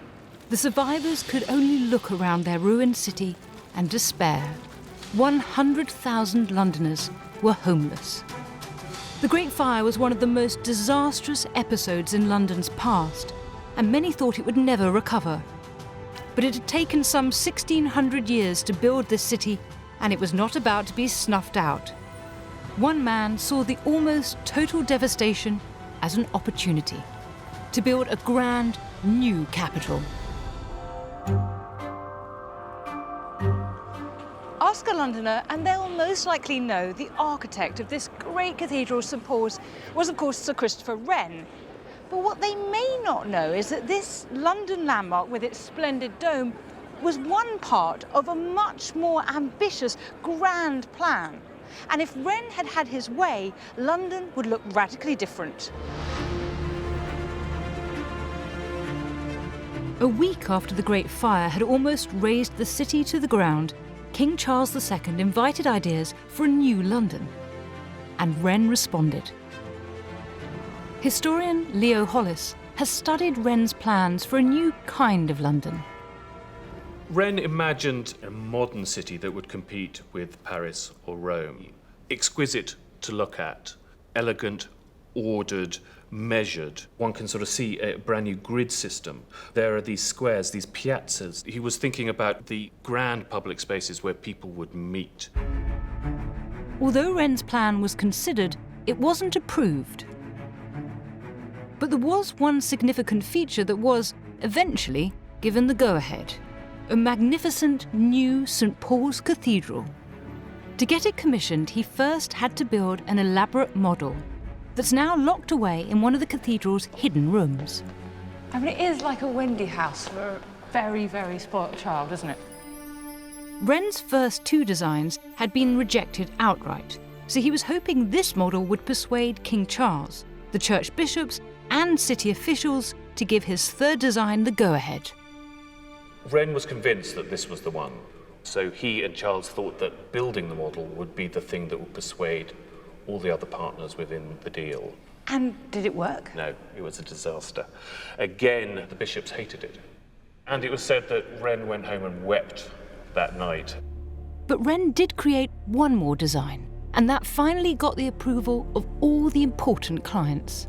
The survivors could only look around their ruined city and despair. 100,000 Londoners were homeless. The Great Fire was one of the most disastrous episodes in London's past, and many thought it would never recover. But it had taken some 1,600 years to build this city, and it was not about to be snuffed out. One man saw the almost total devastation as an opportunity to build a grand new capital. Ask a Londoner and they'll most likely know the architect of this great cathedral, St. Paul's, was of course Sir Christopher Wren. But what they may not know is that this London landmark with its splendid dome was one part of a much more ambitious, grand plan. And if Wren had had his way, London would look radically different. A week after the Great Fire had almost razed the city to the ground, King Charles II invited ideas for a new London, and Wren responded. Historian Leo Hollis has studied Wren's plans for a new kind of London. Wren imagined a modern city that would compete with Paris or Rome. Exquisite to look at, elegant, ordered, measured. One can sort of see a brand new grid system. There are these squares, these piazzas. He was thinking about the grand public spaces where people would meet. Although Wren's plan was considered, it wasn't approved. But there was one significant feature that was, eventually, given the go-ahead. A magnificent new St. Paul's Cathedral. To get it commissioned, he first had to build an elaborate model that's now locked away in one of the cathedral's hidden rooms. I mean, it is like a Wendy house for a very, very spoilt child, isn't it? Wren's first two designs had been rejected outright, so he was hoping this model would persuade King Charles, the church bishops, and city officials to give his third design the go-ahead. Wren was convinced that this was the one. So he and Charles thought that building the model would be the thing that would persuade all the other partners within the deal. And did it work? No, it was a disaster. Again, the bishops hated it. And it was said that Wren went home and wept that night. But Wren did create one more design, and that finally got the approval of all the important clients.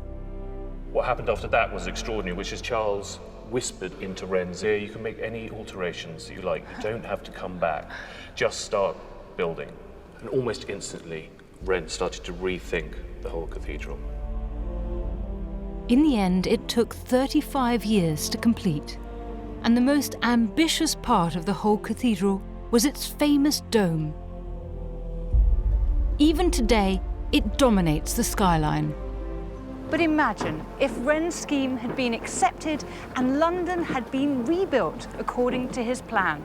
What happened after that was extraordinary, which is Charles whispered into Wren's ear, you can make any alterations that you like, you don't have to come back, just start building. And almost instantly, Wren started to rethink the whole cathedral. In the end, it took 35 years to complete, and the most ambitious part of the whole cathedral was its famous dome. Even today, it dominates the skyline. But imagine if Wren's scheme had been accepted and London had been rebuilt according to his plan.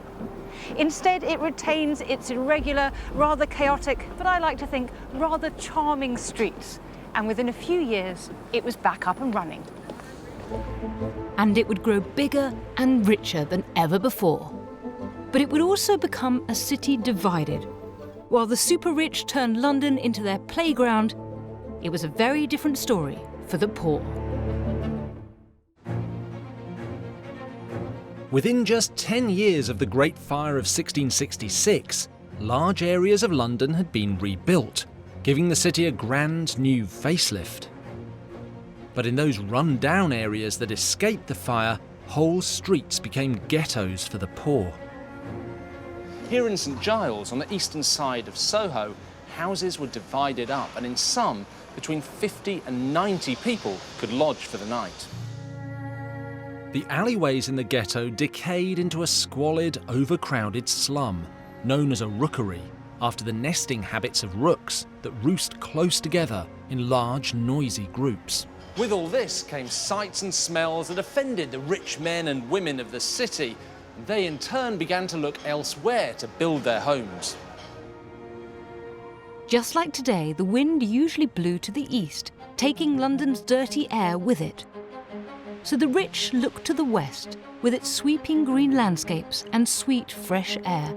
Instead, it retains its irregular, rather chaotic, but I like to think rather charming streets. And within a few years, it was back up and running. And it would grow bigger and richer than ever before. But it would also become a city divided. While the super-rich turned London into their playground, it was a very different story for the poor. Within just 10 years of the Great Fire of 1666, large areas of London had been rebuilt, giving the city a grand new facelift. But in those run-down areas that escaped the fire, whole streets became ghettos for the poor. Here in St Giles, on the eastern side of Soho, houses were divided up, and in some, between 50 and 90 people could lodge for the night. The alleyways in the ghetto decayed into a squalid, overcrowded slum, known as a rookery, after the nesting habits of rooks that roost close together in large, noisy groups. With all this came sights and smells that offended the rich men and women of the city. They in turn began to look elsewhere to build their homes. Just like today, the wind usually blew to the east, taking London's dirty air with it. So the rich looked to the west, with its sweeping green landscapes and sweet, fresh air.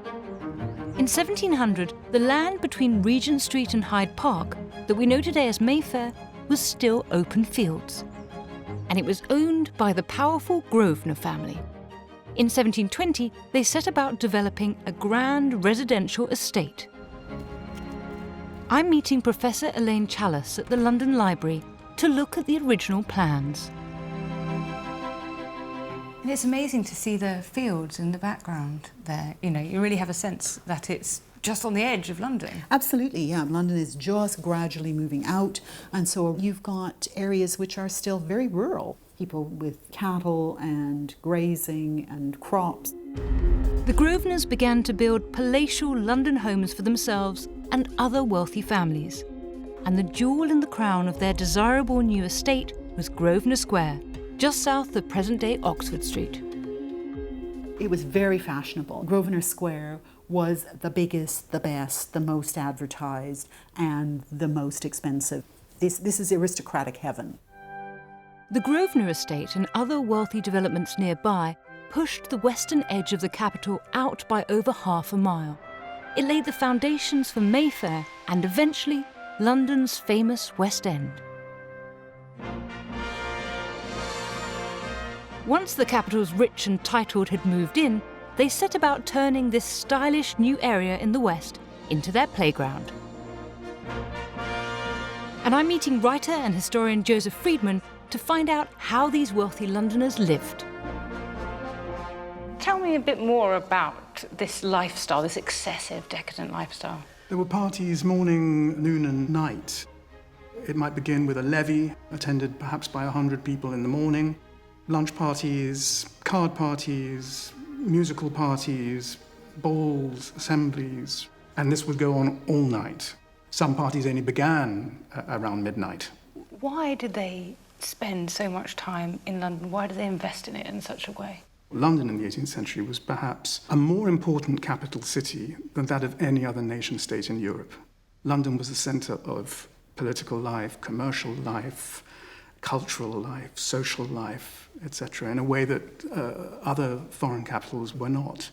In 1700, the land between Regent Street and Hyde Park, that we know today as Mayfair, was still open fields. And it was owned by the powerful Grosvenor family. In 1720, they set about developing a grand residential estate. I'm meeting Professor Elaine Challis at the London Library to look at the original plans. And it's amazing to see the fields in the background there. You know, you really have a sense that it's just on the edge of London. Absolutely, yeah. London is just gradually moving out, and so you've got areas which are still very rural. People with cattle and grazing and crops. The Grosvenors began to build palatial London homes for themselves and other wealthy families. And the jewel in the crown of their desirable new estate was Grosvenor Square, just south of present-day Oxford Street. It was very fashionable. Grosvenor Square was the biggest, the best, the most advertised, and the most expensive. This is aristocratic heaven. The Grosvenor estate and other wealthy developments nearby pushed the western edge of the capital out by over half a mile. It laid the foundations for Mayfair and eventually London's famous West End. Once the capital's rich and titled had moved in, they set about turning this stylish new area in the west into their playground. And I'm meeting writer and historian Joseph Friedman to find out how these wealthy Londoners lived. Tell me a bit more about this lifestyle, this excessive, decadent lifestyle. There were parties morning, noon and night. It might begin with a levee, attended perhaps by 100 people in the morning. Lunch parties, card parties, musical parties, balls, assemblies, and this would go on all night. Some parties only began around midnight. Why did they spend so much time in London? Why did they invest in it in such a way? London in the 18th century was perhaps a more important capital city than that of any other nation-state in Europe. London was the centre of political life, commercial life, cultural life, social life, etc., in a way that other foreign capitals were not.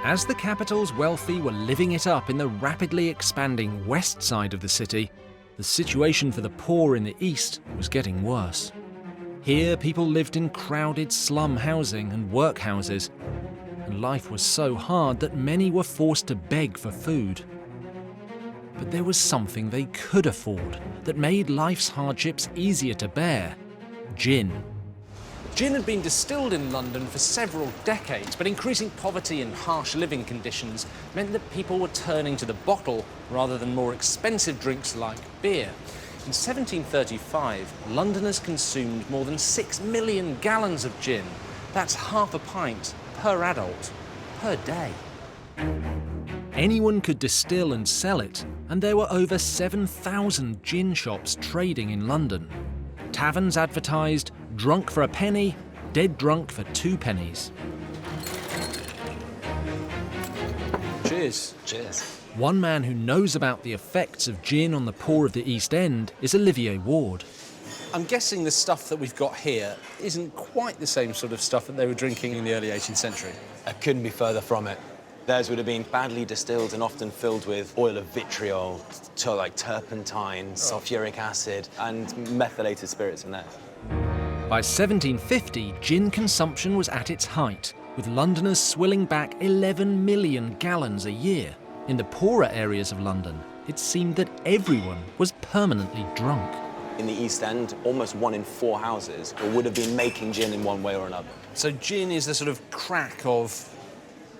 As the capital's wealthy were living it up in the rapidly expanding west side of the city, the situation for the poor in the east was getting worse. Here, people lived in crowded slum housing and workhouses, and life was so hard that many were forced to beg for food. But there was something they could afford that made life's hardships easier to bear: gin. Gin had been distilled in London for several decades, but increasing poverty and harsh living conditions meant that people were turning to the bottle rather than more expensive drinks like beer. In 1735, Londoners consumed more than 6 million gallons of gin. That's half a pint per adult per day. Anyone could distill and sell it, and there were over 7,000 gin shops trading in London. Taverns advertised drunk for a penny, dead drunk for 2 pennies. Cheers. Cheers. One man who knows about the effects of gin on the poor of the East End is Olivier Ward. I'm guessing the stuff that we've got here isn't quite the same sort of stuff that they were drinking in the early 18th century. I couldn't be further from it. Theirs would have been badly distilled and often filled with oil of vitriol, like turpentine, sulfuric acid, and methylated spirits in there. By 1750, gin consumption was at its height, with Londoners swilling back 11 million gallons a year. In the poorer areas of London, it seemed that everyone was permanently drunk. In the East End, almost 1 in 4 houses would have been making gin in one way or another. So gin is the sort of crack of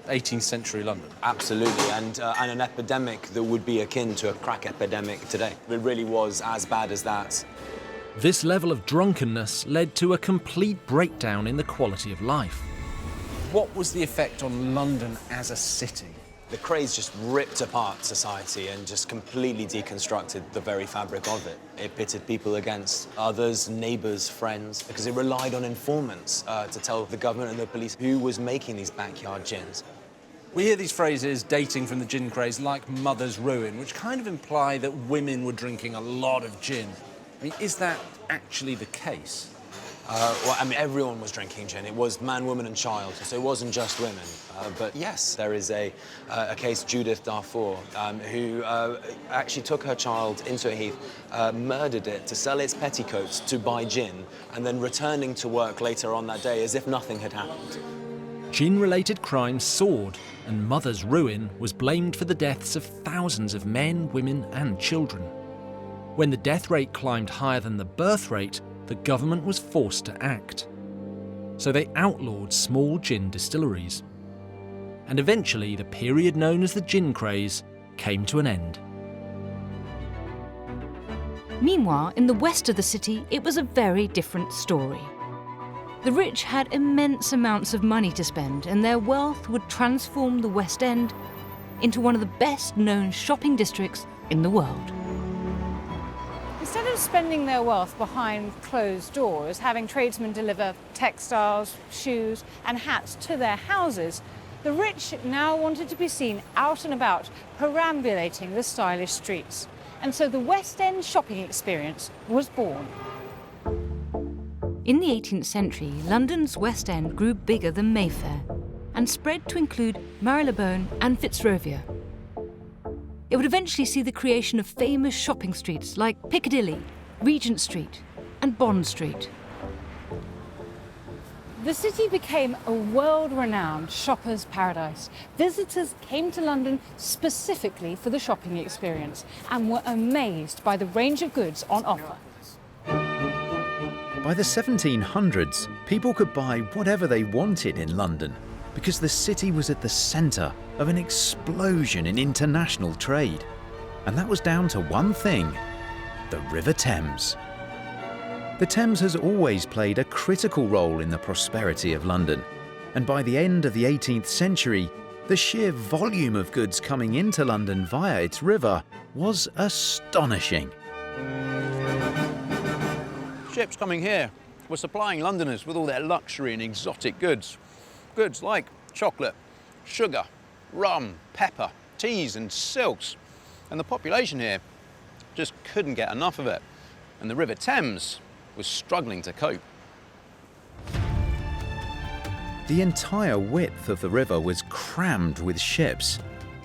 18th century London? Absolutely, and an epidemic that would be akin to a crack epidemic today. It really was as bad as that. This level of drunkenness led to a complete breakdown in the quality of life. What was the effect on London as a city? The craze just ripped apart society and just completely deconstructed the very fabric of it. It pitted people against others, neighbours, friends, because it relied on informants to tell the government and the police who was making these backyard gins. We hear these phrases dating from the gin craze like mother's ruin, which kind of imply that women were drinking a lot of gin. I mean, is that actually the case? Well, I mean, everyone was drinking gin. It was man, woman and child, so it wasn't just women. But yes, there is a case, Judith Darfour, who actually took her child into a heath, murdered it to sell its petticoats to buy gin, and then returning to work later on that day as if nothing had happened. Gin-related crime soared, and mother's ruin was blamed for the deaths of thousands of men, women and children. When the death rate climbed higher than the birth rate, the government was forced to act. So they outlawed small gin distilleries. And eventually, the period known as the gin craze came to an end. Meanwhile, in the west of the city, it was a very different story. The rich had immense amounts of money to spend, and their wealth would transform the West End into one of the best-known shopping districts in the world. Instead of spending their wealth behind closed doors, having tradesmen deliver textiles, shoes and hats to their houses, the rich now wanted to be seen out and about, perambulating the stylish streets. And so the West End shopping experience was born. In the 18th century, London's West End grew bigger than Mayfair and spread to include Marylebone and Fitzrovia. It would eventually see the creation of famous shopping streets like Piccadilly, Regent Street and Bond Street. The city became a world-renowned shopper's paradise. Visitors came to London specifically for the shopping experience and were amazed by the range of goods on offer. By the 1700s, people could buy whatever they wanted in London because the city was at the centre of an explosion in international trade. And that was down to one thing: the River Thames. The Thames has always played a critical role in the prosperity of London, and by the end of the 18th century, the sheer volume of goods coming into London via its river was astonishing. Ships coming here were supplying Londoners with all their luxury and exotic goods. Goods like chocolate, sugar, rum, pepper, teas and silks. And the population here just couldn't get enough of it. And the River Thames was struggling to cope. The entire width of the river was crammed with ships,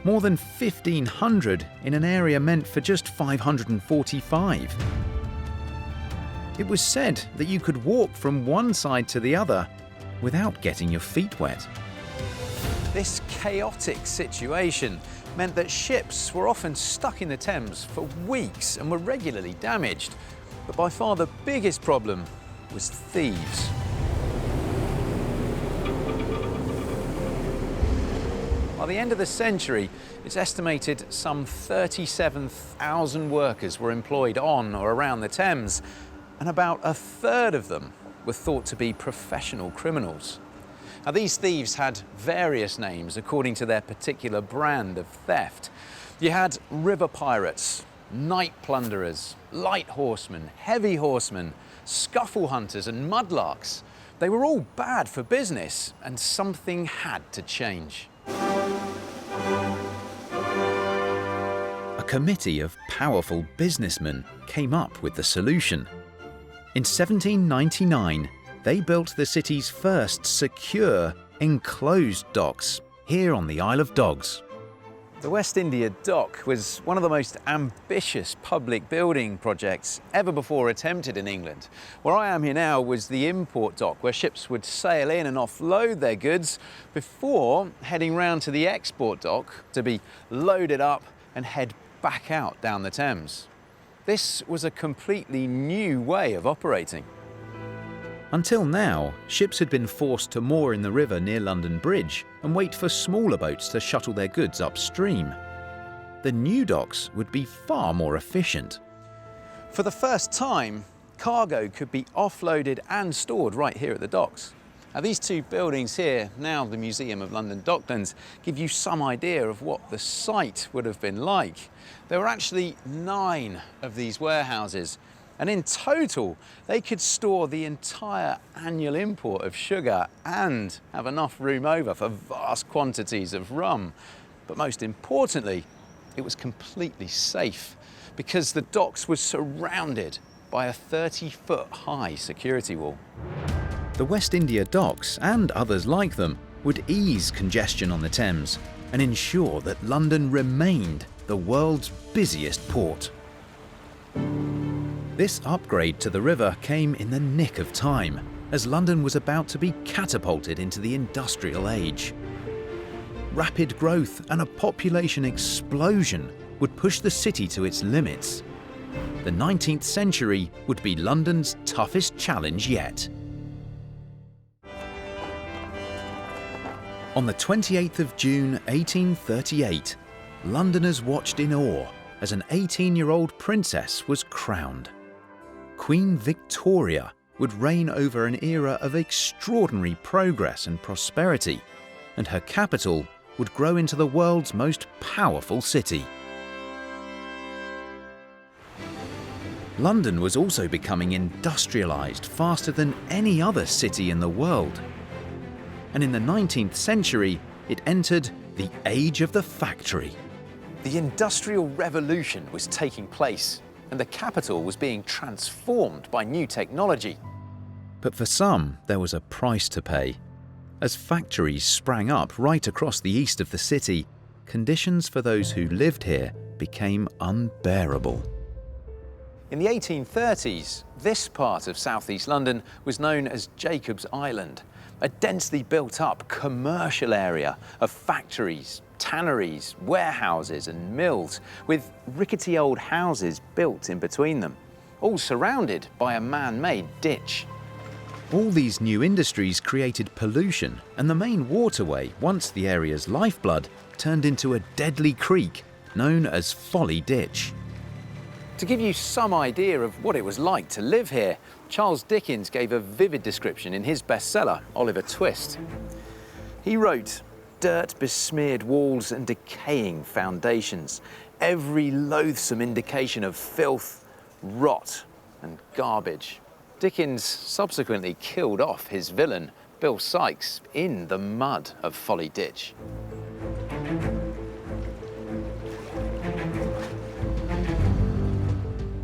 more than 1,500 in an area meant for just 545. It was said that you could walk from one side to the other without getting your feet wet. This chaotic situation meant that ships were often stuck in the Thames for weeks and were regularly damaged. But by far the biggest problem was thieves. By the end of the century, it's estimated some 37,000 workers were employed on or around the Thames, and about a third of them were thought to be professional criminals. Now, these thieves had various names according to their particular brand of theft. You had river pirates, night plunderers, light horsemen, heavy horsemen, scuffle hunters and mudlarks. They were all bad for business, and something had to change. A committee of powerful businessmen came up with the solution. In 1799, they built the city's first secure, enclosed docks here on the Isle of Dogs. The West India Dock was one of the most ambitious public building projects ever before attempted in England. Where I am here now was the import dock, where ships would sail in and offload their goods before heading round to the export dock to be loaded up and head back out down the Thames. This was a completely new way of operating. Until now, ships had been forced to moor in the river near London Bridge and wait for smaller boats to shuttle their goods upstream. The new docks would be far more efficient. For the first time, cargo could be offloaded and stored right here at the docks. Now, these two buildings here, now the Museum of London Docklands, give you some idea of what the site would have been like. There were actually 9 of these warehouses, and in total, they could store the entire annual import of sugar and have enough room over for vast quantities of rum. But most importantly, it was completely safe because the docks were surrounded by a 30-foot-high security wall. The West India Docks and others like them would ease congestion on the Thames and ensure that London remained the world's busiest port. This upgrade to the river came in the nick of time, as London was about to be catapulted into the industrial age. Rapid growth and a population explosion would push the city to its limits. The 19th century would be London's toughest challenge yet. On the 28th of June 1838, Londoners watched in awe as an 18-year-old princess was crowned. Queen Victoria would reign over an era of extraordinary progress and prosperity, and her capital would grow into the world's most powerful city. London was also becoming industrialised faster than any other city in the world. And in the 19th century, it entered the age of the factory. The Industrial Revolution was taking place, and the capital was being transformed by new technology. But for some, there was a price to pay. As factories sprang up right across the east of the city, conditions for those who lived here became unbearable. In the 1830s, this part of southeast London was known as Jacob's Island, a densely built-up commercial area of factories, tanneries, warehouses and mills, with rickety old houses built in between them, all surrounded by a man-made ditch. All these new industries created pollution, and the main waterway, once the area's lifeblood, turned into a deadly creek known as Folly Ditch. To give you some idea of what it was like to live here, Charles Dickens gave a vivid description in his bestseller, Oliver Twist. He wrote, "Dirt besmeared walls and decaying foundations, every loathsome indication of filth, rot and garbage." Dickens subsequently killed off his villain, Bill Sikes, in the mud of Folly Ditch.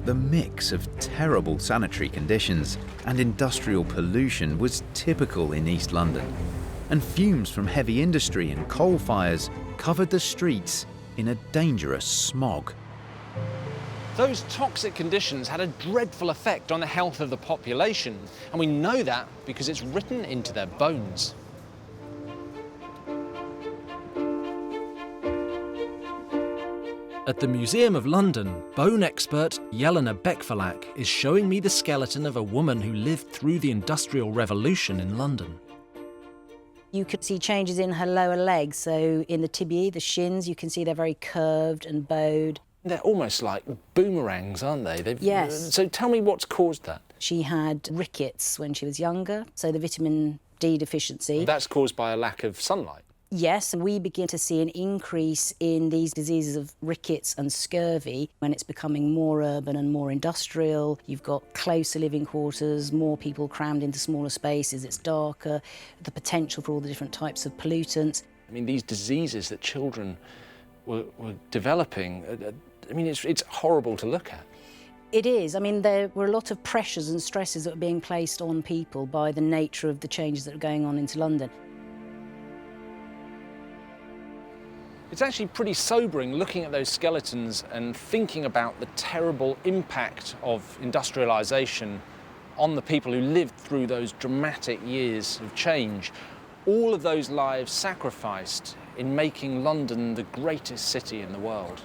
The mix of terrible sanitary conditions and industrial pollution was typical in East London. and fumes from heavy industry and coal fires covered the streets in a dangerous smog. Those toxic conditions had a dreadful effect on the health of the population, and we know that because it's written into their bones. At the Museum of London, bone expert Jelena Bekvalak is showing me the skeleton of a woman who lived through the Industrial Revolution in London. You could see changes in her lower legs, so in the tibiae, the shins, you can see they're very curved and bowed. They're almost like boomerangs, aren't they? Yes. So tell me what's caused that. She had rickets when she was younger, so the vitamin D deficiency. That's caused by a lack of sunlight. Yes, and we begin to see an increase in these diseases of rickets and scurvy when it's becoming more urban and more industrial. You've got closer living quarters, more people crammed into smaller spaces, it's darker, the potential for all the different types of pollutants. I mean, these diseases that children were developing, I mean, it's horrible to look at. It is. I mean, there were a lot of pressures and stresses that were being placed on people by the nature of the changes that were going on into London. It's actually pretty sobering looking at those skeletons and thinking about the terrible impact of industrialisation on the people who lived through those dramatic years of change. All of those lives sacrificed in making London the greatest city in the world.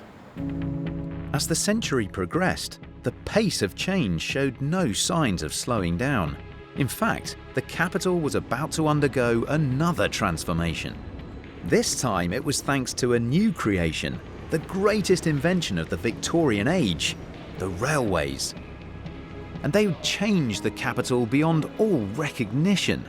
As the century progressed, the pace of change showed no signs of slowing down. In fact, the capital was about to undergo another transformation. This time it was thanks to a new creation, the greatest invention of the Victorian age, the railways. And they would change the capital beyond all recognition.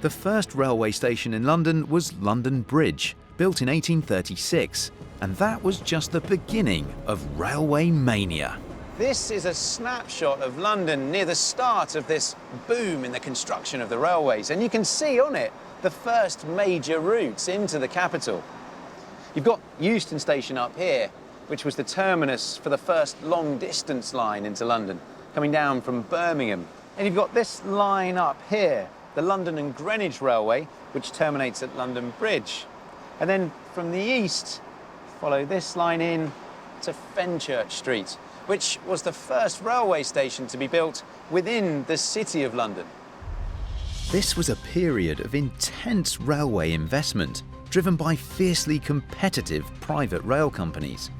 The first railway station in London was London Bridge, built in 1836, and that was just the beginning of railway mania. This is a snapshot of London near the start of this boom in the construction of the railways, and you can see on it the first major routes into the capital. You've got Euston Station up here, which was the terminus for the first long-distance line into London, coming down from Birmingham. And you've got this line up here, the London and Greenwich Railway, which terminates at London Bridge. And then from the east, follow this line in to Fenchurch Street, which was the first railway station to be built within the City of London. This was a period of intense railway investment, driven by fiercely competitive private rail companies.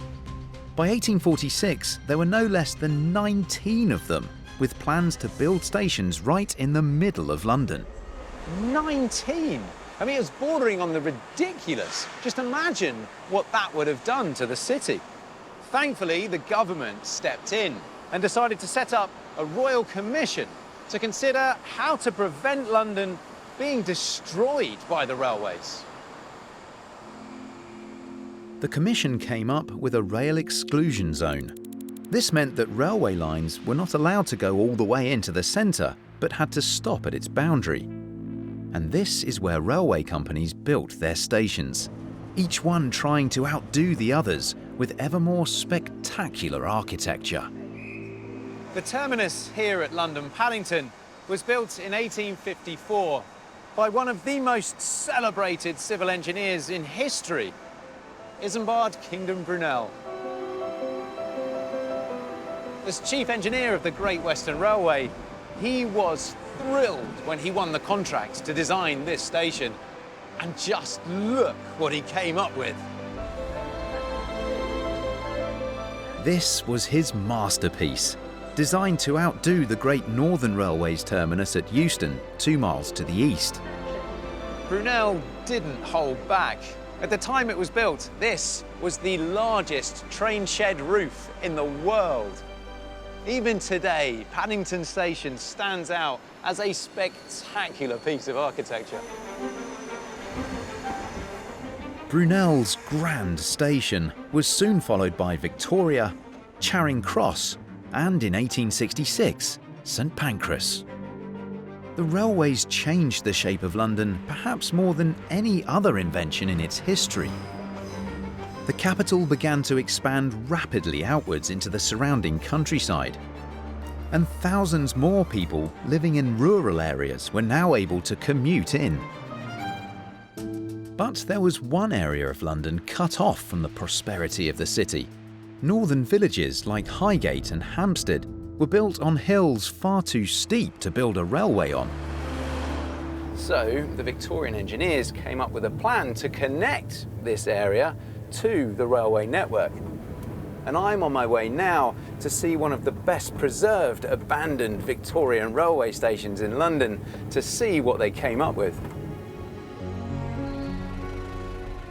By 1846, there were no less than 19 of them, with plans to build stations right in the middle of London. 19! I mean, it was bordering on the ridiculous. Just imagine what that would have done to the city. Thankfully, the government stepped in and decided to set up a royal commission to consider how to prevent London being destroyed by the railways. The commission came up with a rail exclusion zone. This meant that railway lines were not allowed to go all the way into the centre, but had to stop at its boundary. And this is where railway companies built their stations, each one trying to outdo the others with ever more spectacular architecture. The terminus here at London Paddington was built in 1854 by one of the most celebrated civil engineers in history, Isambard Kingdom Brunel. As chief engineer of the Great Western Railway, he was thrilled when he won the contract to design this station. And just look what he came up with. This was his masterpiece, designed to outdo the Great Northern Railway's terminus at Euston, 2 miles to the east. Brunel didn't hold back. At the time it was built, this was the largest train shed roof in the world. Even today, Paddington Station stands out as a spectacular piece of architecture. Brunel's grand station was soon followed by Victoria, Charing Cross, and in 1866, St Pancras. The railways changed the shape of London perhaps more than any other invention in its history. The capital began to expand rapidly outwards into the surrounding countryside, and thousands more people living in rural areas were now able to commute in. But there was one area of London cut off from the prosperity of the city. Northern villages like Highgate and Hampstead were built on hills far too steep to build a railway on. So the Victorian engineers came up with a plan to connect this area to the railway network. And I'm on my way now to see one of the best preserved abandoned Victorian railway stations in London to see what they came up with.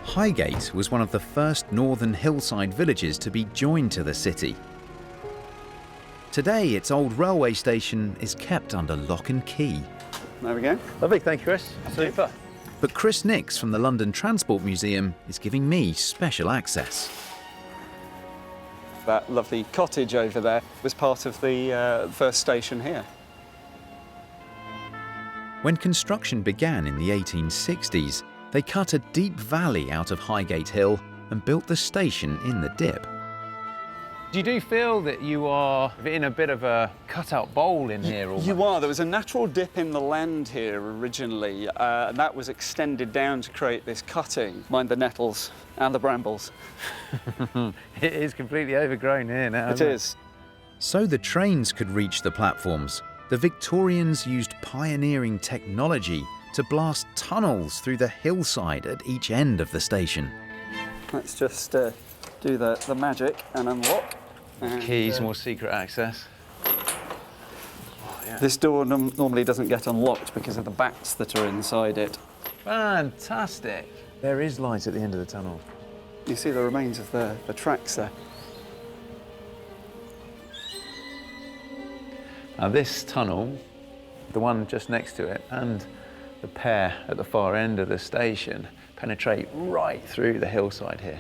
Highgate was one of the first northern hillside villages to be joined to the city. Today, its old railway station is kept under lock and key. There we go. Lovely, thank you, Chris. Super. But Chris Nix from the London Transport Museum is giving me special access. That lovely cottage over there was part of the first station here. When construction began in the 1860s, they cut a deep valley out of Highgate Hill and built the station in the dip. You do feel that you are in a bit of a cut-out bowl in here almost. You are. There was a natural dip in the land here originally, and that was extended down to create this cutting. Mind the nettles and the brambles. It is completely overgrown here now. It is. So the trains could reach the platforms, the Victorians used pioneering technology to blast tunnels through the hillside at each end of the station. Let's just do the magic and unlock. And, keys, more secret access. This door normally doesn't get unlocked because of the bats that are inside it. Fantastic. There is light at the end of the tunnel. You see the remains of the tracks there. Now this tunnel, the one just next to it, and the pair at the far end of the station penetrate right through the hillside here.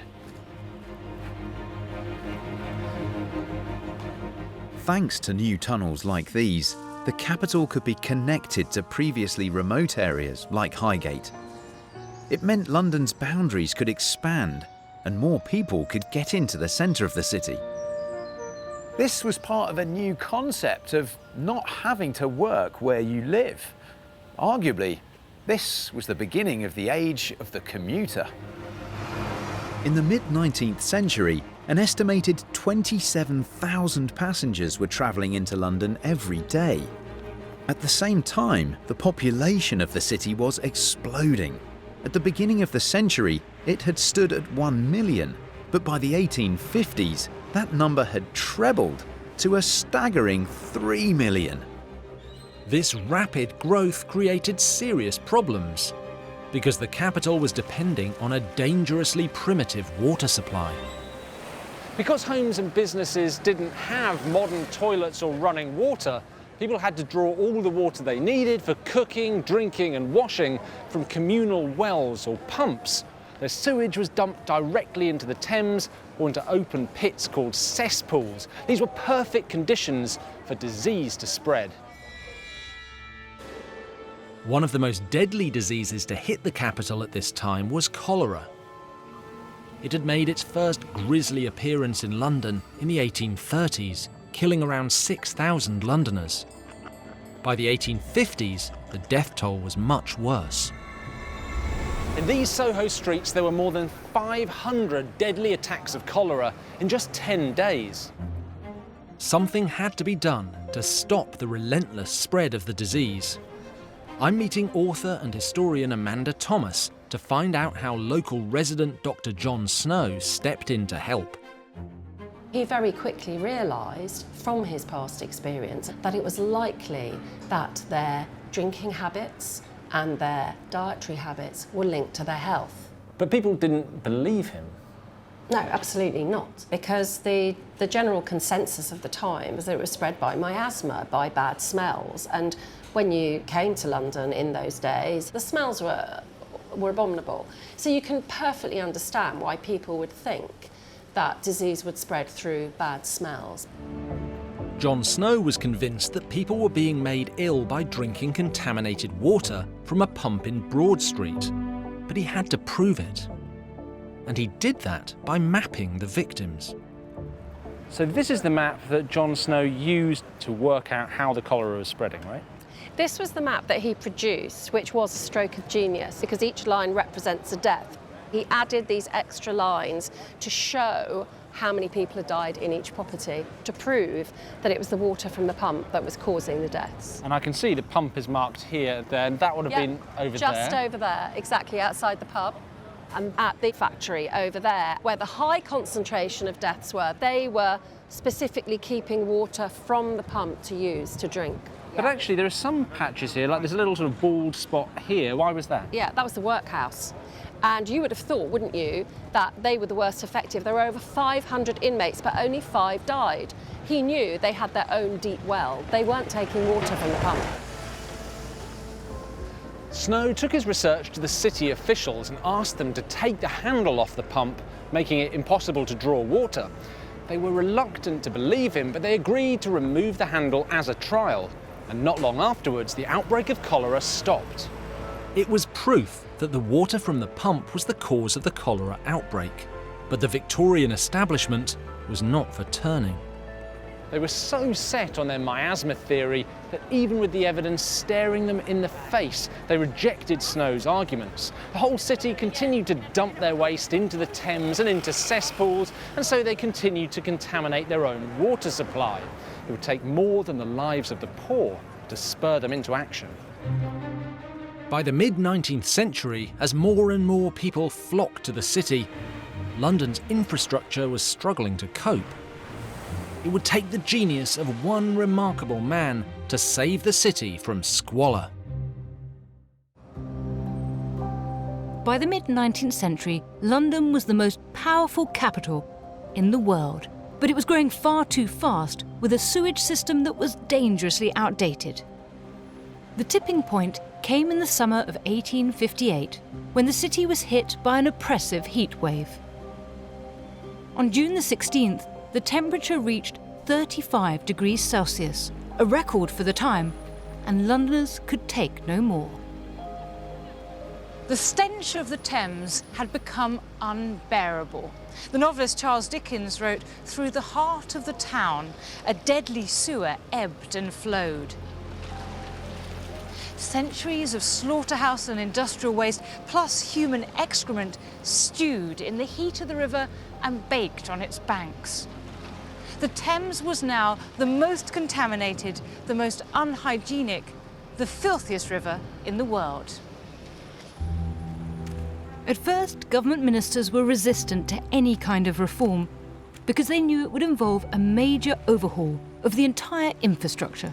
Thanks to new tunnels like these, the capital could be connected to previously remote areas like Highgate. It meant London's boundaries could expand and more people could get into the centre of the city. This was part of a new concept of not having to work where you live. Arguably, this was the beginning of the age of the commuter. In the mid-19th century, an estimated 27,000 passengers were travelling into London every day. At the same time, the population of the city was exploding. At the beginning of the century, it had stood at 1 million, but by the 1850s, that number had trebled to a staggering 3 million. This rapid growth created serious problems, because the capital was depending on a dangerously primitive water supply. Because homes and businesses didn't have modern toilets or running water, people had to draw all the water they needed for cooking, drinking and washing from communal wells or pumps. Their sewage was dumped directly into the Thames or into open pits called cesspools. These were perfect conditions for disease to spread. One of the most deadly diseases to hit the capital at this time was cholera. It had made its first grisly appearance in London in the 1830s, killing around 6,000 Londoners. By the 1850s, the death toll was much worse. In these Soho streets, there were more than 500 deadly attacks of cholera in just 10 days. Something had to be done to stop the relentless spread of the disease. I'm meeting author and historian Amanda Thomas to find out how local resident Dr. John Snow stepped in to help. He very quickly realised from his past experience that it was likely that their drinking habits and their dietary habits were linked to their health. But people didn't believe him. No, absolutely not, because the general consensus of the time was that it was spread by miasma, by bad smells, and when you came to London in those days, the smells were abominable. So you can perfectly understand why people would think that disease would spread through bad smells. John Snow was convinced that people were being made ill by drinking contaminated water from a pump in Broad Street, but he had to prove it. And he did that by mapping the victims. So this is the map that John Snow used to work out how the cholera was spreading, right? This was the map that he produced, which was a stroke of genius, because each line represents a death. He added these extra lines to show how many people had died in each property, to prove that it was the water from the pump that was causing the deaths. And I can see the pump is marked here, then that would have been over just over there, exactly outside the pub. And at the factory over there, where the high concentration of deaths were, they were specifically keeping water from the pump to use to drink. But actually, there are some patches here, like there's a little sort of bald spot here. Why was that? Yeah, that was the workhouse. And you would have thought, wouldn't you, that they were the worst affected. There were over 500 inmates, but only 5 died. He knew they had their own deep well. They weren't taking water from the pump. Snow took his research to the city officials and asked them to take the handle off the pump, making it impossible to draw water. They were reluctant to believe him, but they agreed to remove the handle as a trial. And not long afterwards, the outbreak of cholera stopped. It was proof that the water from the pump was the cause of the cholera outbreak. But the Victorian establishment was not for turning. They were so set on their miasma theory that even with the evidence staring them in the face, they rejected Snow's arguments. The whole city continued to dump their waste into the Thames and into cesspools, and so they continued to contaminate their own water supply. It would take more than the lives of the poor to spur them into action. By the mid-19th century, as more and more people flocked to the city, London's infrastructure was struggling to cope. It would take the genius of one remarkable man to save the city from squalor. By the mid-19th century, London was the most powerful capital in the world, but it was growing far too fast with a sewage system that was dangerously outdated. The tipping point came in the summer of 1858, when the city was hit by an oppressive heat wave. On June the 16th, the temperature reached 35 degrees Celsius, a record for the time, and Londoners could take no more. The stench of the Thames had become unbearable. The novelist Charles Dickens wrote, "Through the heart of the town, a deadly sewer ebbed and flowed." Centuries of slaughterhouse and industrial waste, plus human excrement, stewed in the heat of the river and baked on its banks. The Thames was now the most contaminated, the most unhygienic, the filthiest river in the world. At first, government ministers were resistant to any kind of reform because they knew it would involve a major overhaul of the entire infrastructure.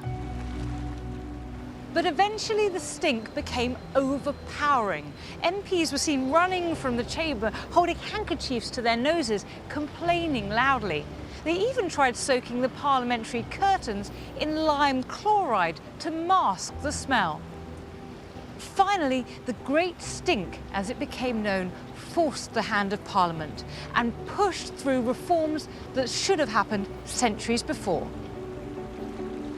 But eventually the stink became overpowering. MPs were seen running from the chamber, holding handkerchiefs to their noses, complaining loudly. They even tried soaking the parliamentary curtains in lime chloride to mask the smell. Finally, the Great Stink, as it became known, forced the hand of Parliament and pushed through reforms that should have happened centuries before.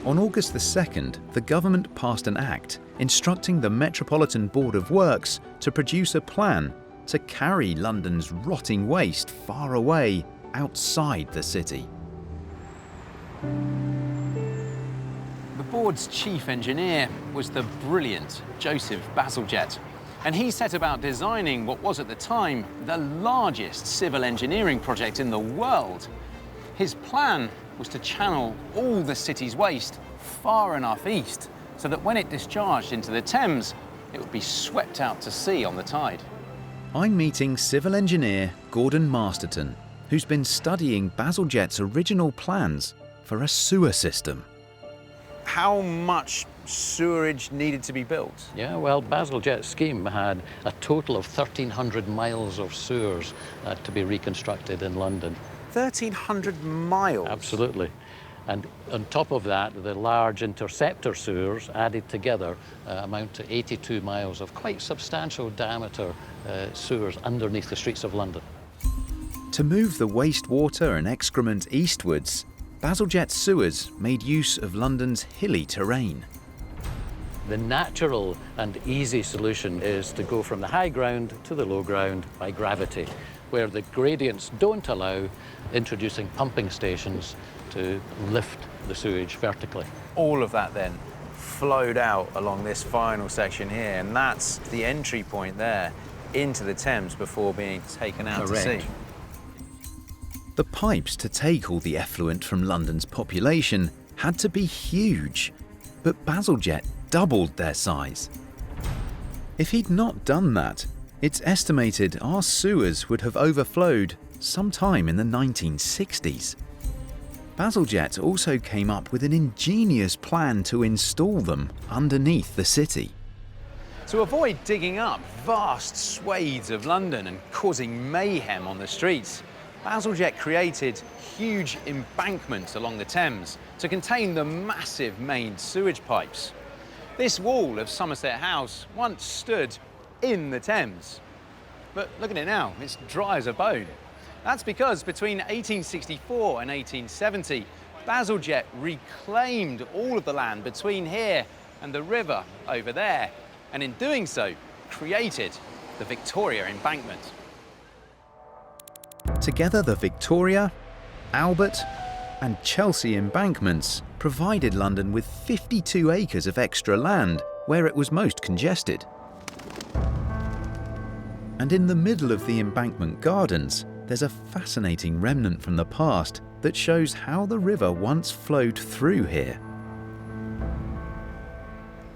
On August the 2nd, the government passed an act instructing the Metropolitan Board of Works to produce a plan to carry London's rotting waste far away outside the city. The board's chief engineer was the brilliant Joseph Bazalgette, and he set about designing what was at the time the largest civil engineering project in the world. His plan was to channel all the city's waste far enough east so that when it discharged into the Thames, it would be swept out to sea on the tide. I'm meeting civil engineer Gordon Masterton, who's been studying Bazalgette's original plans for a sewer system. How much sewerage needed to be built? Yeah, well, Bazalgette's scheme had a total of 1,300 miles of sewers to be reconstructed in London. 1,300 miles? Absolutely. And on top of that, the large interceptor sewers added together amount to 82 miles of quite substantial diameter sewers underneath the streets of London. To move the wastewater and excrement eastwards, Bazalgette's sewers made use of London's hilly terrain. The natural and easy solution is to go from the high ground to the low ground by gravity, where the gradients don't allow introducing pumping stations to lift the sewage vertically. All of that then flowed out along this final section here, and that's the entry point there into the Thames before being taken out to sea. The pipes to take all the effluent from London's population had to be huge, but Bazalgette doubled their size. If he'd not done that, it's estimated our sewers would have overflowed sometime in the 1960s. Bazalgette also came up with an ingenious plan to install them underneath the city. To avoid digging up vast swathes of London and causing mayhem on the streets, Bazalgette created huge embankments along the Thames to contain the massive main sewage pipes. This wall of Somerset House once stood in the Thames. But look at it now, it's dry as a bone. That's because between 1864 and 1870, Bazalgette reclaimed all of the land between here and the river over there, and in doing so, created the Victoria Embankment. Together, the Victoria, Albert, and Chelsea embankments provided London with 52 acres of extra land where it was most congested. And in the middle of the embankment gardens, there's a fascinating remnant from the past that shows how the river once flowed through here.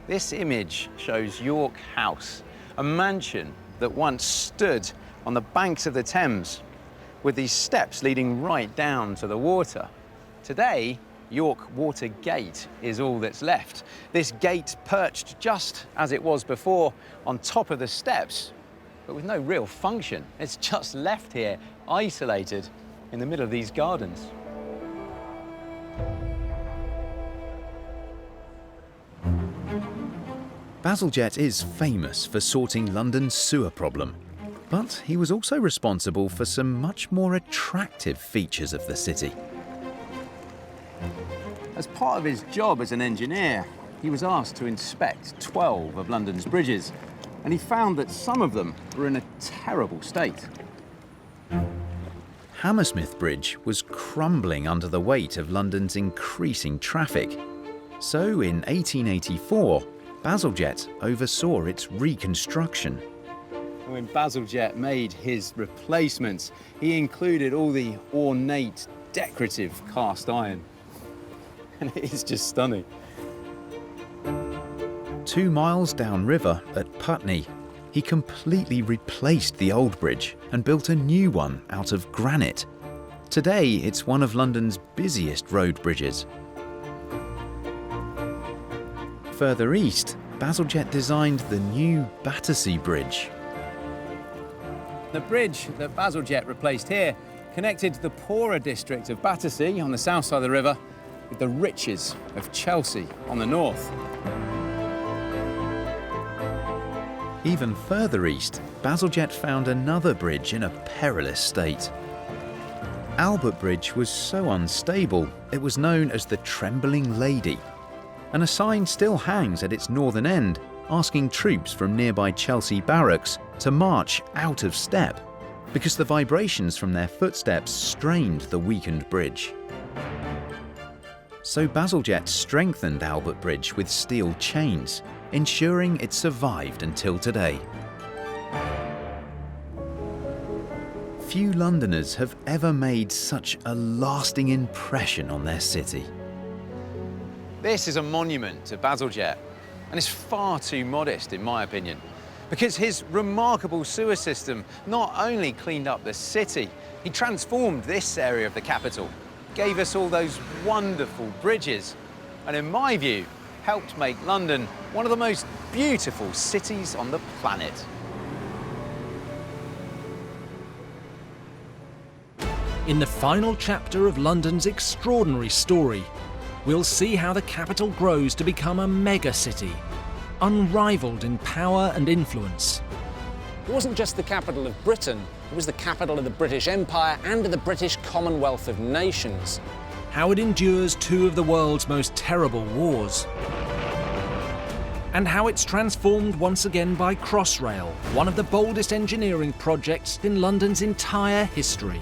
This image shows York House, a mansion that once stood on the banks of the Thames, with these steps leading right down to the water. Today, York Water Gate is all that's left. This gate perched just as it was before, on top of the steps, but with no real function. It's just left here, isolated in the middle of these gardens. Bazalgette is famous for sorting London's sewer problem, but he was also responsible for some much more attractive features of the city. As part of his job as an engineer, he was asked to inspect 12 of London's bridges, and he found that some of them were in a terrible state. Hammersmith Bridge was crumbling under the weight of London's increasing traffic. So in 1884, Bazalgette oversaw its reconstruction. When Bazalgette made his replacements, he included all the ornate, decorative cast iron. And it is just stunning. 2 miles downriver at Putney, he completely replaced the old bridge and built a new one out of granite. Today, it's one of London's busiest road bridges. Further east, Bazalgette designed the new Battersea Bridge. The bridge that Bazalgette replaced here connected the poorer district of Battersea on the south side of the river with the riches of Chelsea on the north. Even further east, Bazalgette found another bridge in a perilous state. Albert Bridge was so unstable, it was known as the Trembling Lady, and a sign still hangs at its northern end, asking troops from nearby Chelsea barracks to march out of step, because the vibrations from their footsteps strained the weakened bridge. So Bazalgette strengthened Albert Bridge with steel chains, ensuring it survived until today. Few Londoners have ever made such a lasting impression on their city. This is a monument to Bazalgette, and it's far too modest in my opinion, because his remarkable sewer system not only cleaned up the city, he transformed this area of the capital, gave us all those wonderful bridges, and in my view, helped make London one of the most beautiful cities on the planet. In the final chapter of London's extraordinary story, we'll see how the capital grows to become a mega-city, unrivaled in power and influence. It wasn't just the capital of Britain, it was the capital of the British Empire and of the British Commonwealth of Nations. How it endures 2 of the world's most terrible wars. And how it's transformed once again by Crossrail, one of the boldest engineering projects in London's entire history.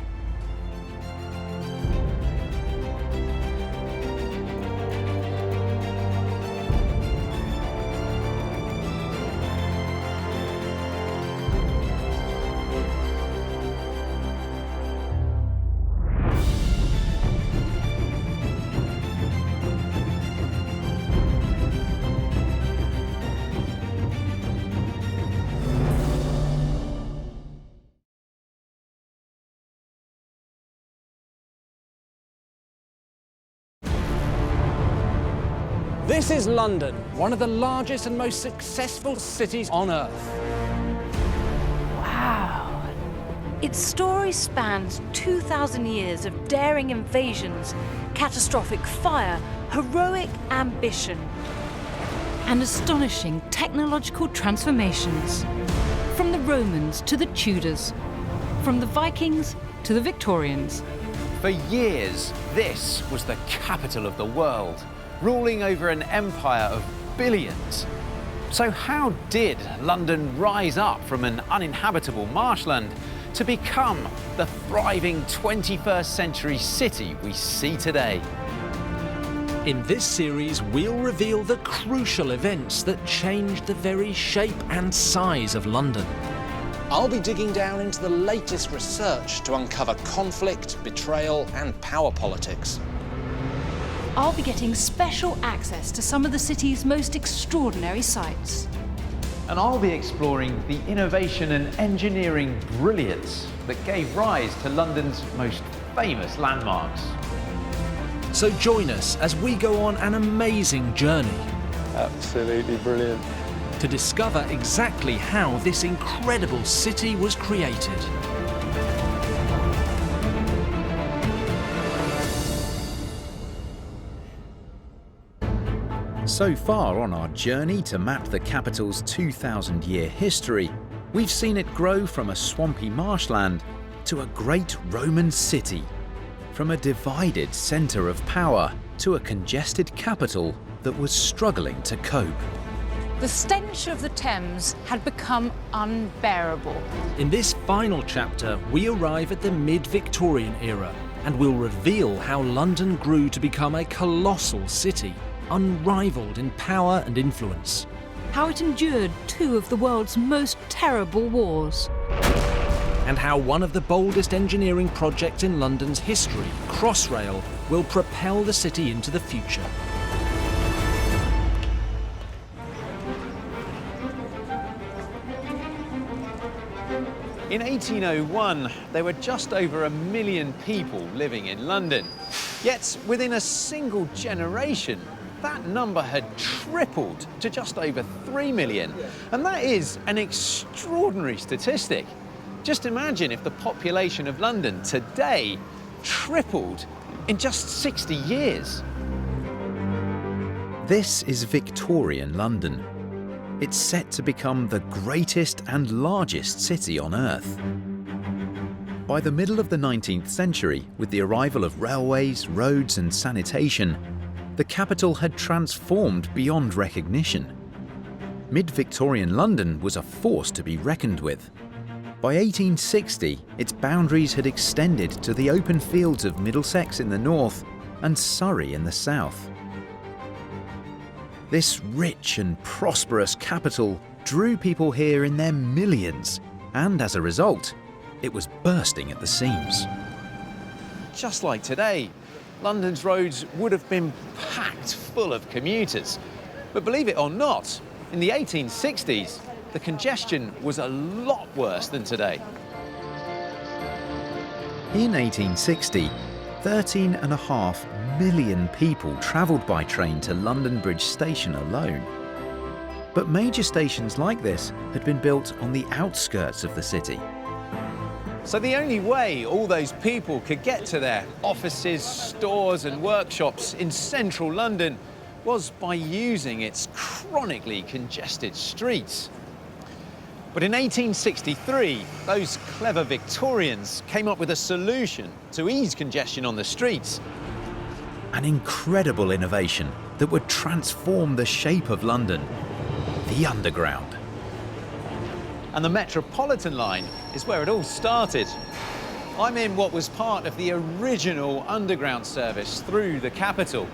This is London, one of the largest and most successful cities on Earth. Wow. Its story spans 2,000 years of daring invasions, catastrophic fire, heroic ambition, and astonishing technological transformations. From the Romans to the Tudors, from the Vikings to the Victorians. For years, this was the capital of the world, ruling over an empire of billions. So how did London rise up from an uninhabitable marshland to become the thriving 21st century city we see today? In this series, we'll reveal the crucial events that changed the very shape and size of London. I'll be digging down into the latest research to uncover conflict, betrayal, and power politics. I'll be getting special access to some of the city's most extraordinary sites. And I'll be exploring the innovation and engineering brilliance that gave rise to London's most famous landmarks. So join us as we go on an amazing journey. Absolutely brilliant. To discover exactly how this incredible city was created. So far on our journey to map the capital's 2,000-year history, we've seen it grow from a swampy marshland to a great Roman city, from a divided centre of power to a congested capital that was struggling to cope. The stench of the Thames had become unbearable. In this final chapter, we arrive at the mid-Victorian era and will reveal how London grew to become a colossal city, unrivaled in power and influence. How it endured two of the world's most terrible wars. And how one of the boldest engineering projects in London's history, Crossrail, will propel the city into the future. In 1801, there were just over 1 million people living in London. Yet, within a single generation, that number had tripled to just over 3 million. And that is an extraordinary statistic. Just imagine if the population of London today tripled in just 60 years. This is Victorian London. It's set to become the greatest and largest city on Earth. By the middle of the 19th century, with the arrival of railways, roads and sanitation, the capital had transformed beyond recognition. Mid-Victorian London was a force to be reckoned with. By 1860, its boundaries had extended to the open fields of Middlesex in the north and Surrey in the south. This rich and prosperous capital drew people here in their millions, and as a result, it was bursting at the seams. Just like today, London's roads would have been packed full of commuters. But believe it or not, in the 1860s, the congestion was a lot worse than today. In 1860, 13.5 million people travelled by train to London Bridge Station alone. But major stations like this had been built on the outskirts of the city. So the only way all those people could get to their offices, stores and workshops in central London was by using its chronically congested streets. But in 1863, those clever Victorians came up with a solution to ease congestion on the streets. An incredible innovation that would transform the shape of London, the Underground. And the Metropolitan line is where it all started. I'm in what was part of the original Underground service through the capital.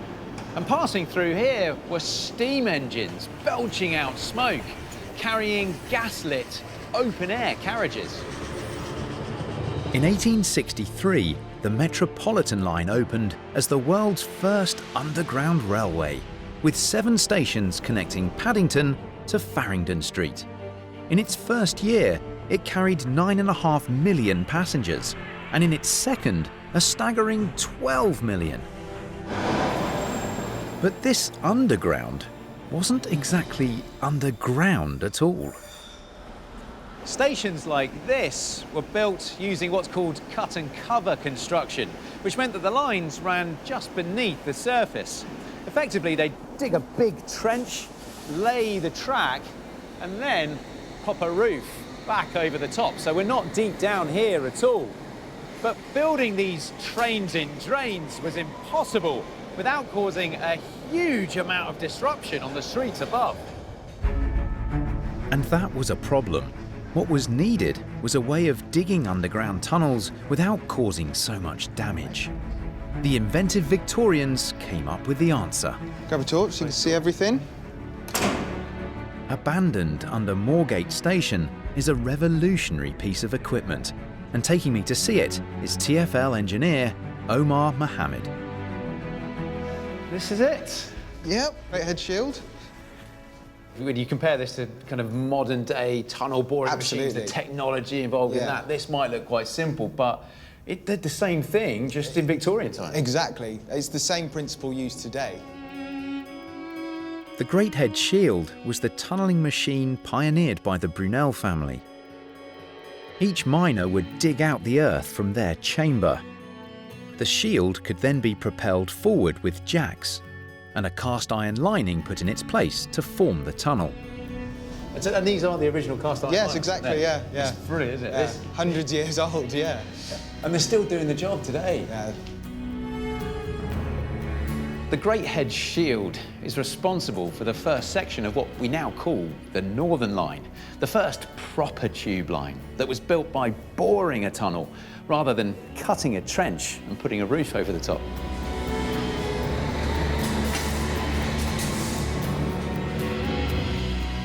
And passing through here were steam engines belching out smoke, carrying gas-lit, open-air carriages. In 1863, the Metropolitan line opened as the world's first underground railway, with 7 stations connecting Paddington to Farringdon Street. In its first year, it carried 9.5 million passengers, and in its second, a staggering 12 million. But this underground wasn't exactly underground at all. Stations like this were built using what's called cut and cover construction, which meant that the lines ran just beneath the surface. Effectively, they'd dig a big trench, lay the track, and then pop a roof back over the top. So we're not deep down here at all. But building these trains in drains was impossible without causing a huge amount of disruption on the streets above. And that was a problem. What was needed was a way of digging underground tunnels without causing so much damage. The inventive Victorians came up with the answer. Grab a torch so you can see everything. Abandoned under Moorgate Station is a revolutionary piece of equipment, and taking me to see it is TfL engineer Omar Mohammed. This is it. Yep, great head shield. When you compare this to kind of modern day tunnel boring machines, the technology involved in that, this might look quite simple, but it did the same thing just in Victorian times. Exactly. It's the same principle used today. The Great Head Shield was the tunnelling machine pioneered by the Brunel family. Each miner would dig out the earth from their chamber. The shield could then be propelled forward with jacks, and a cast iron lining put in its place to form the tunnel. And these aren't the original cast iron Yes, lines? exactly, No. yeah. It's brilliant, isn't it? Yeah. This- Hundreds of years old, yeah. And they're still doing the job today. Yeah. The Great Head Shield is responsible for the first section of what we now call the Northern Line, the first proper tube line that was built by boring a tunnel rather than cutting a trench and putting a roof over the top.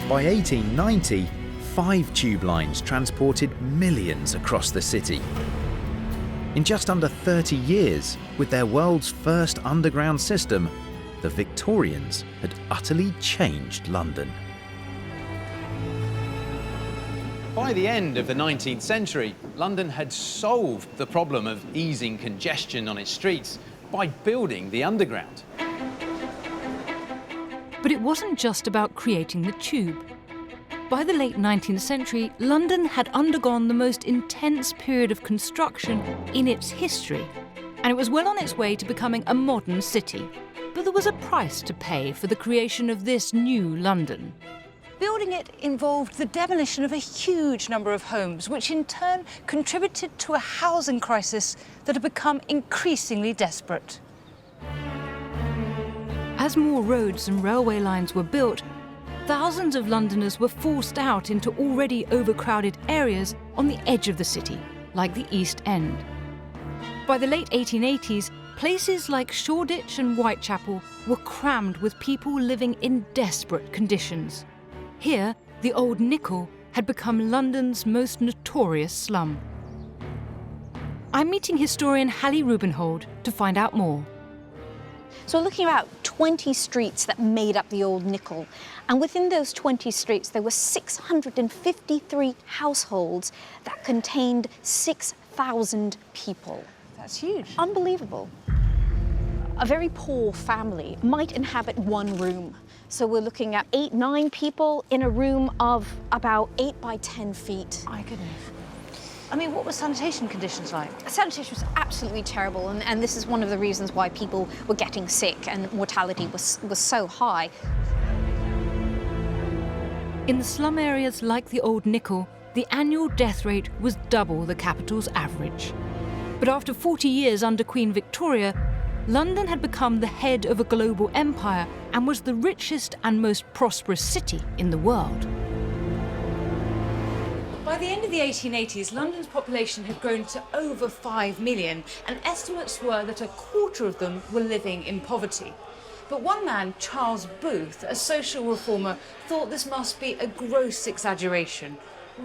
By 1890, 5 tube lines transported millions across the city. In just under 30 years, with their world's first underground system, the Victorians had utterly changed London. By the end of the 19th century, London had solved the problem of easing congestion on its streets by building the underground. But it wasn't just about creating the tube. By the late 19th century, London had undergone the most intense period of construction in its history, and it was well on its way to becoming a modern city. But there was a price to pay for the creation of this new London. Building it involved the demolition of a huge number of homes, which in turn contributed to a housing crisis that had become increasingly desperate. As more roads and railway lines were built, thousands of Londoners were forced out into already overcrowded areas on the edge of the city, like the East End. By the late 1880s, places like Shoreditch and Whitechapel were crammed with people living in desperate conditions. Here, the Old Nickel had become London's most notorious slum. I'm meeting historian Hallie Rubenhold to find out more. So we're looking at about 20 streets that made up the Old Nickel. And within those 20 streets, there were 653 households that contained 6,000 people. That's huge. Unbelievable. A very poor family might inhabit one room. So we're looking at 8, 9 people in a room of about 8 by 10 feet. My goodness. I mean, what were sanitation conditions like? Sanitation was absolutely terrible, and this is one of the reasons why people were getting sick and mortality was so high. In the slum areas like the Old Nickel, the annual death rate was double the capital's average. But after 40 years under Queen Victoria, London had become the head of a global empire and was the richest and most prosperous city in the world. By the end of the 1880s, London's population had grown to over 5 million, and estimates were that a quarter of them were living in poverty. But one man, Charles Booth, a social reformer, thought this must be a gross exaggeration.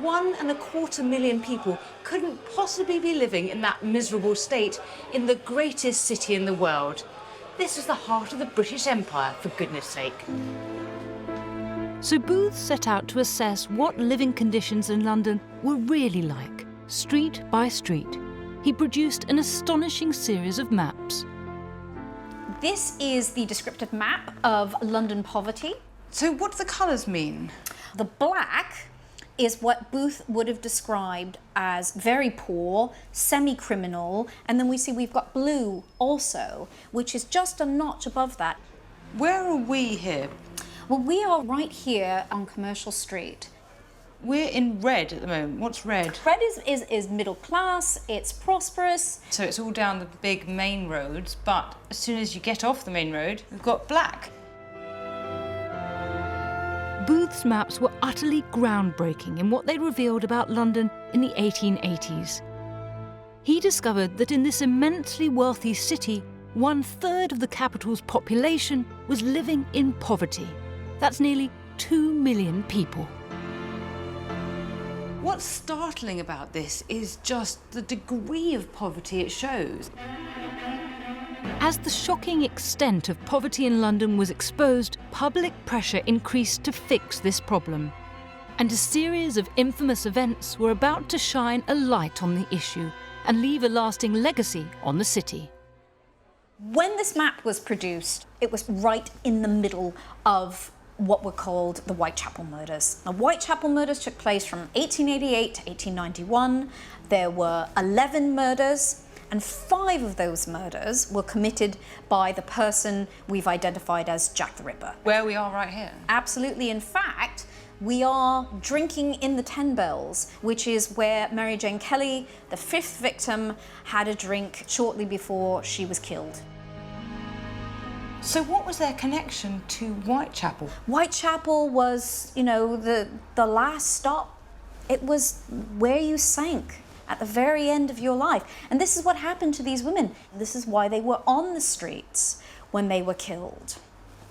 1.25 million people couldn't possibly be living in that miserable state in the greatest city in the world. This was the heart of the British Empire, for goodness sake. So Booth set out to assess what living conditions in London were really like, street by street. He produced an astonishing series of maps. This is the descriptive map of London poverty. So what do the colours mean? The black is what Booth would have described as very poor, semi-criminal, and then we see we've got blue also, which is just a notch above that. Where are we here? Well, we are right here on Commercial Street. We're in red at the moment. What's red? Red is middle class, it's prosperous. So it's all down the big main roads, but as soon as you get off the main road, we've got black. Booth's maps were utterly groundbreaking in what they revealed about London in the 1880s. He discovered that in this immensely wealthy city, 1/3 of the capital's population was living in poverty. That's nearly 2 million people. What's startling about this is just the degree of poverty it shows. As the shocking extent of poverty in London was exposed, public pressure increased to fix this problem. And a series of infamous events were about to shine a light on the issue and leave a lasting legacy on the city. When this map was produced, it was right in the middle of what were called the Whitechapel murders. The Whitechapel murders took place from 1888 to 1891. There were 11 murders, and 5 of those murders were committed by the person we've identified as Jack the Ripper. Where we are right here? Absolutely. In fact, we are drinking in the 10 Bells, which is where Mary Jane Kelly, the 5th victim, had a drink shortly before she was killed. So what was their connection to Whitechapel? Whitechapel was, you know, the last stop. It was where you sank at the very end of your life. And this is what happened to these women. This is why they were on the streets when they were killed.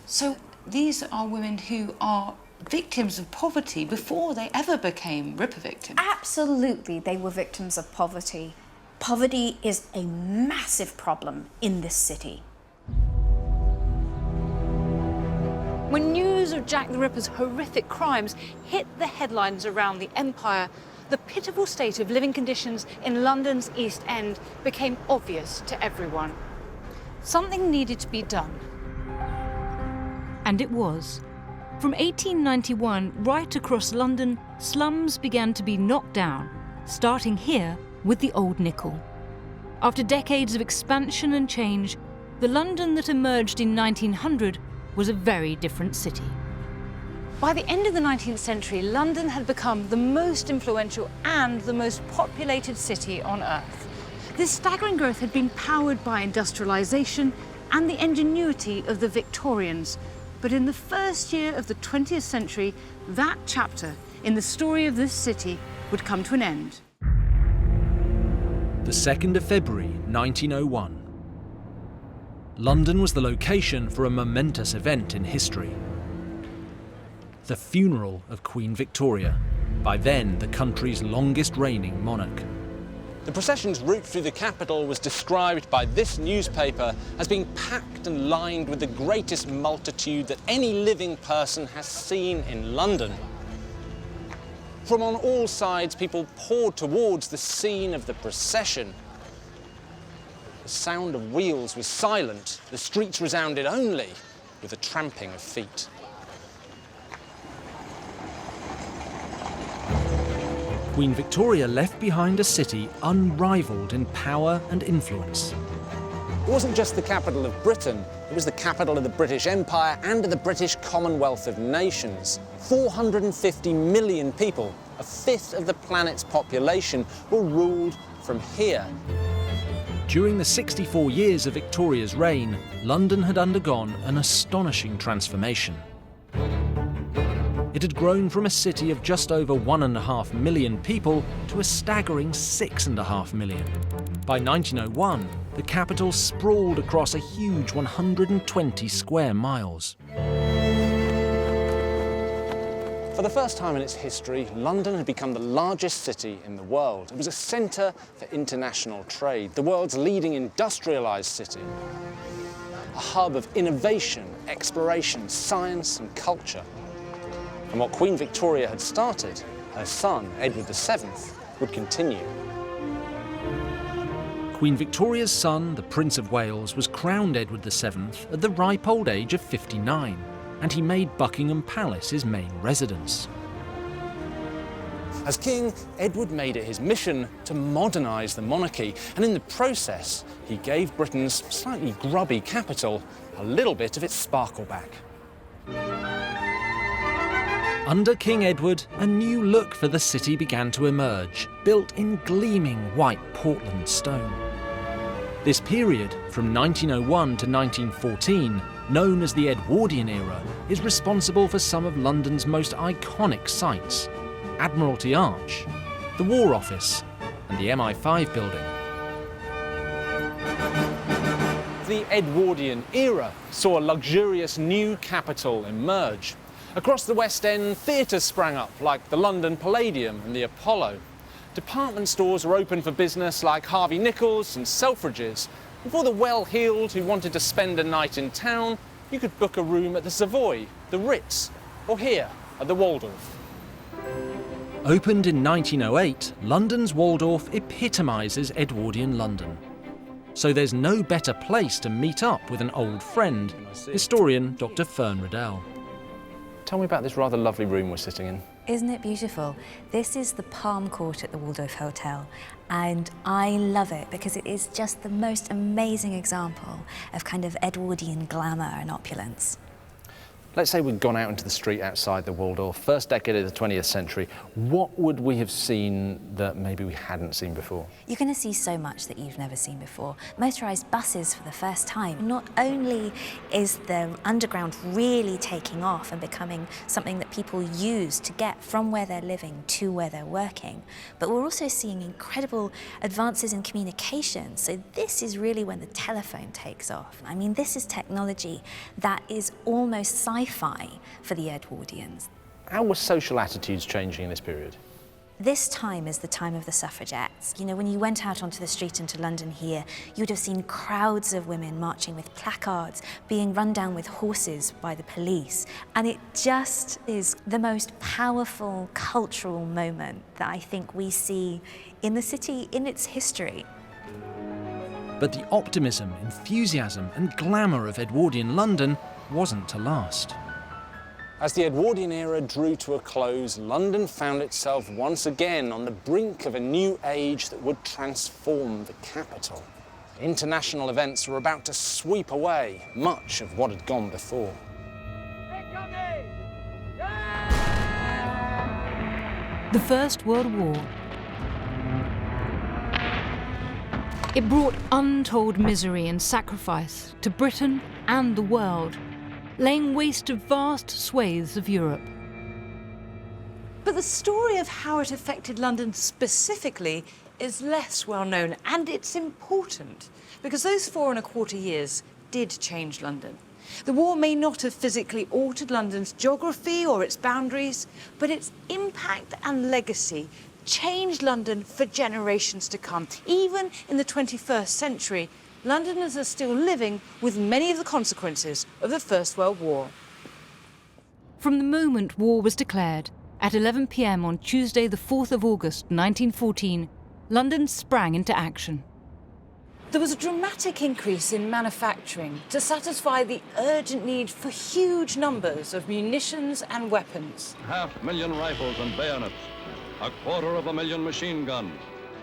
So these are women who are victims of poverty before they ever became Ripper victims? Absolutely, they were victims of poverty. Poverty is a massive problem in this city. When news of Jack the Ripper's horrific crimes hit the headlines around the empire, the pitiful state of living conditions in London's East End became obvious to everyone. Something needed to be done. And it was. From 1891, right across London, slums began to be knocked down, starting here with the Old Nickel. After decades of expansion and change, the London that emerged in 1900 was a very different city. By the end of the 19th century, London had become the most influential and the most populated city on Earth. This staggering growth had been powered by industrialisation and the ingenuity of the Victorians. But in the first year of the 20th century, that chapter in the story of this city would come to an end. The 2nd of February, 1901. London was the location for a momentous event in history. The funeral of Queen Victoria, by then the country's longest reigning monarch. The procession's route through the capital was described by this newspaper as being packed and lined with the greatest multitude that any living person has seen in London. From on all sides, people poured towards the scene of the procession. The sound of wheels was silent. The streets resounded only with the tramping of feet. Queen Victoria left behind a city unrivaled in power and influence. It wasn't just the capital of Britain, it was the capital of the British Empire and of the British Commonwealth of Nations. 450 million people, a fifth of the planet's population, were ruled from here. During the 64 years of Victoria's reign, London had undergone an astonishing transformation. It had grown from a city of just over 1.5 million people to a staggering 6.5 million. By 1901, the capital sprawled across a huge 120 square miles. For the first time in its history, London had become the largest city in the world. It was a centre for international trade, the world's leading industrialised city. A hub of innovation, exploration, science and culture. And what Queen Victoria had started, her son, Edward VII, would continue. Queen Victoria's son, the Prince of Wales, was crowned Edward VII at the ripe old age of 59, and he made Buckingham Palace his main residence. As king, Edward made it his mission to modernise the monarchy, and in the process, he gave Britain's slightly grubby capital a little bit of its sparkle back. Under King Edward, a new look for the city began to emerge, built in gleaming white Portland stone. This period, from 1901 to 1914, known as the Edwardian era, is responsible for some of London's most iconic sites: Admiralty Arch, the War Office, and the MI5 building. The Edwardian era saw a luxurious new capital emerge. Across the West End, theatres sprang up, like the London Palladium and the Apollo. Department stores were open for business, like Harvey Nichols and Selfridges. And for the well-heeled who wanted to spend a night in town, you could book a room at the Savoy, the Ritz, or here at the Waldorf. Opened in 1908, London's Waldorf epitomises Edwardian London. So there's no better place to meet up with an old friend, historian Dr. Fern Riddell. Tell me about this rather lovely room we're sitting in. Isn't it beautiful? This is the Palm Court at the Waldorf Hotel, and I love it because it is just the most amazing example of kind of Edwardian glamour and opulence. Let's say we'd gone out into the street outside the Waldorf, first decade of the 20th century. What would we have seen that maybe we hadn't seen before? You're going to see so much that you've never seen before. Motorised buses for the first time. Not only is the underground really taking off and becoming something that people use to get from where they're living to where they're working, but we're also seeing incredible advances in communication. So this is really when the telephone takes off. I mean, this is technology that is almost sci-fi for the Edwardians. How were social attitudes changing in this period? This time is the time of the suffragettes. You know, when you went out onto the street into London here, you'd have seen crowds of women marching with placards, being run down with horses by the police. And it just is the most powerful cultural moment that I think we see in the city in its history. But the optimism, enthusiasm, and glamour of Edwardian London wasn't to last. As the Edwardian era drew to a close, London found itself once again on the brink of a new age that would transform the capital. International events were about to sweep away much of what had gone before. The First World War. It brought untold misery and sacrifice to Britain and the world, laying waste to vast swathes of Europe. But the story of how it affected London specifically is less well known, and it's important because those 4¼ years did change London. The war may not have physically altered London's geography or its boundaries, but its impact and legacy changed London for generations to come. Even in the 21st century, Londoners are still living with many of the consequences of the First World War. From the moment war was declared, at 11 p.m. on Tuesday the 4th of August 1914, London sprang into action. There was a dramatic increase in manufacturing to satisfy the urgent need for huge numbers of munitions and weapons. 500,000 rifles and bayonets, 250,000 machine guns.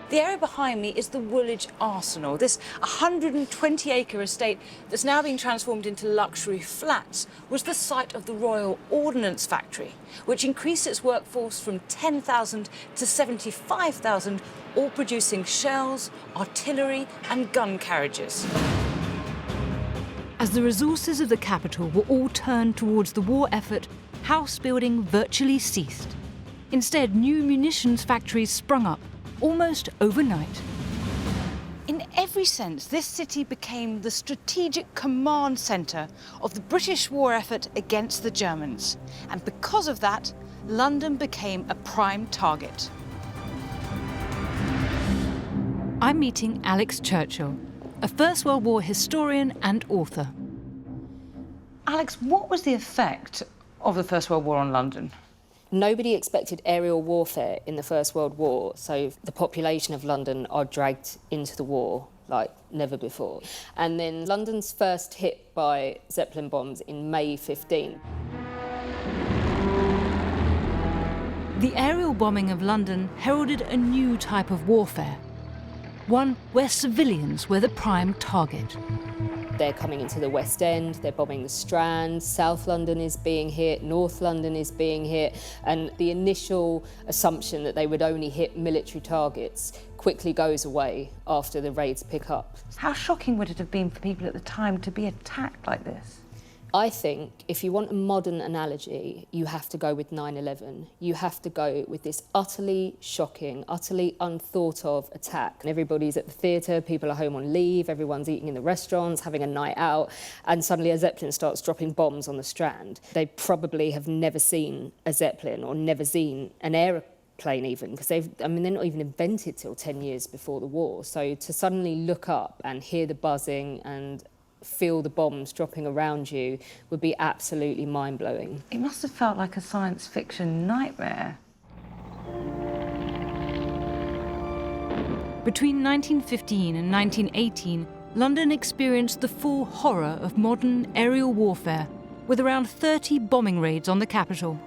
The area behind me is the Woolwich Arsenal, this 120-acre estate that's now being transformed into luxury flats was the site of the Royal Ordnance Factory, which increased its workforce from 10,000 to 75,000, all producing shells, artillery and gun carriages. As the resources of the capital were all turned towards the war effort, house building virtually ceased. Instead, new munitions factories sprung up, almost overnight. In every sense, this city became the strategic command centre of the British war effort against the Germans. And because of that, London became a prime target. I'm meeting Alex Churchill, a First World War historian and author. Alex, what was the effect of the First World War on London? Nobody expected aerial warfare in the First World War, so the population of London are dragged into the war like never before. And then London's first hit by Zeppelin bombs in May 15. The aerial bombing of London heralded a new type of warfare, one where civilians were the prime target. They're coming into the West End, they're bombing the Strand, South London is being hit, North London is being hit, and the initial assumption that they would only hit military targets quickly goes away after the raids pick up. How shocking would it have been for people at the time to be attacked like this? I think if you want a modern analogy, you have to go with 9/11. You have to go with this utterly shocking, utterly unthought of attack. And everybody's at the theatre, people are home on leave, everyone's eating in the restaurants, having a night out, and suddenly a Zeppelin starts dropping bombs on the Strand. They probably have never seen a Zeppelin or never seen an aeroplane even, because they're not even invented till 10 years before the war. So to suddenly look up and hear the buzzing and feel the bombs dropping around you would be absolutely mind-blowing. It must have felt like a science fiction nightmare. Between 1915 and 1918, London experienced the full horror of modern aerial warfare, with around 30 bombing raids on the capital.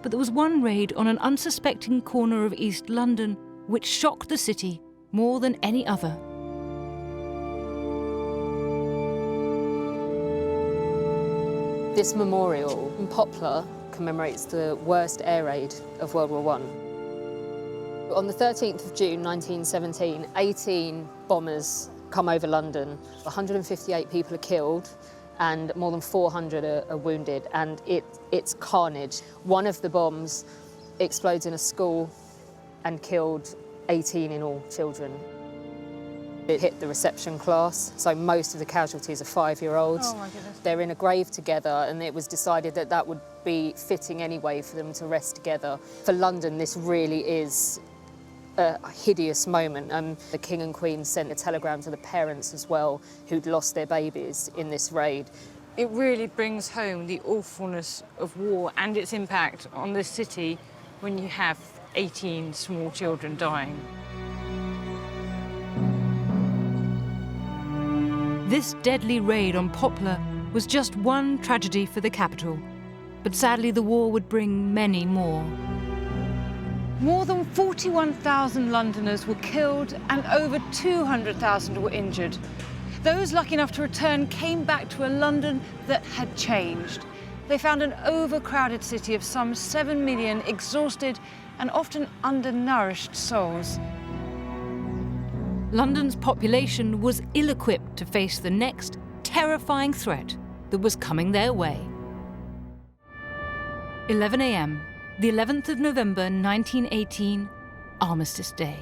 But there was one raid on an unsuspecting corner of East London which shocked the city more than any other. This memorial in Poplar commemorates the worst air raid of World War I. On the 13th of June 1917, 18 bombers come over London. 158 people are killed and more than 400 are wounded, and it's carnage. One of the bombs explodes in a school and killed 18 in all children. It hit the reception class, so most of the casualties are 5-year-olds. Oh my goodness. They're in a grave together, and it was decided that that would be fitting anyway for them to rest together. For London, this really is a hideous moment. The King and Queen sent a telegram to the parents as well, who'd lost their babies in this raid. It really brings home the awfulness of war and its impact on the city when you have 18 small children dying. This deadly raid on Poplar was just one tragedy for the capital, but sadly the war would bring many more. More than 41,000 Londoners were killed and over 200,000 were injured. Those lucky enough to return came back to a London that had changed. They found an overcrowded city of some 7 million exhausted and often undernourished souls. London's population was ill-equipped to face the next terrifying threat that was coming their way. 11 a.m., the 11th of November 1918, Armistice Day.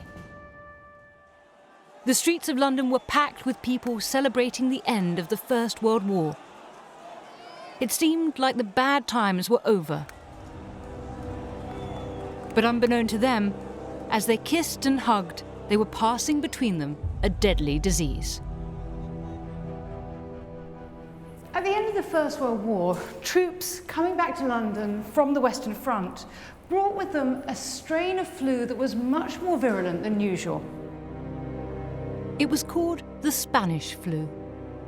The streets of London were packed with people celebrating the end of the First World War. It seemed like the bad times were over. But unbeknown to them, as they kissed and hugged, they were passing between them a deadly disease. At the end of the First World War, troops coming back to London from the Western Front brought with them a strain of flu that was much more virulent than usual. It was called the Spanish flu,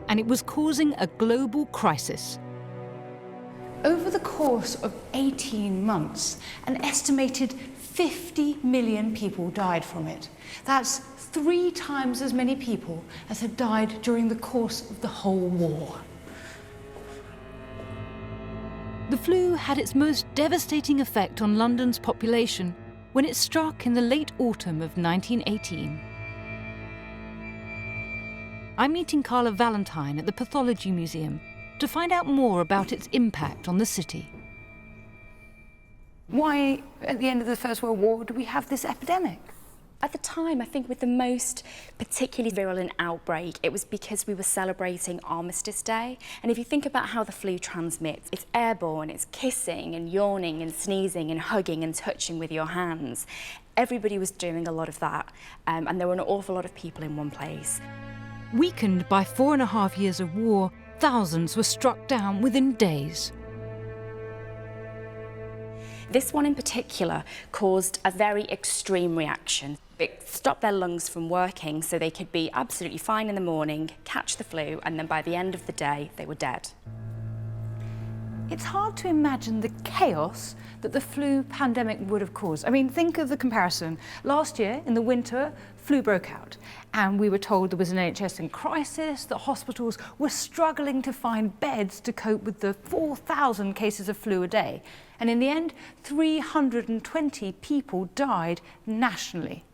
and it was causing a global crisis. Over the course of 18 months, an estimated 50 million people died from it. That's 3 times as many people as had died during the course of the whole war. The flu had its most devastating effect on London's population when it struck in the late autumn of 1918. I'm meeting Carla Valentine at the Pathology Museum to find out more about its impact on the city. Why, at the end of the First World War, do we have this epidemic? At the time, I think with the most particularly virulent outbreak, it was because we were celebrating Armistice Day. And if you think about how the flu transmits, it's airborne, it's kissing and yawning and sneezing and hugging and touching with your hands. Everybody was doing a lot of that, and there were an awful lot of people in one place. Weakened by 4.5 years of war, thousands were struck down within days. This one in particular caused a very extreme reaction. it stopped their lungs from working, so they could be absolutely fine in the morning, catch the flu, and then by the end of the day, they were dead. It's hard to imagine the chaos that the flu pandemic would have caused. I mean, think of the comparison. Last year, in the winter, flu broke out, and we were told there was an NHS in crisis, that hospitals were struggling to find beds to cope with the 4,000 cases of flu a day. And in the end, 320 people died nationally.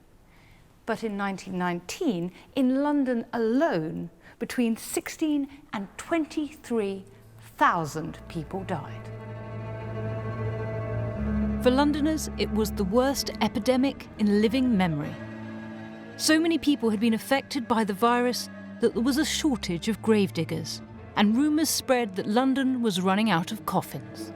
But in 1919, in London alone, between 16 and 23,000 people died. For Londoners, it was the worst epidemic in living memory. So many people had been affected by the virus that there was a shortage of gravediggers, and rumours spread that London was running out of coffins.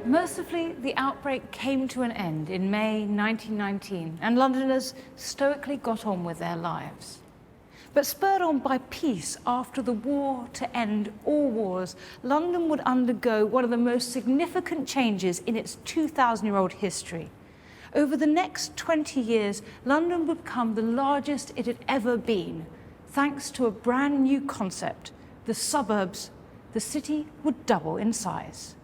Mercifully, the outbreak came to an end in May 1919, and Londoners stoically got on with their lives. But spurred on by peace after the war to end all wars, London would undergo one of the most significant changes in its 2,000-year-old history. Over the next 20 years, London would become the largest it had ever been. Thanks to a brand new concept, the suburbs, the city would double in size.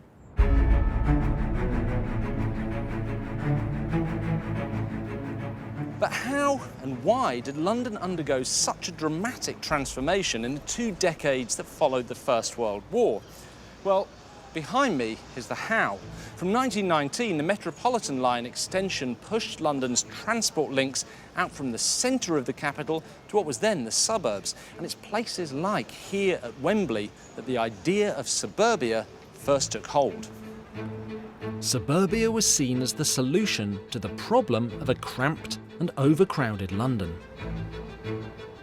But how and why did London undergo such a dramatic transformation in the 2 decades that followed the First World War? Well, behind me is the how. From 1919, the Metropolitan line extension pushed London's transport links out from the centre of the capital to what was then the suburbs. And it's places like here at Wembley that the idea of suburbia first took hold. Suburbia was seen as the solution to the problem of a cramped and overcrowded London.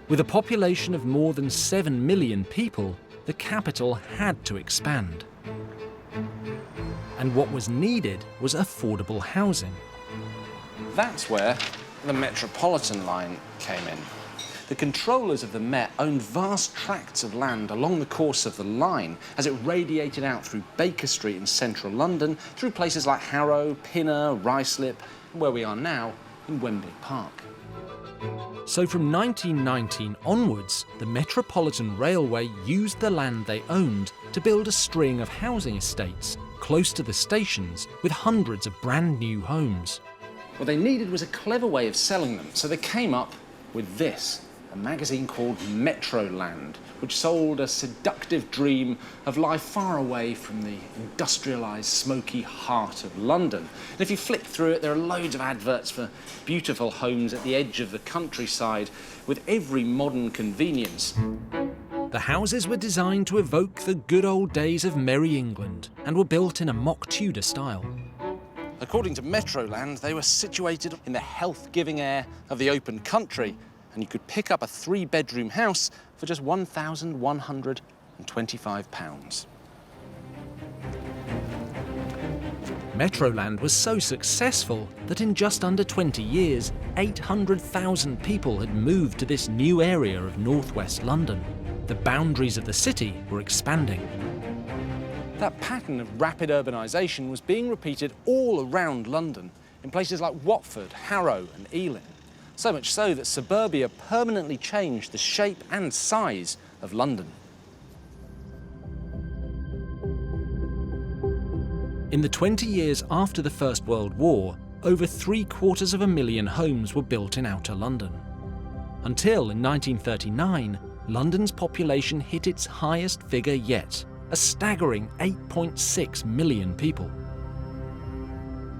With a population of more than 7 million people, the capital had to expand. And what was needed was affordable housing. That's where the Metropolitan line came in. The controllers of the Met owned vast tracts of land along the course of the line as it radiated out through Baker Street in central London, through places like Harrow, Pinner, Ruislip, and where we are now in Wembley Park. So from 1919 onwards, the Metropolitan Railway used the land they owned to build a string of housing estates close to the stations with hundreds of brand new homes. What they needed was a clever way of selling them, so they came up with this, a magazine called Metroland, which sold a seductive dream of life far away from the industrialised, smoky heart of London. And if you flick through it, there are loads of adverts for beautiful homes at the edge of the countryside with every modern convenience. The houses were designed to evoke the good old days of Merry England and were built in a mock Tudor style. According to Metroland, they were situated in the health-giving air of the open country, and you could pick up a 3-bedroom house for just £1,125. Metroland was so successful that in just under 20 years, 800,000 people had moved to this new area of northwest London. The boundaries of the city were expanding. That pattern of rapid urbanisation was being repeated all around London, in places like Watford, Harrow and Ealing. So much so that suburbia permanently changed the shape and size of London. In the 20 years after the First World War, over 750,000 homes were built in outer London. Until in 1939, London's population hit its highest figure yet, a staggering 8.6 million people.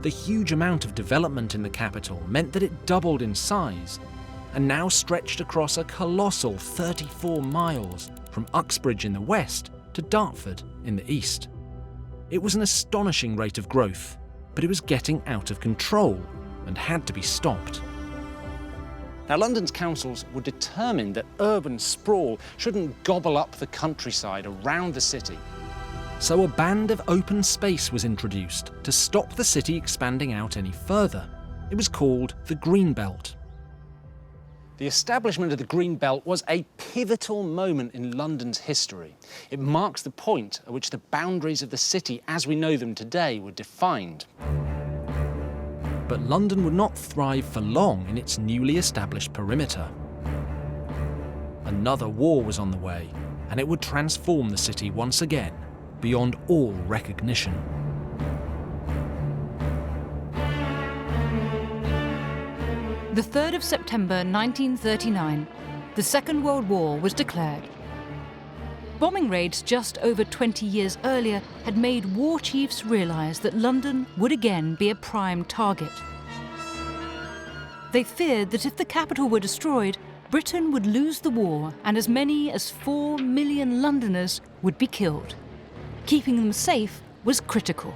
The huge amount of development in the capital meant that it doubled in size and now stretched across a colossal 34 miles from Uxbridge in the west to Dartford in the east. It was an astonishing rate of growth, but it was getting out of control and had to be stopped. Now, London's councils were determined that urban sprawl shouldn't gobble up the countryside around the city. So a band of open space was introduced to stop the city expanding out any further. It was called the Green Belt. The establishment of the Green Belt was a pivotal moment in London's history. It marks the point at which the boundaries of the city as we know them today were defined. But London would not thrive for long in its newly established perimeter. Another war was on the way, and it would transform the city once again, beyond all recognition. The 3rd of September 1939, the Second World War was declared. Bombing raids just over 20 years earlier had made war chiefs realise that London would again be a prime target. They feared that if the capital were destroyed, Britain would lose the war and as many as 4 million Londoners would be killed. Keeping them safe was critical.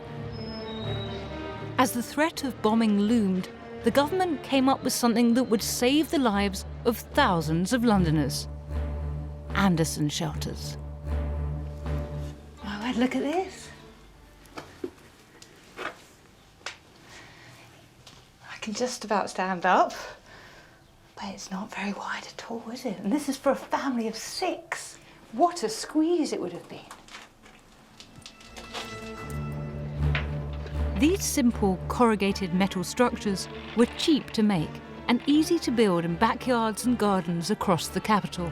As the threat of bombing loomed, the government came up with something that would save the lives of thousands of Londoners. Anderson shelters. Oh, look at this. I can just about stand up, but it's not very wide at all, is it? And this is for a family of 6. What a squeeze it would have been. These simple corrugated metal structures were cheap to make and easy to build in backyards and gardens across the capital.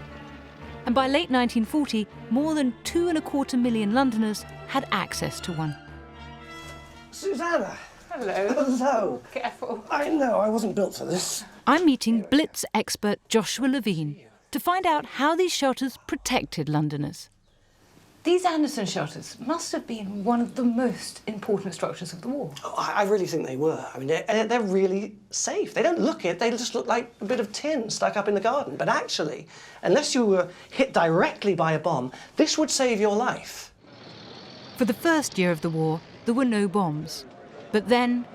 And by late 1940, more than 2.25 million Londoners had access to one. Susanna! Hello. Hello. Careful. I know, I wasn't built for this. I'm meeting Blitz expert Joshua Levine to find out how these shelters protected Londoners. These Anderson shelters must have been one of the most important structures of the war. Oh, I really think they were. I mean, they're really safe. They don't look it, they just look like a bit of tin stuck up in the garden. But actually, unless you were hit directly by a bomb, this would save your life. For the first year of the war, there were no bombs. But then,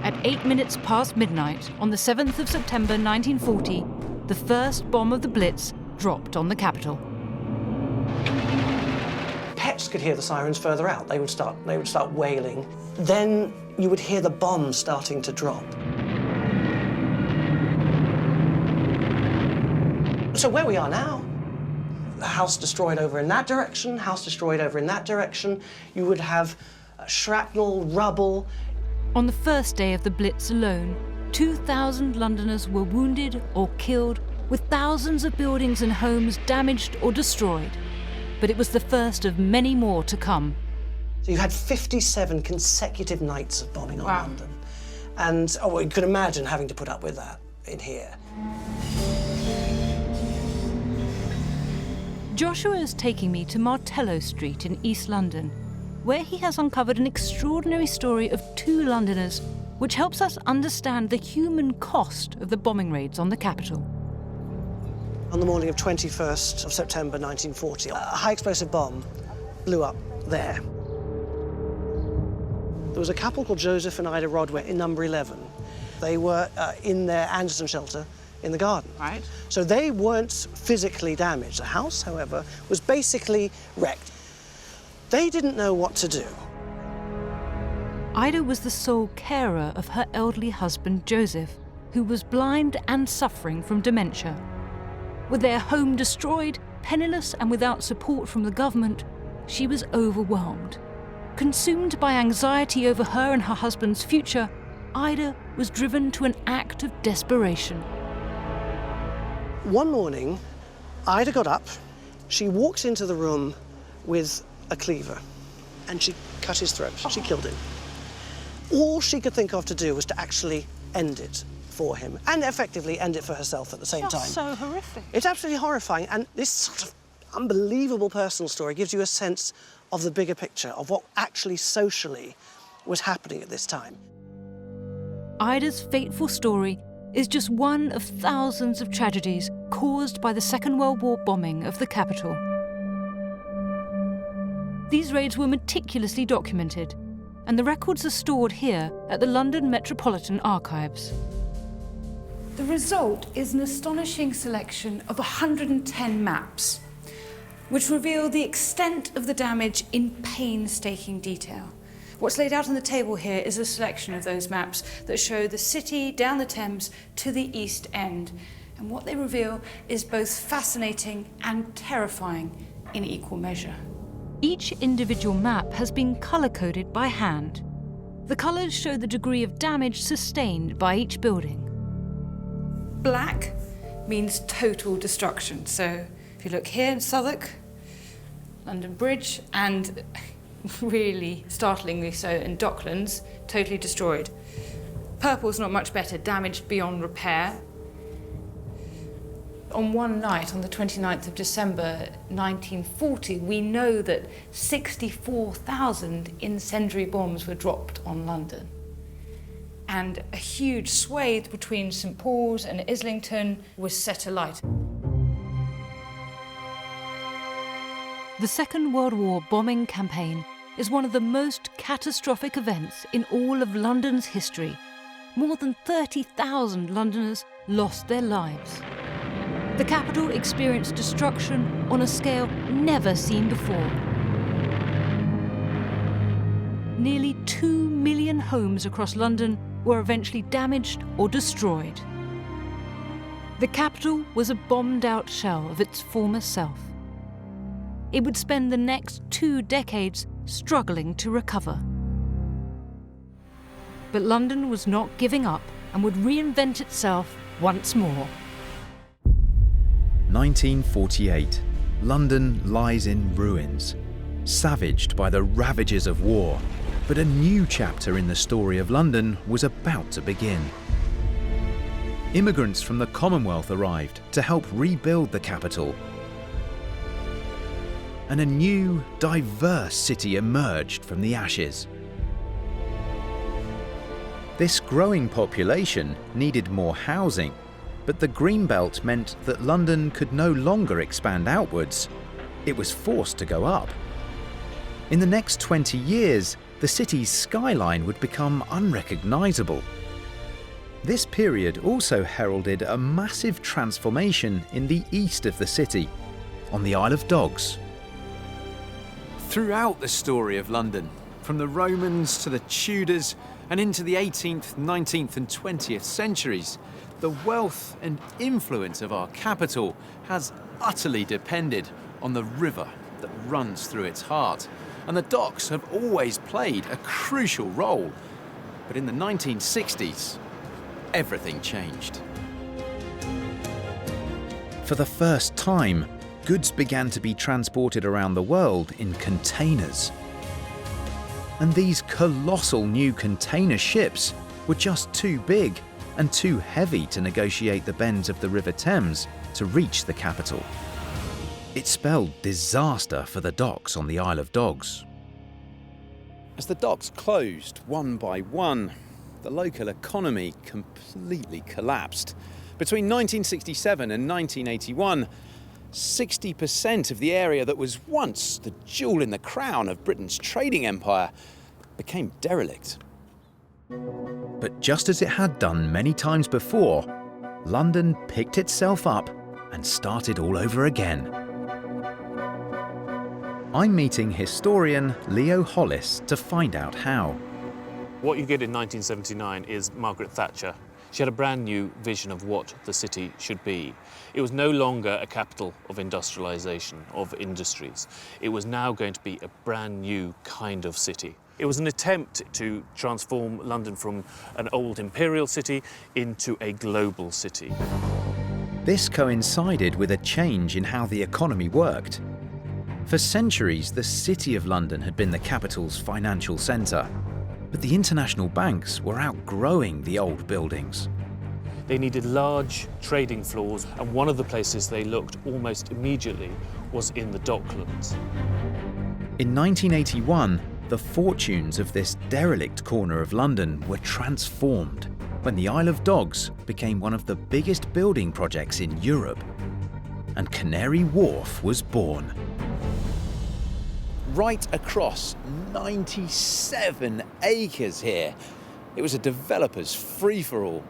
at 8 minutes past midnight on the 7th of September 1940, the first bomb of the Blitz dropped on the capital. Pets could hear the sirens further out. They would start wailing. Then you would hear the bombs starting to drop. So where we are now, the house destroyed over in that direction, house destroyed over in that direction. You would have shrapnel, rubble. On the first day of the Blitz alone, 2,000 Londoners were wounded or killed, with thousands of buildings and homes damaged or destroyed. But it was the first of many more to come. So you had 57 consecutive nights of bombing on London. And you could imagine having to put up with that in here. Joshua is taking me to Martello Street in East London, where he has uncovered an extraordinary story of 2 Londoners, which helps us understand the human cost of the bombing raids on the capital. On the morning of 21st of September 1940, a high-explosive bomb blew up there. There was a couple called Joseph and Ida Rodway in number 11. They were in their Anderson shelter in the garden. Right. So they weren't physically damaged. The house, however, was basically wrecked. They didn't know what to do. Ida was the sole carer of her elderly husband, Joseph, who was blind and suffering from dementia. With their home destroyed, penniless and without support from the government, she was overwhelmed. Consumed by anxiety over her and her husband's future, Ida was driven to an act of desperation. One morning, Ida got up, she walked into the room with a cleaver, and she cut his throat. She killed him. All she could think of to do was to actually end it for him, and effectively end it for herself at the same time. Just so horrific. It's absolutely horrifying, and this sort of unbelievable personal story gives you a sense of the bigger picture, of what actually socially was happening at this time. Ida's fateful story is just one of thousands of tragedies caused by the Second World War bombing of the capital. These raids were meticulously documented, and the records are stored here at the London Metropolitan Archives. The result is an astonishing selection of 110 maps, which reveal the extent of the damage in painstaking detail. What's laid out on the table here is a selection of those maps that show the city down the Thames to the East End. And what they reveal is both fascinating and terrifying in equal measure. Each individual map has been colour-coded by hand. The colours show the degree of damage sustained by each building. Black means total destruction. So if you look here in Southwark, London Bridge, and really startlingly so in Docklands, totally destroyed. Purple's not much better, damaged beyond repair. On one night, on the 29th of December 1940, we know that 64,000 incendiary bombs were dropped on London. And a huge swathe between St Paul's and Islington was set alight. The Second World War bombing campaign is one of the most catastrophic events in all of London's history. More than 30,000 Londoners lost their lives. The capital experienced destruction on a scale never seen before. Nearly 2 million homes across London were eventually damaged or destroyed. The capital was a bombed-out shell of its former self. It would spend the next 2 decades struggling to recover. But London was not giving up and would reinvent itself once more. 1948. London lies in ruins, savaged by the ravages of war. But a new chapter in the story of London was about to begin. Immigrants from the Commonwealth arrived to help rebuild the capital. And a new, diverse city emerged from the ashes. This growing population needed more housing, but the Greenbelt meant that London could no longer expand outwards. It was forced to go up. In the next 20 years, the city's skyline would become unrecognisable. This period also heralded a massive transformation in the east of the city, on the Isle of Dogs. Throughout the story of London, from the Romans to the Tudors and into the 18th, 19th and 20th centuries, the wealth and influence of our capital has utterly depended on the river that runs through its heart. And the docks have always played a crucial role. But in the 1960s, everything changed. For the first time, goods began to be transported around the world in containers. And these colossal new container ships were just too big and too heavy to negotiate the bends of the River Thames to reach the capital. It spelled disaster for the docks on the Isle of Dogs. As the docks closed one by one, the local economy completely collapsed. Between 1967 and 1981, 60% of the area that was once the jewel in the crown of Britain's trading empire became derelict. But just as it had done many times before, London picked itself up and started all over again. I'm meeting historian Leo Hollis to find out how. What you get in 1979 is Margaret Thatcher. She had a brand new vision of what the city should be. It was no longer a capital of industrialisation, of industries. It was now going to be a brand new kind of city. It was an attempt to transform London from an old imperial city into a global city. This coincided with a change in how the economy worked. For centuries, the City of London had been the capital's financial centre, but the international banks were outgrowing the old buildings. They needed large trading floors, and one of the places they looked almost immediately was in the Docklands. In 1981, the fortunes of this derelict corner of London were transformed when the Isle of Dogs became one of the biggest building projects in Europe, and Canary Wharf was born. Right across 97 acres here, it was a developer's free-for-all,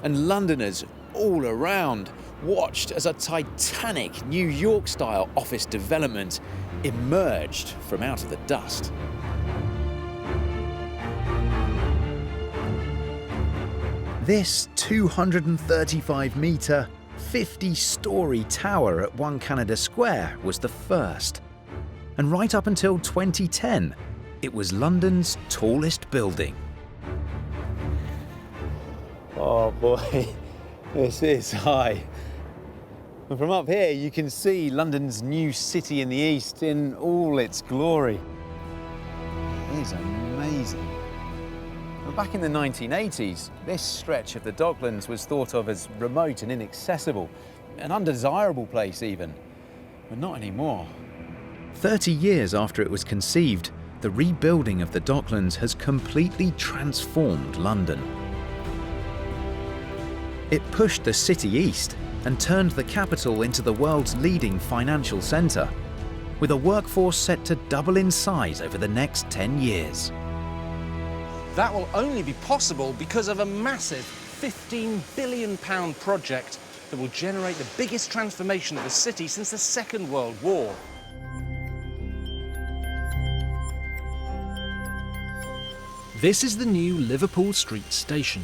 and Londoners all around watched as a titanic New York-style office development emerged from out of the dust. This 235-metre, 50-storey tower at 1 Canada Square was the first. And right up until 2010, it was London's tallest building. Oh boy, this is high. And from up here, you can see London's new city in the east in all its glory. It is amazing. But back in the 1980s, this stretch of the Docklands was thought of as remote and inaccessible, an undesirable place even, but not anymore. 30 years after it was conceived, the rebuilding of the Docklands has completely transformed London. It pushed the city east and turned the capital into the world's leading financial centre, with a workforce set to double in size over the next 10 years. That will only be possible because of a massive £15 billion project that will generate the biggest transformation of the city since the Second World War. This is the new Liverpool Street Station.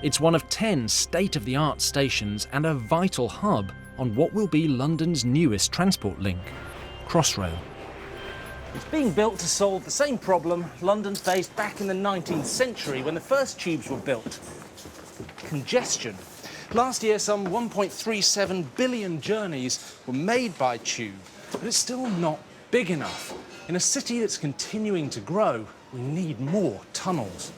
It's one of 10 state-of-the-art stations and a vital hub on what will be London's newest transport link, Crossrail. It's being built to solve the same problem London faced back in the 19th century when the first tubes were built: congestion. Last year, some 1.37 billion journeys were made by tube, but it's still not big enough. In a city that's continuing to grow, we need more tunnels.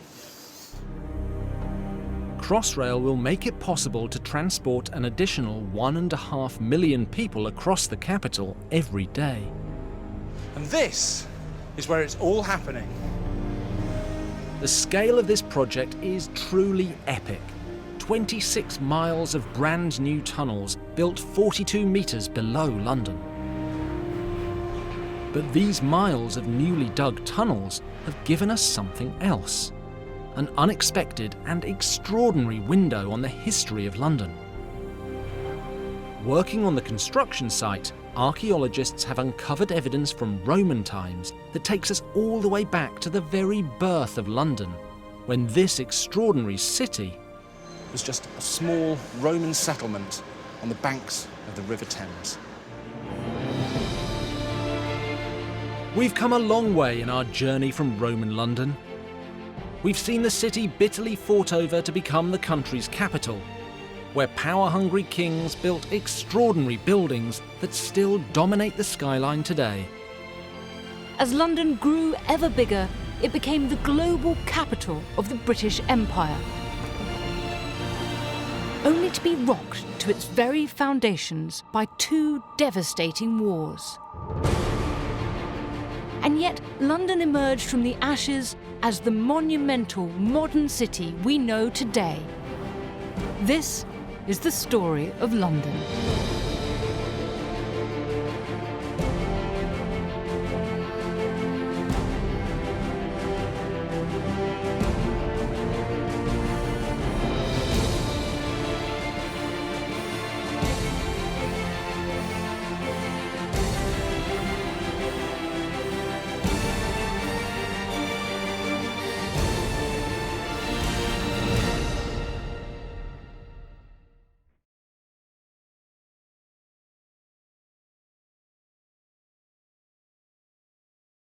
Crossrail will make it possible to transport an additional 1.5 million people across the capital every day. And this is where it's all happening. The scale of this project is truly epic. 26 miles of brand new tunnels built 42 metres below London. But these miles of newly dug tunnels have given us something else. An unexpected and extraordinary window on the history of London. Working on the construction site, archaeologists have uncovered evidence from Roman times that takes us all the way back to the very birth of London, when this extraordinary city was just a small Roman settlement on the banks of the River Thames. We've come a long way in our journey from Roman London. We've seen the city bitterly fought over to become the country's capital, where power-hungry kings built extraordinary buildings that still dominate the skyline today. As London grew ever bigger, it became the global capital of the British Empire, only to be rocked to its very foundations by 2 devastating wars. And yet, London emerged from the ashes as the monumental modern city we know today. This is the story of London.